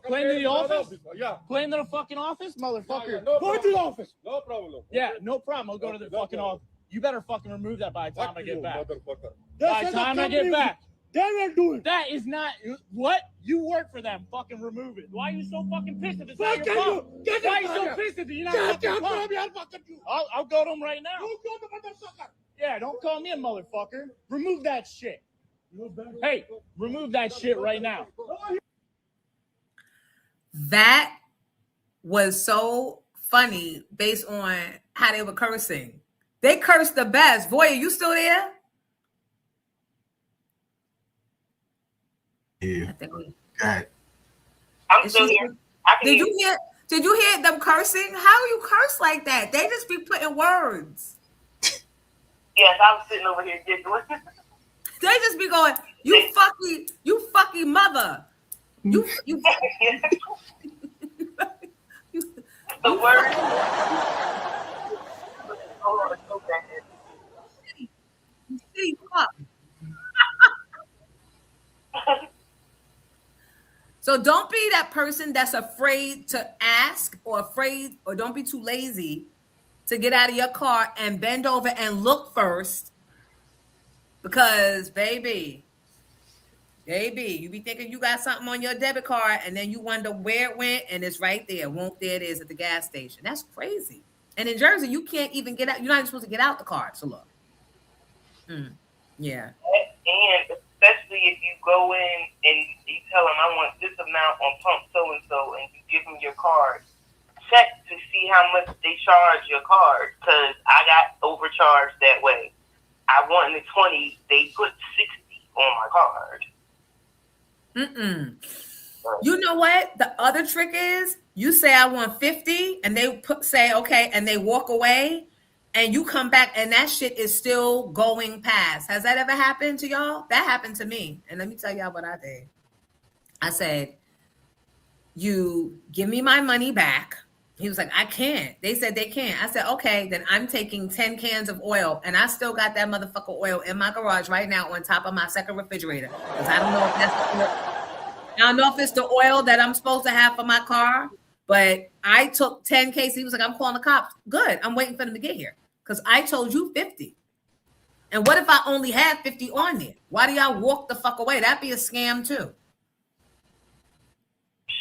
Claim to the office? Yeah. Claim to the fucking office, motherfucker. No go to the office. No problem. Yeah, no problem. I'll go to the fucking office. You better fucking remove that by the time I get back. By the time I get back. They will do it. That is not what you work for them. Fucking remove it. Why are you so fucking pissed if it's not your fault? Why are you so pissed if you're not fucking I'll go to them right now. Yeah, don't call me a motherfucker. Remove that shit. Hey, remove that shit right now. That was so funny based on how they were cursing. They cursed the best. Boy, are you still there? Yeah. I'm still here. Did you hear them cursing? How you curse like that? They just be putting words. Yes, I was sitting over here giggling. They just be going, you fucking mother. You the word. So don't be that person that's afraid to ask or don't be too lazy to get out of your car and bend over and look first. Because baby, you be thinking you got something on your debit card and then you wonder where it went and it's right there. There it is at the gas station. That's crazy. And in Jersey, you can't even get out. You're not even supposed to get out the car to look. Yeah. And especially if you go in and you tell them, I want this amount on pump so-and-so, and you give them your card, check to see how much they charge your card, because I got overcharged that way. I wanted 20, they put 60 on my card. You know what? The other trick is you say I want 50 and they say okay and they walk away and you come back and that shit is still going past. Has that ever happened to y'all? That happened to me. And let me tell y'all what I did. I said, you give me my money back. He was like, I can't. They said they can't. I said, okay, then I'm taking 10 cans of oil. And I still got that motherfucker oil in my garage right now on top of my second refrigerator. Because I don't know if that's the oil. I don't know if it's the oil that I'm supposed to have for my car. But I took 10 cases. He was like, I'm calling the cops. Good. I'm waiting for them to get here. Because I told you 50. And what if I only had 50 on there? Why do y'all walk the fuck away? That'd be a scam too.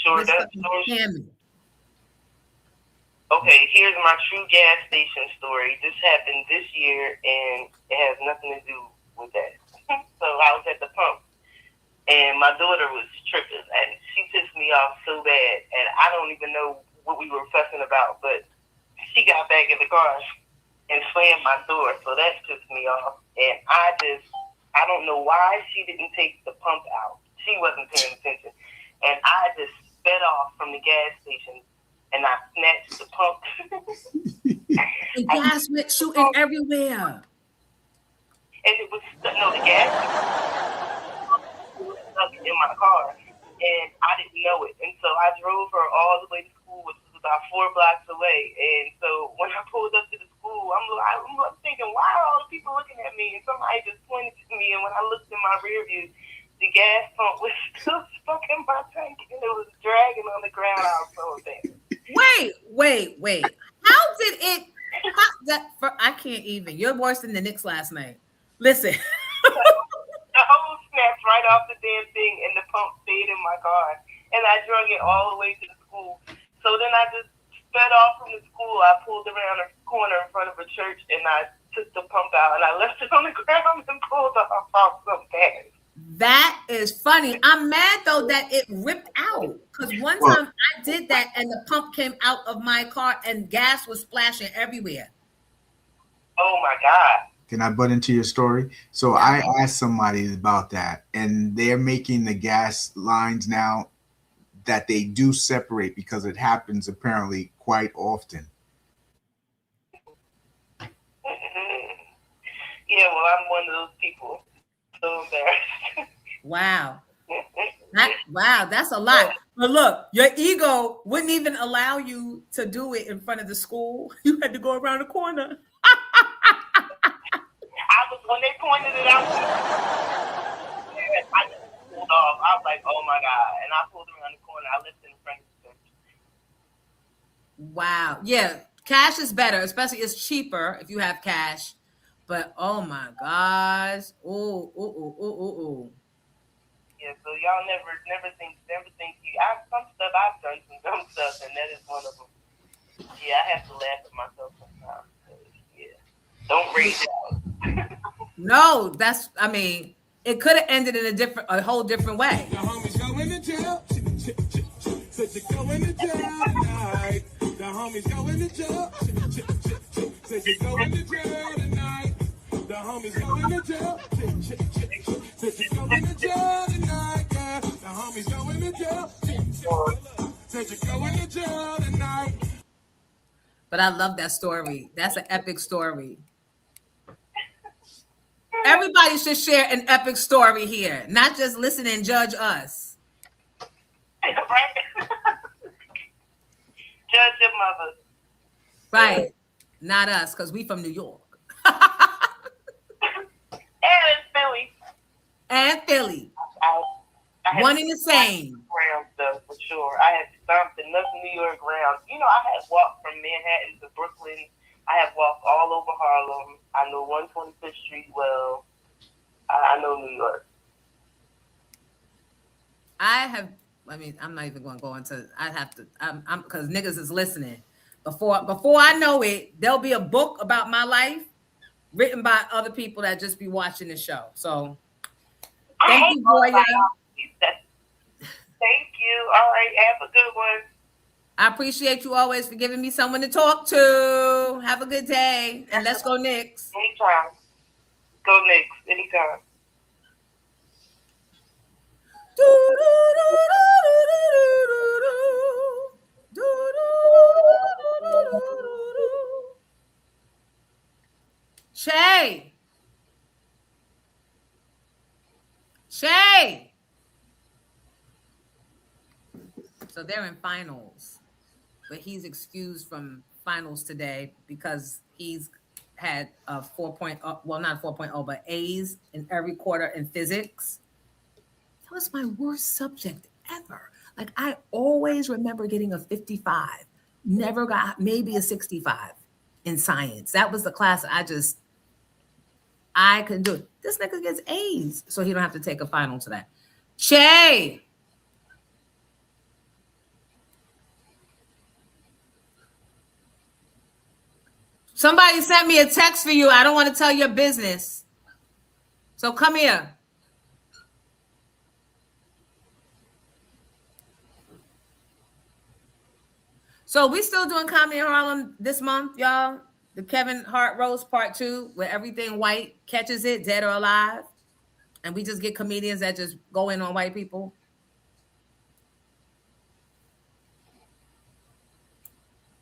Sure, that's scammy. Okay, here's my true gas station story. This happened this year, and it has nothing to do with that. So I was at the pump, and my daughter was tripping, and she pissed me off so bad, and I don't even know what we were fussing about, but she got back in the car and slammed my door, so that pissed me off. And I don't know why she didn't take the pump out. She wasn't paying attention. And I just sped off from the gas station, and I snatched the pump. The gas went shooting everywhere. And it was, no, the gas was stuck in my car, and I didn't know it. And so I drove her all the way to school, which was about 4 blocks away. And so when I pulled up to the school, I'm thinking, why are all the people looking at me? And somebody just pointed to me, and when I looked in my rear view, the gas pump was still stuck in my tank, and it was dragging on the ground. I was so embarrassed. Wait. How did it? I can't even. You're worse than the Knicks last night. Listen. The hose snapped right off the damn thing, and the pump stayed in my car. And I drug it all the way to the school. So then I just sped off from the school. I pulled around a corner in front of a church, and I took the pump out, and I left it on the ground and pulled off so fast. That is funny. I'm mad though that it ripped out, because one time I did that and the pump came out of my car and gas was splashing everywhere. Oh my God. Can I butt into your story? So I asked somebody about that, and they're making the gas lines now that they do separate because it happens apparently quite often. Yeah, well, I'm one of those people. So embarrassed. Wow. That's a lot. But look, your ego wouldn't even allow you to do it in front of the school. You had to go around the corner. When they pointed it out, I just pulled off. I was like, oh my God. And I pulled around the corner. I lived in front of the church. Wow. Yeah. Cash is better, especially it's cheaper if you have cash. But oh my gosh. Oh. Yeah, so y'all never think you. Some stuff I've done, some dumb stuff, and that is one of them. Yeah, I have to laugh at myself sometimes. Yeah, don't rage out. No, it could have ended in a whole different way. The homies going to jail. Said you going to jail tonight. The homies going to jail. Said you going to jail tonight. The homies going to jail. Said you going to jail tonight, yeah. The homies going to jail. Said you going to jail tonight. But I love that story. That's an epic story. Everybody should share an epic story here, not just listen and judge us. Judge your mother. Right. Not us, because we from New York. And Philly. I one and the same. Ground stuff for sure. I had stomped enough New York ground. You know, I had walked from Manhattan to Brooklyn. I have walked all over Harlem. I know 125th Street well. I know New York. I'm not even going to go into. I have to. I'm because niggas is listening. Before I know it, there'll be a book about my life written by other people that just be watching the show. So thank you, Boya. Thank you. All right, have a good one. I appreciate you always for giving me someone to talk to. Have a good day, and let's go Knicks. Anytime. Go Knicks. Anytime. So they're in finals, but he's excused from finals today because he's had a 4.0, well, not 4.0, but A's in every quarter in physics. That was my worst subject ever. Like, I always remember getting a 55, never got maybe a 65 in science. That was the class I couldn't do it. This nigga gets A's, so he don't have to take a final today. Che! Somebody sent me a text for you. I don't want to tell your business. So come here. So we still doing Comedy in Harlem this month, y'all. The Kevin Hart Roast Part 2, where everything white catches it, dead or alive. And we just get comedians that just go in on white people.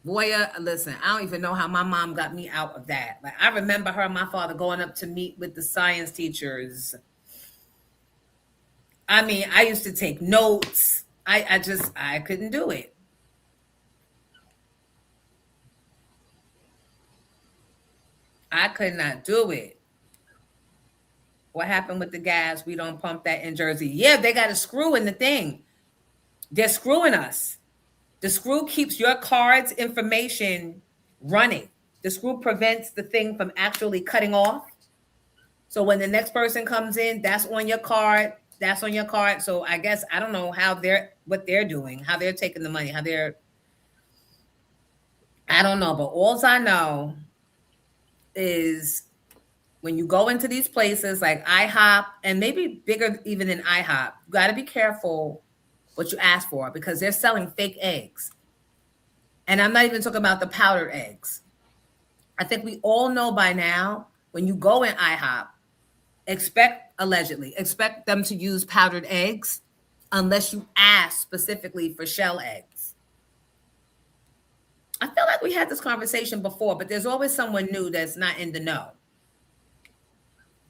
Boy, listen, I don't even know how my mom got me out of that. Like, I remember her and my father going up to meet with the science teachers. I mean, I used to take notes. I couldn't do it. I could not do it. What happened with the gas? We don't pump that in Jersey. Yeah, they got a screw in the thing. They're screwing us. The screw keeps your card's information running. The screw prevents the thing from actually cutting off. So when the next person comes in, that's on your card. That's on your card. So I guess I don't know what they're doing, how they're taking the money, I don't know. But all I know is when you go into these places like IHOP, and maybe bigger even than IHOP, you got to be careful what you ask for, because they're selling fake eggs. And I'm not even talking about the powdered eggs. I think we all know by now, when you go in IHOP, expect them to use powdered eggs unless you ask specifically for shell eggs. I feel like we had this conversation before, but there's always someone new that's not in the know.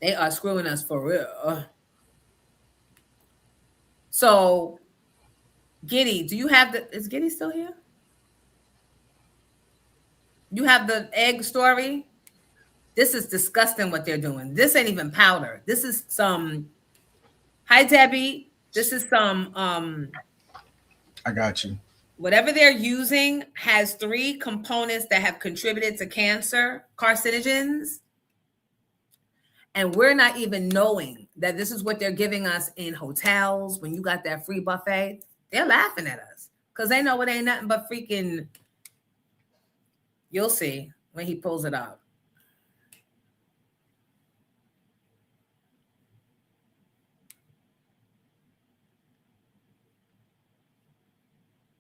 They are screwing us for real. So, Giddy, is Giddy still here? You have the egg story? This is disgusting what they're doing. This ain't even powder. This is some, hi Debbie. This is some, I got you. Whatever they're using has 3 components that have contributed to cancer, carcinogens. And we're not even knowing that this is what they're giving us in hotels. When you got that free buffet, they're laughing at us because they know it ain't nothing but freaking, you'll see when he pulls it up.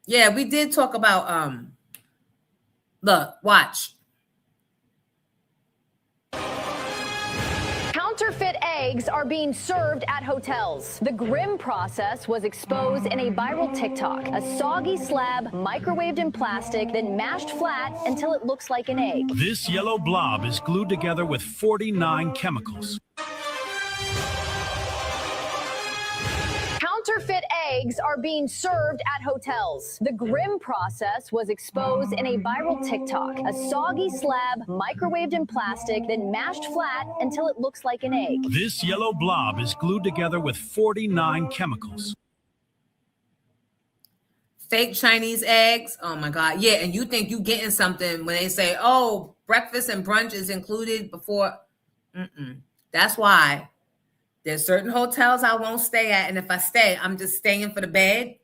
Yeah, we did talk about, look, watch. Counterfeit eggs are being served at hotels. The grim process was exposed in a viral TikTok. A soggy slab microwaved in plastic, then mashed flat until it looks like an egg. This yellow blob is glued together with 49 chemicals. Counterfeit eggs are being served at hotels. The grim process was exposed in a viral TikTok. A soggy slab microwaved in plastic, then mashed flat until it looks like an egg. This yellow blob is glued together with 49 chemicals. Fake Chinese eggs. Oh my God. Yeah, and you think you getting something when they say, oh, breakfast and brunch is included before. That's why there's certain hotels I won't stay at. And if I stay, I'm just staying for the bed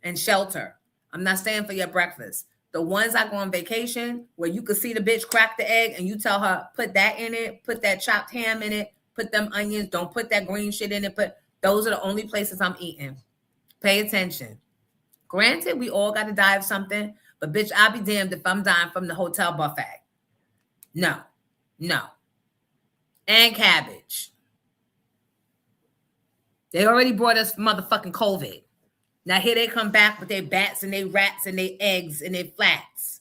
and shelter. I'm not staying for your breakfast. The ones I go on vacation where you could see the bitch crack the egg and you tell her, put that in it, put that chopped ham in it, put them onions, don't put that green shit in it. Those are the only places I'm eating. Pay attention. Granted, we all got to die of something, but bitch, I'll be damned if I'm dying from the hotel buffet. No. And cabbage. They already brought us motherfucking COVID. Now here they come back with their bats and their rats and their eggs and their flats.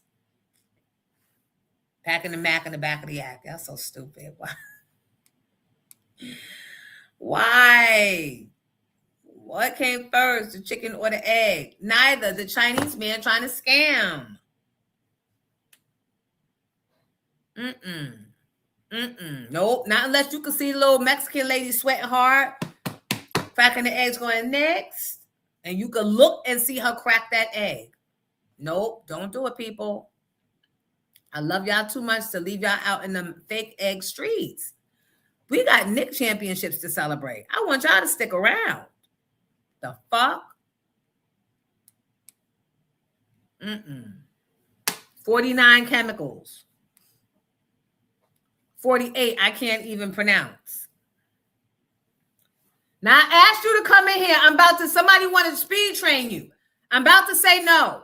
Packing the Mac in the back of the yak. That's so stupid. Why? What came first, the chicken or the egg? Neither. The Chinese man trying to scam. Nope, not unless you can see the little Mexican lady sweating hard, cracking the eggs going next, and you can look and see her crack that egg. Nope, don't do it, people. I love y'all too much to leave y'all out in the fake egg streets. We got Knick championships to celebrate. I want y'all to stick around. The fuck? 49 chemicals. 48, I can't even pronounce. Now, I asked you to come in here. Somebody wanted to speed train you. I'm about to say no.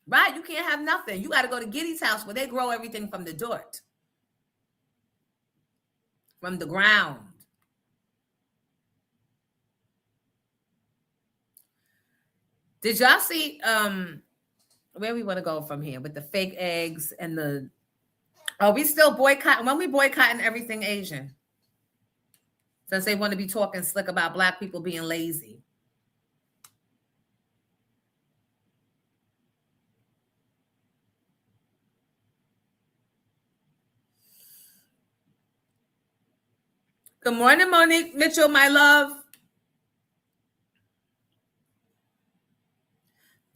Right? You can't have nothing. You got to go to Giddy's house where they grow everything from the dirt. From the ground. Did y'all see where we want to go from here with the fake eggs and the... Are we still boycotting? When we boycotting everything Asian? Since they want to be talking slick about Black people being lazy. Good morning, Monique Mitchell, my love.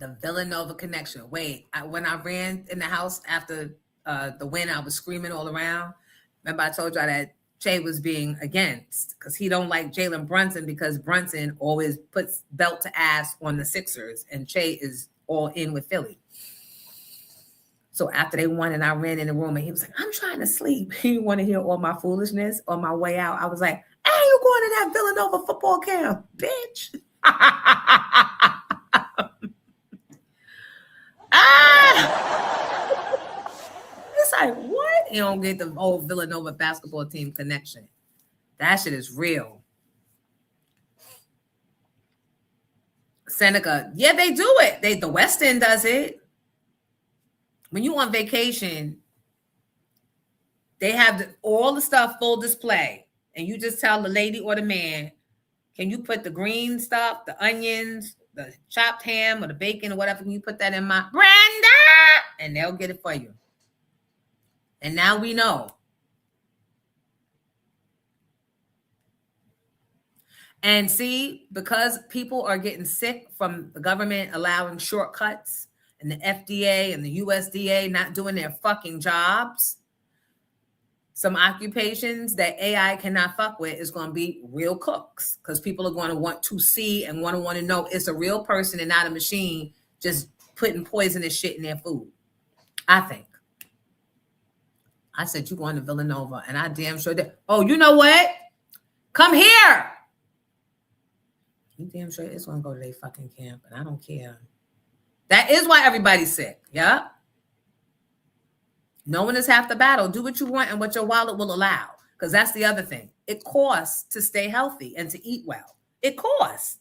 The Villanova connection. Wait, when I ran in the house after the win, I was screaming all around. Remember I told y'all that Che was being against because he don't like Jalen Brunson because Brunson always puts belt to ass on the Sixers and Che is all in with Philly. So after they won and I ran in the room and he was like, I'm trying to sleep. He didn't want to hear all my foolishness on my way out. I was like, hey, you going to that Villanova football camp, bitch? It's like, what? You don't get the old Villanova basketball team connection. That shit is real. Seneca, yeah, they do it. The West End does it. When you on vacation, they have all the stuff full display. And you just tell the lady or the man, can you put the green stuff, the onions, the chopped ham or the bacon or whatever, can you put that in my Brenda? And they'll get it for you. And now we know. And see, because people are getting sick from the government allowing shortcuts and the FDA and the USDA not doing their fucking jobs, some occupations that AI cannot fuck with is going to be real cooks because people are going to want to see and want to know it's a real person and not a machine just putting poisonous shit in their food. I think. I said, you going to Villanova, and I damn sure did. Oh, you know what? Come here. You damn sure it's going to go to their fucking camp, and I don't care. That is why everybody's sick. Yeah. No one is half the battle. Do what you want and what your wallet will allow. Because that's the other thing. It costs to stay healthy and to eat well. It costs.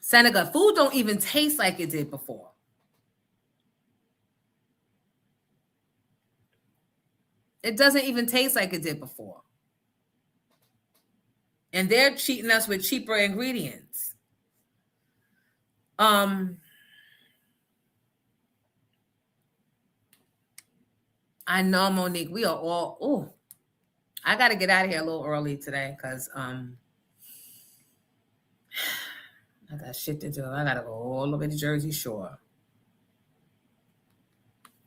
Seneca, food don't even taste like it did before. It doesn't even taste like it did before. And they're cheating us with cheaper ingredients. I know, Monique, we are all, I got to get out of here a little early today because I got shit to do. I got to go all the way to Jersey Shore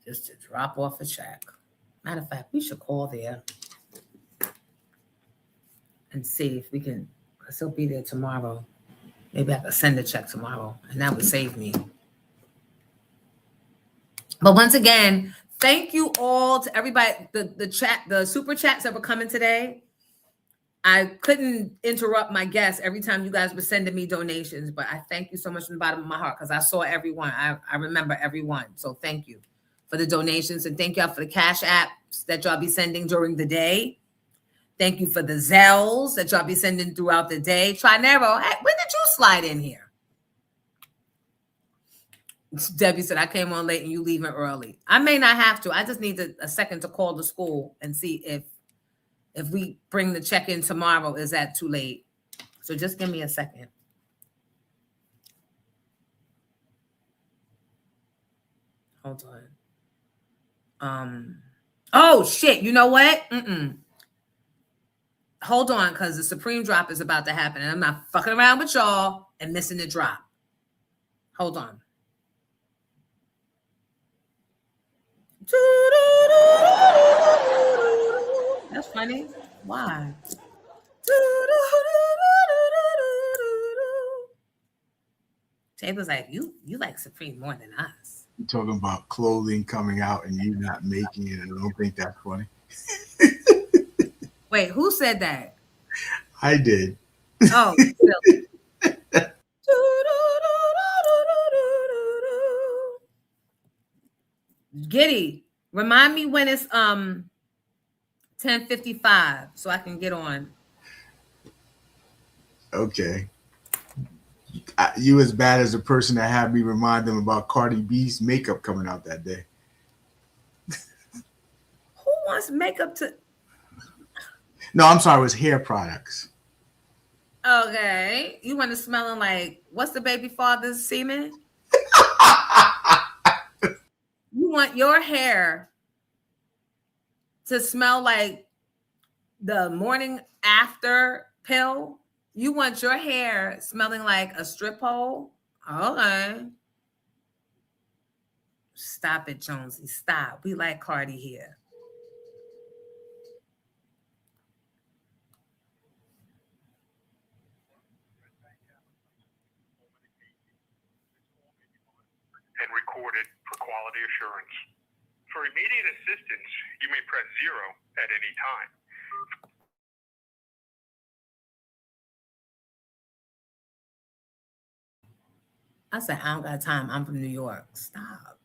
just to drop off a check. Matter of fact, we should call there and see if we can, because he'll be there tomorrow. Maybe I could send a check tomorrow, and that would save me. But once again, thank you all to everybody, the super chats that were coming today. I couldn't interrupt my guests every time you guys were sending me donations, but I thank you so much from the bottom of my heart because I saw everyone. I remember everyone. So thank you for the donations, and thank y'all for the cash apps that y'all be sending during the day. Thank you for the Zells that y'all be sending throughout the day. Trinero, hey, when did you slide in here? Debbie said, I came on late and you leaving early. I may not have to. I just need a second to call the school and see if we bring the check in tomorrow, is that too late? So just give me a second. Hold on. Oh, shit. You know what? Hold on, because the Supreme drop is about to happen, and I'm not fucking around with y'all and missing the drop. Hold on. That's funny. Why? Taylor's like, you like Supreme more than us. You're talking about clothing coming out and you not making it. I don't think that's funny. Wait, who said that? I did. Oh, silly. Giddy, remind me when it's 10:55 so I can get on. Okay. You as bad as the person that had me remind them about Cardi B's makeup coming out that day. Who wants makeup to? No, I'm sorry. It was hair products. Okay. You want to smelling like, what's the baby father's semen? You want your hair to smell like the morning after pill? You want your hair smelling like a strip hole? Okay. Stop it, Jonesy. Stop. We like Cardi here. And recorded for quality assurance. For immediate assistance, you may press 0 at any time. I said, I don't got time. I'm from New York. Stop.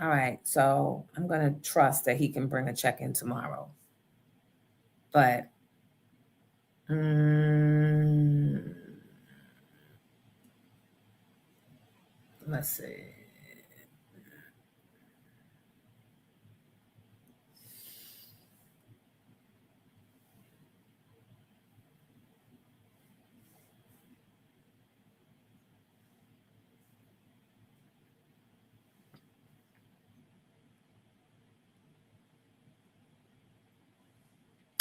All right, so I'm going to trust that he can bring a check in tomorrow. But let's see.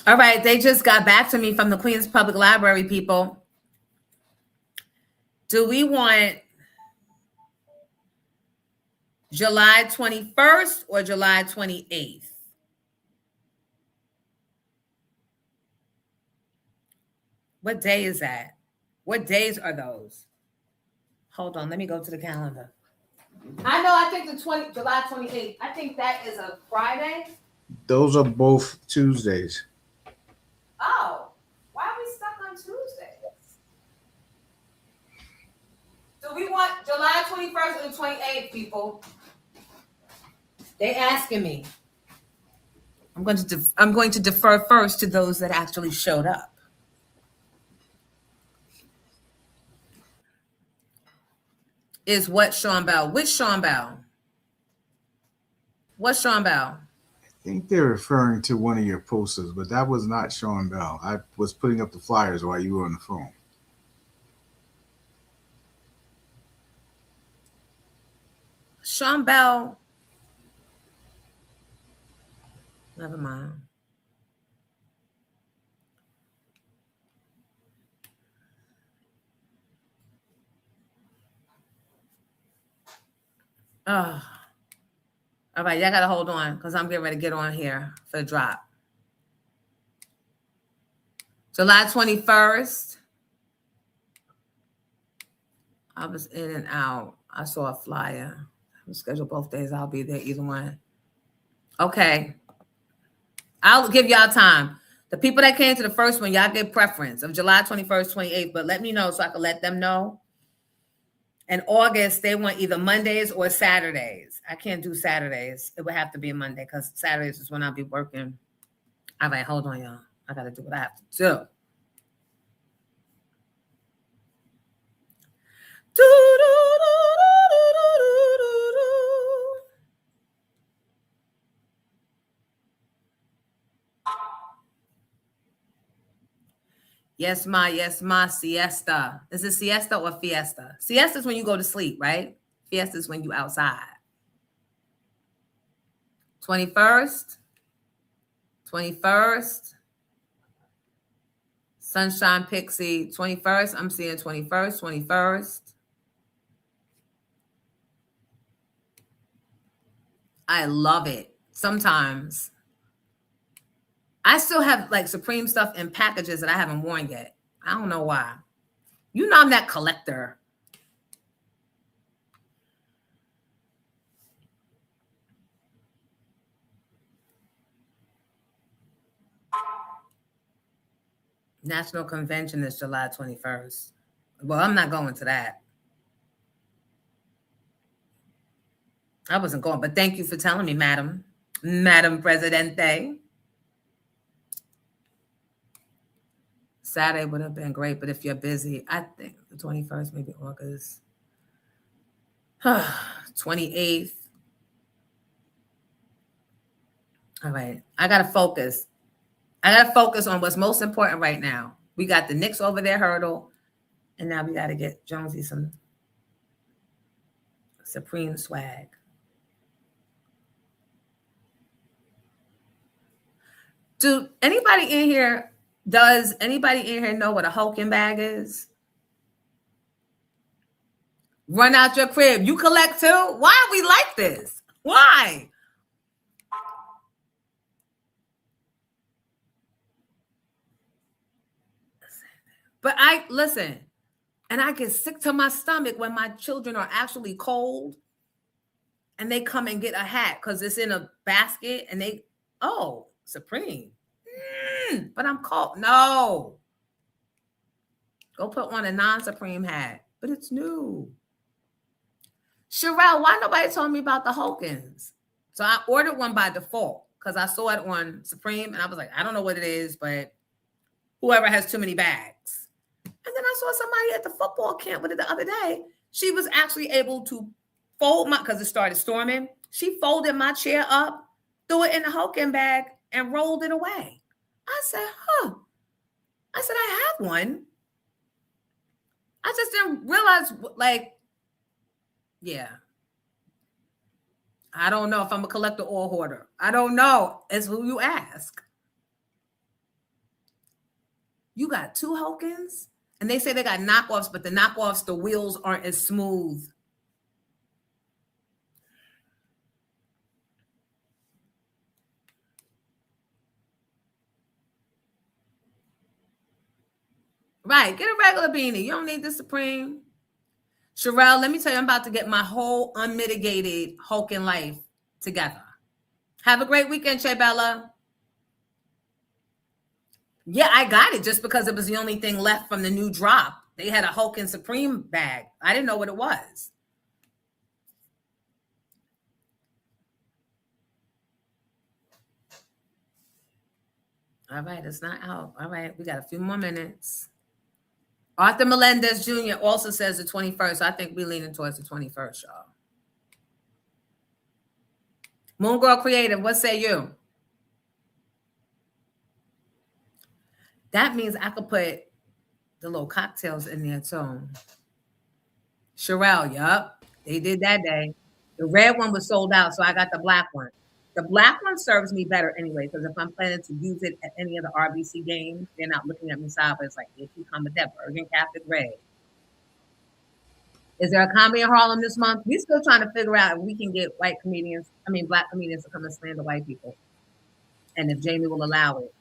All right, they just got back to me from the Queens Public Library, people. Do we want July 21st or July 28th? What day is that? What days are those? Hold on, let me go to the calendar. I know, I think July 28th. I think that is a Friday. Those are both Tuesdays. Oh, why are we stuck on Tuesdays? Do we want July 21st or the 28th, people? They asking me. I'm going to defer first to those that actually showed up. Is what Sean Bell? Which Sean Bell? What's Sean Bell? I think they're referring to one of your posters, but that was not Sean Bell. I was putting up the flyers while you were on the phone. Sean Bell. Never mind. Oh. All right, y'all got to hold on because I'm getting ready to get on here for the drop. July 21st. I was in and out. I saw a flyer. I'm scheduled both days. I'll be there either one. Okay. I'll give y'all time. The people that came to the first one, y'all get preference of July 21st, 28th, but let me know so I can let them know. In August, they want either Mondays or Saturdays. I can't do Saturdays. It would have to be a Monday because Saturdays is when I'll be working. All right, hold on, y'all. I got to do what I have to do. Yes, ma, siesta. Is it siesta or fiesta? Siesta is when you go to sleep, right? Fiesta is when you outside. 21st. Sunshine Pixie, 21st. I'm seeing 21st. I love it. Sometimes I still have like Supreme stuff in packages that I haven't worn yet. I don't know why. You know I'm that collector. National Convention is July 21st. Well, I'm not going to that. I wasn't going, but thank you for telling me, Madam Presidente. Saturday would have been great, but if you're busy, I think the 21st, maybe August. 28th. All right. I got to focus. I got to focus on what's most important right now. We got the Knicks over their hurdle, and now we got to get Jonesy some Supreme swag. Does anybody in here know what a Hulking bag is? Run out your crib. You collect too? Why are we like this? Why? But listen, and I get sick to my stomach when my children are actually cold and they come and get a hat because it's in a basket and Supreme. But I'm cold. No. Go put on a non-Supreme hat, but it's new. Sherelle, why nobody told me about the Hulkins? So I ordered one by default because I saw it on Supreme and I was like, I don't know what it is, but whoever has too many bags. And then I saw somebody at the football camp with it the other day. She was actually able to fold because it started storming. She folded my chair up, threw it in the Hulking bag, and rolled it away. I said, I said, I have one. I just didn't realize, yeah. I don't know if I'm a collector or a hoarder. I don't know. It's who you ask. You got two Hulkins? And they say they got knockoffs, but the knockoffs, the wheels aren't as smooth. Right. Get a regular beanie. You don't need the Supreme. Sherelle, let me tell you, I'm about to get my whole unmitigated Hulking life together. Have a great weekend, Shea Bella. Yeah, I got it just because it was the only thing left from the new drop. They had a Hulking Supreme bag. I didn't know what it was. All right, it's not out. All right, we got a few more minutes. Arthur Melendez Jr. also says the 21st. So I think we're leaning towards the 21st, y'all. Moon Girl Creative, what say you? That means I could put the little cocktails in there too. Sherelle, yup. They did that day. The red one was sold out, so I got the black one. The black one serves me better anyway, because if I'm planning to use it at any of the RBC games, they're not looking at me sideways like, if you come with that Bergen Catholic red. Is there a comedy in Harlem this month? We're still trying to figure out if we can get black comedians to come and slander white people. And if Jamie will allow it.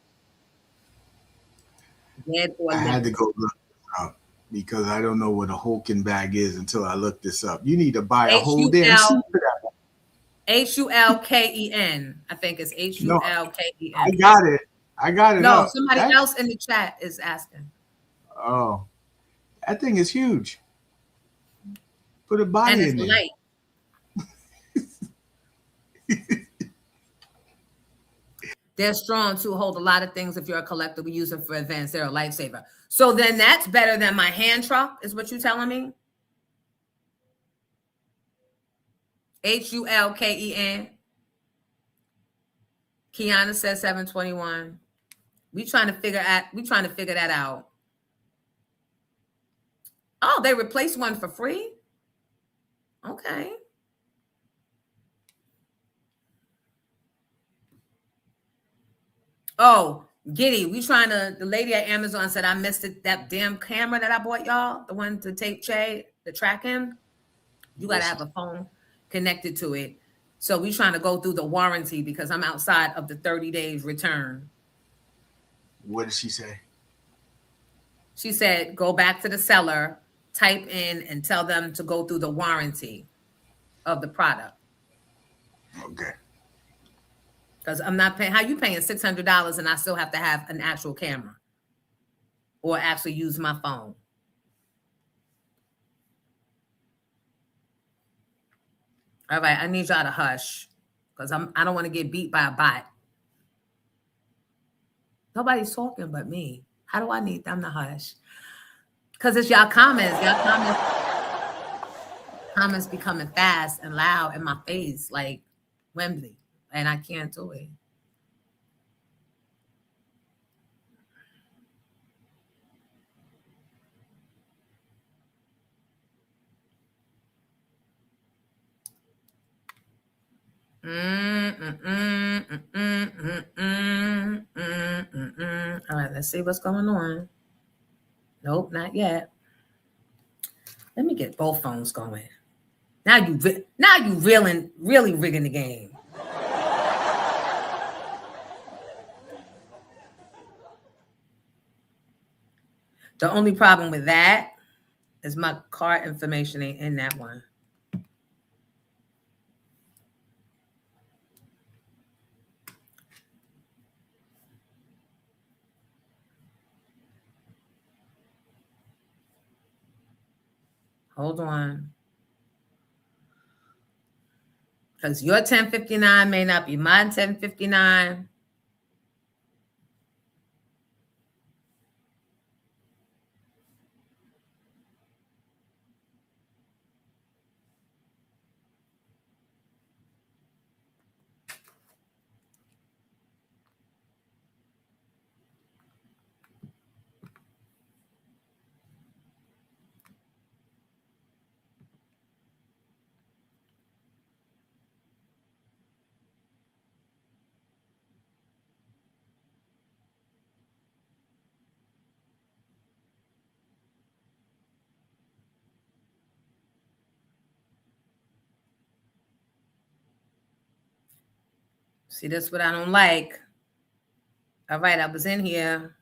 Dead or I living. had to go look this up. because I don't know what a Hulking bag is until I look this up. You need to buy a whole damn suit for that. Hulken. I think it's No, Hulken. I got it. I got it. No, up. somebody else in the chat is asking. Oh, that thing is huge. Put a body And in it's there. light. They're strong to hold a lot of things. If you're a collector, we use them for events. They're a lifesaver. So then that's better than my hand truck, is what you're telling me? Hulken. Kiana says 721. We trying to figure that out. Oh, they replaced one for free? Okay. Oh, Giddy, the lady at Amazon said I missed it, that damn camera that I bought y'all, the one to tape Che, to track him. You got to have a phone connected to it. So we trying to go through the warranty because I'm outside of the 30 days return. What did she say? She said, go back to the seller, type in and tell them to go through the warranty of the product. Okay. Because I'm not paying, how you paying $600 and I still have to have an actual camera or actually use my phone? All right, I need y'all to hush because I don't want to get beat by a bot. Nobody's talking but me. How do I need them to hush? Because it's y'all comments. Comments becoming fast and loud in my face like Wembley, and I can't do it. All right, let's see what's going on. Nope, not yet. Let me get both phones going. Now you really rigging the game. The only problem with that is my card information ain't in that one. Hold on. Because your 1059 may not be my 1059. See, that's what I don't like. All right, I was in here.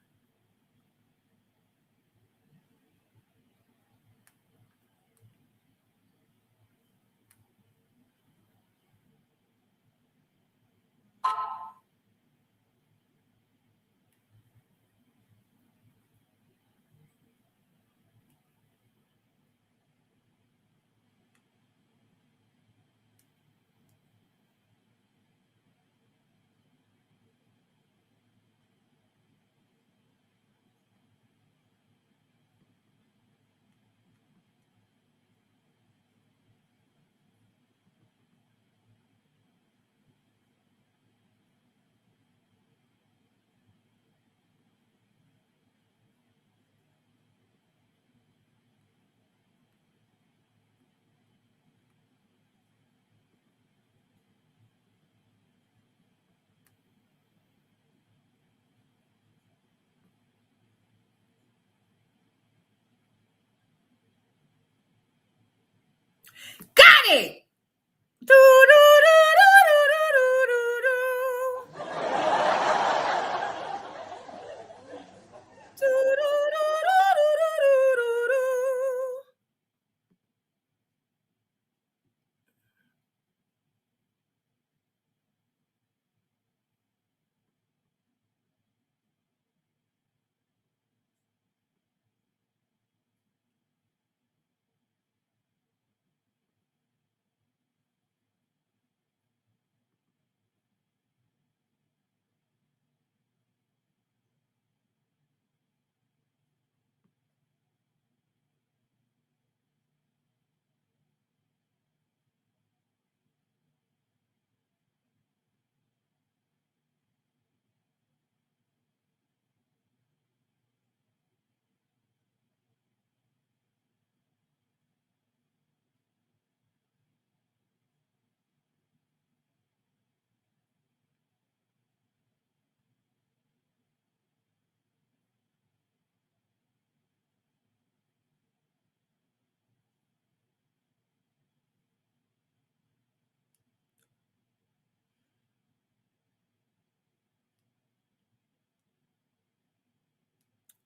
Got it.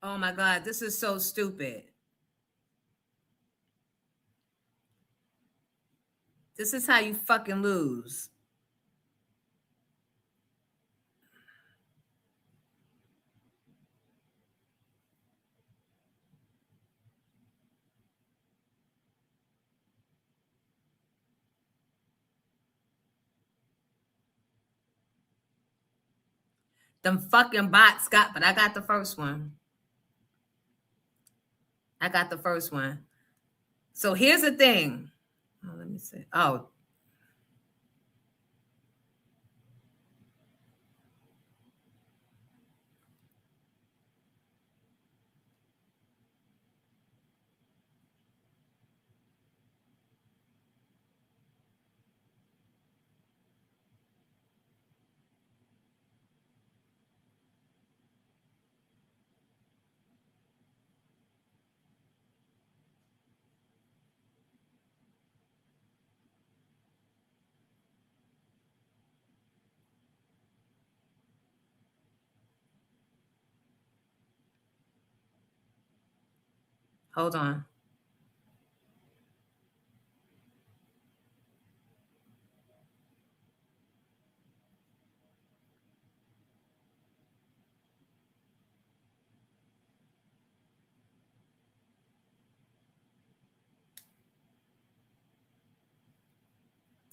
Oh my God, this is so stupid. This is how you fucking lose. Them fucking bots got, but I got the first one. I got the first one. So here's the thing. Oh, let me see. Oh. Hold on.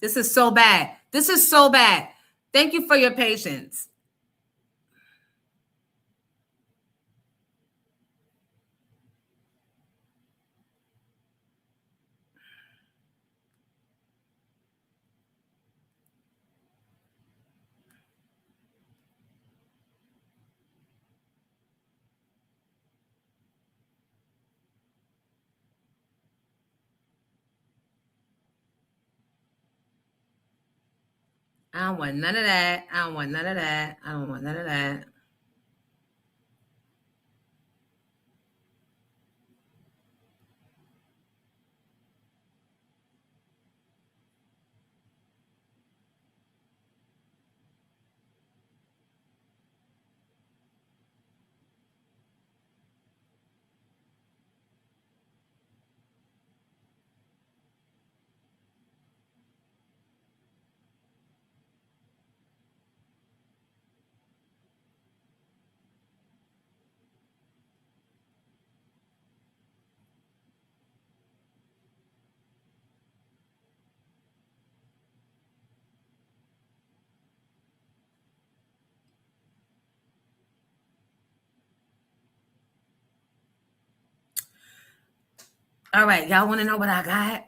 This is so bad. This is so bad. Thank you for your patience. I don't want none of that. I don't want none of that. I don't want none of that. All right, y'all want to know what I got?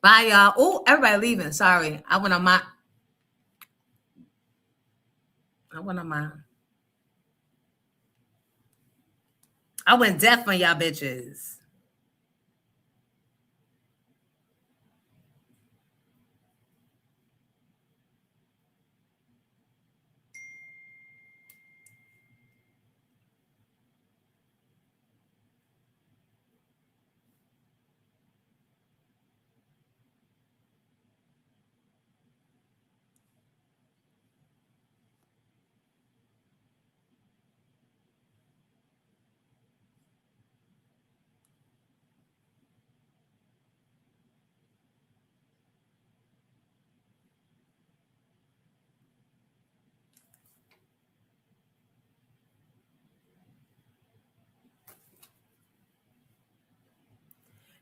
Bye, y'all. Oh, everybody leaving. Sorry, I went on my. I went deaf on y'all bitches.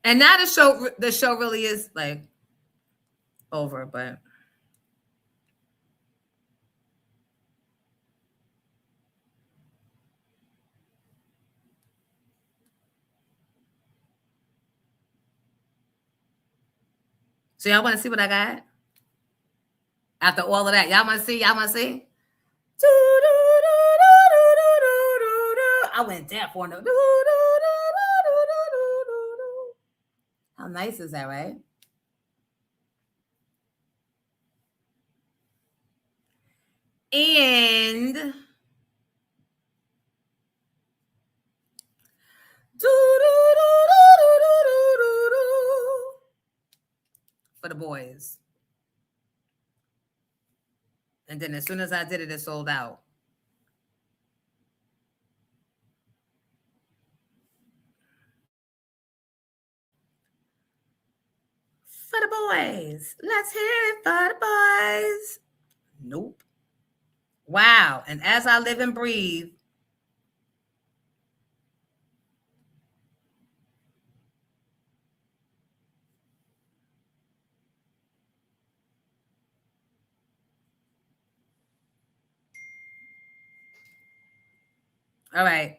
And now the show really is like over, but so y'all want to see what I got? After all of that, y'all want to see? Y'all want to see? I went deaf on the. How nice is that, right? And for the boys. And then as soon as I did it, it sold out. For the boys. Let's hear it for the boys. Nope. Wow. And as I live and breathe, all right.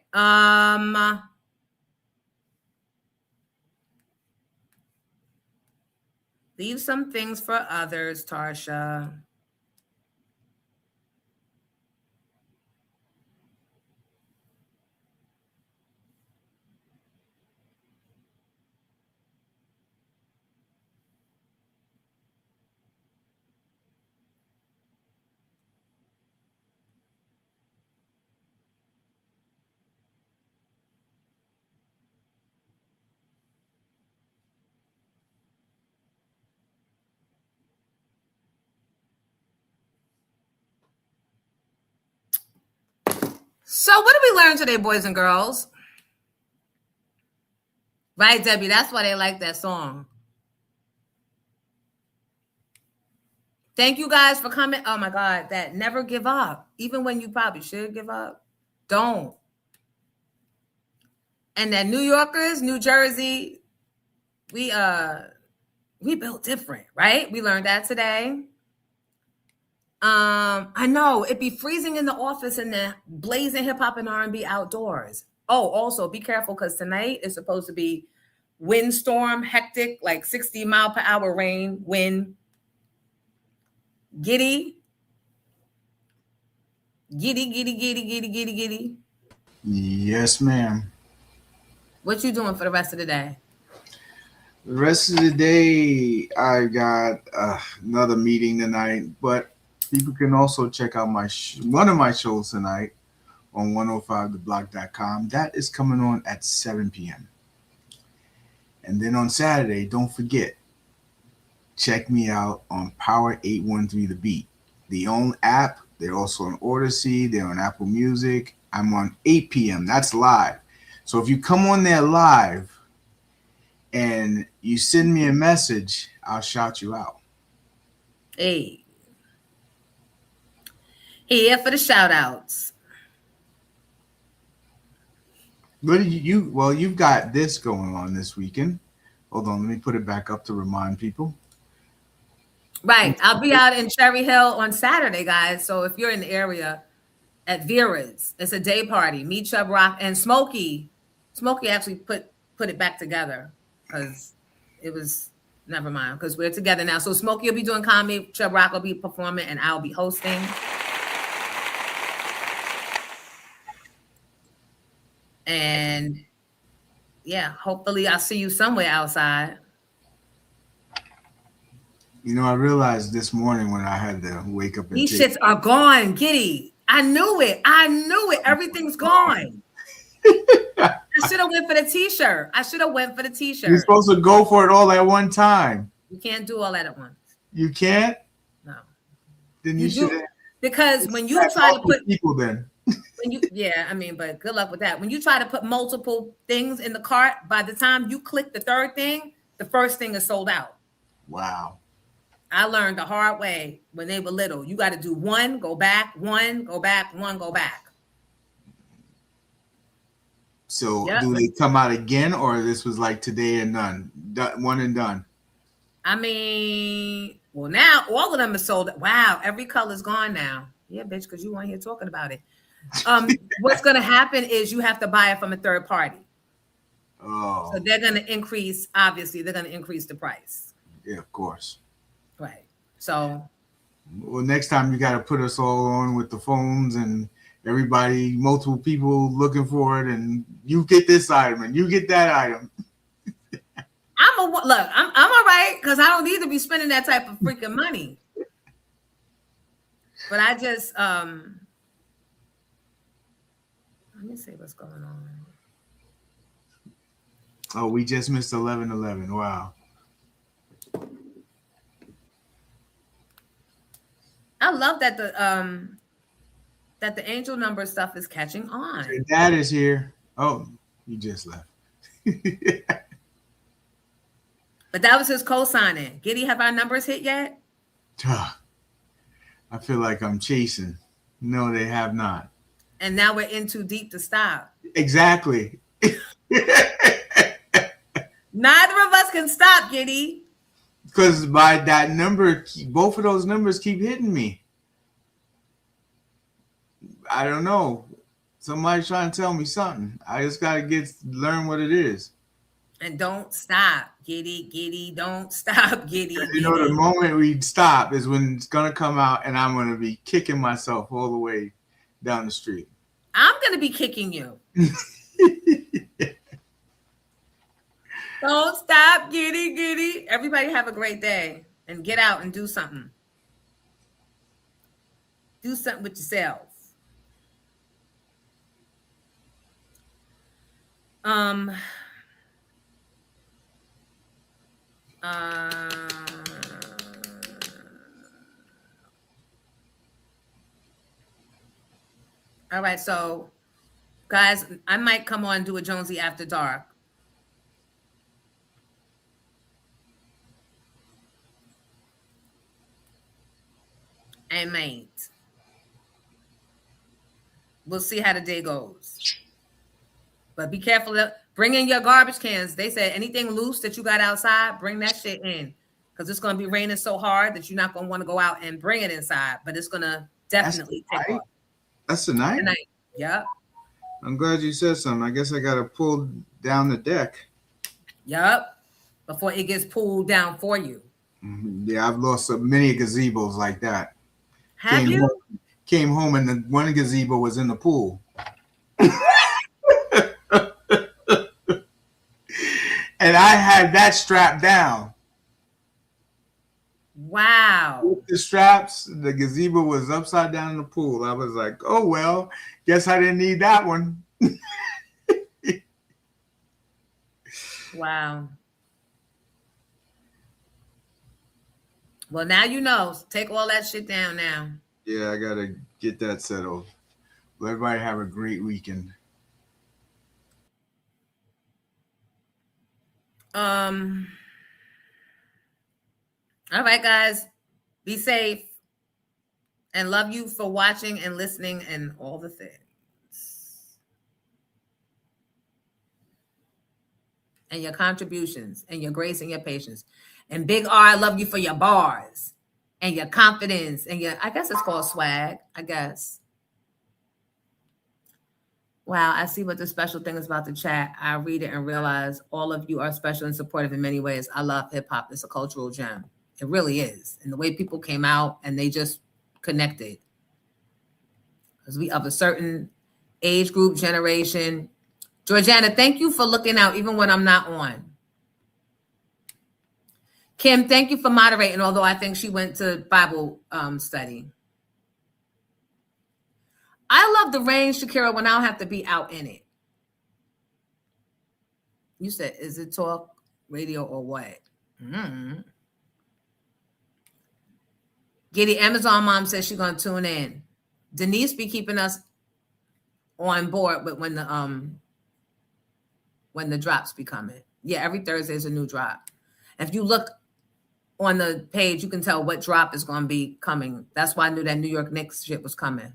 Leave some things for others, Tarsha. So what did we learn today, boys and girls? Right, Debbie? That's why they like that song. Thank you guys for coming. Oh my God, that never give up. Even when you probably should give up, don't. And that New Yorkers, New Jersey, we built different, right? We learned that today. I know it'd be freezing in the office and then blazing hip hop and R&B outdoors. Oh, also be careful because tonight is supposed to be windstorm, hectic, like 60-mile-per-hour rain, wind. Giddy. Yes, ma'am. What you doing for the rest of the day? The rest of the day, I got another meeting tonight, but people can also check out one of my shows tonight on 105theblock.com. That is coming on at 7 p.m. And then on Saturday, don't forget, check me out on Power 813 The Beat. The own app. They're also on Odyssey. They're on Apple Music. I'm on 8 p.m. That's live. So if you come on there live and you send me a message, I'll shout you out. Hey. Here for the shout outs. What do you well, you've got this going on this weekend. Hold on, let me put it back up to remind people. Right. I'll be out in Cherry Hill on Saturday, guys. So if you're in the area at Vera's, it's a day party. Me, Chubb Rock, and Smokey. Smokey actually put it back together because it was never mind because we're together now. So Smokey will be doing comedy, Chubb Rock will be performing, and I'll be hosting. And yeah, hopefully I'll see you somewhere outside. You know, I realized this morning when I had to wake up and These shits are gone, Giddy. I knew it. Everything's gone. I should have went for the t-shirt. You're supposed to go for it all at one time. You can't do all that at once. You can't? No. Then you should. Because when you try to put people then. But good luck with that. When you try to put multiple things in the cart, by the time you click the third thing, the first thing is sold out. Wow. I learned the hard way when they were little. You got to do one, go back, one, go back, one, go back. So do they come out again, or this was like today and none? One and done? I mean, well, now all of them are sold. Wow, every color's gone now. Yeah, bitch, because you weren't here talking about it. What's going to happen is you have to buy it from a third party. Oh. So they're going to increase, obviously, they're going to increase the price. Yeah, of course. Right. So. Well, next time you got to put us all on with the phones and everybody, multiple people looking for it, and you get this item and you get that item. I'm all right because I don't need to be spending that type of freaking money. But I just let me see what's going on. Oh, we just missed 11:11. Wow. I love that the angel number stuff is catching on. Your dad is here. Oh, he just left. But that was his co-signing. Giddy, have our numbers hit yet? I feel like I'm chasing. No, they have not. And now we're in too deep to stop. Exactly. Neither of us can stop, Giddy. Because by that number, both of those numbers keep hitting me. I don't know. Somebody's trying to tell me something. I just gotta learn what it is. And don't stop, Giddy. Don't stop, Giddy. You know, the moment we stop is when it's gonna come out, and I'm gonna be kicking myself all the way down the street. I'm gonna be kicking you. Don't stop, Giddy. Everybody have a great day and get out and do something. Do something with yourself. All right, so guys, I might come on and do a Jonesy After Dark. I might. We'll see how the day goes. But be careful. Bring in your garbage cans. They said anything loose that you got outside, bring that shit in. Because it's going to be raining so hard that you're not going to want to go out and bring it inside. But it's going to definitely take off. That's tonight? Tonight. Yep. I'm glad you said something. I guess I got to pull down the deck. Yep. Before it gets pulled down for you. Yeah, I've lost many gazebos like that. Have you? Came home and the one gazebo was in the pool. And I had that strapped down. Wow. With the straps, the gazebo was upside down in the pool. I was like, oh, well, guess I didn't need that one. Wow. Well, now you know. Take all that shit down now. Yeah, I got to get that settled. Well, everybody have a great weekend. All right, guys. Be safe. And love you for watching and listening and all the things. And your contributions and your grace and your patience. And Big R, I love you for your bars and your confidence and your, I guess it's called swag, I guess. Wow, I see what the special thing is about the chat. I read it and realize all of you are special and supportive in many ways. I love hip hop. It's a cultural gem. It really is. And the way people came out and they just connected. Because we of a certain age group, generation. Georgiana, thank you for looking out even when I'm not on. Kim, thank you for moderating, although I think she went to Bible study. I love the rain, Shakira, when I don't have to be out in it. You said, is it talk, radio, or what? Giddy, Amazon mom says she's going to tune in. Denise be keeping us on board with when the drops be coming. Yeah, every Thursday is a new drop. If you look on the page, you can tell what drop is going to be coming. That's why I knew that New York Knicks shit was coming.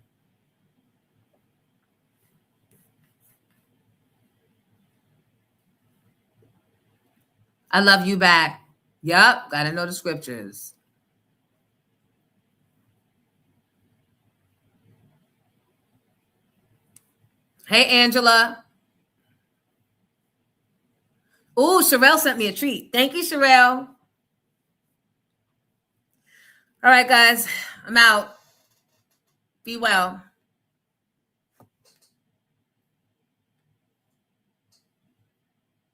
I love you back. Yup, got to know the scriptures. Hey, Angela. Ooh, Sherelle sent me a treat. Thank you, Sherelle. All right, guys, I'm out. Be well.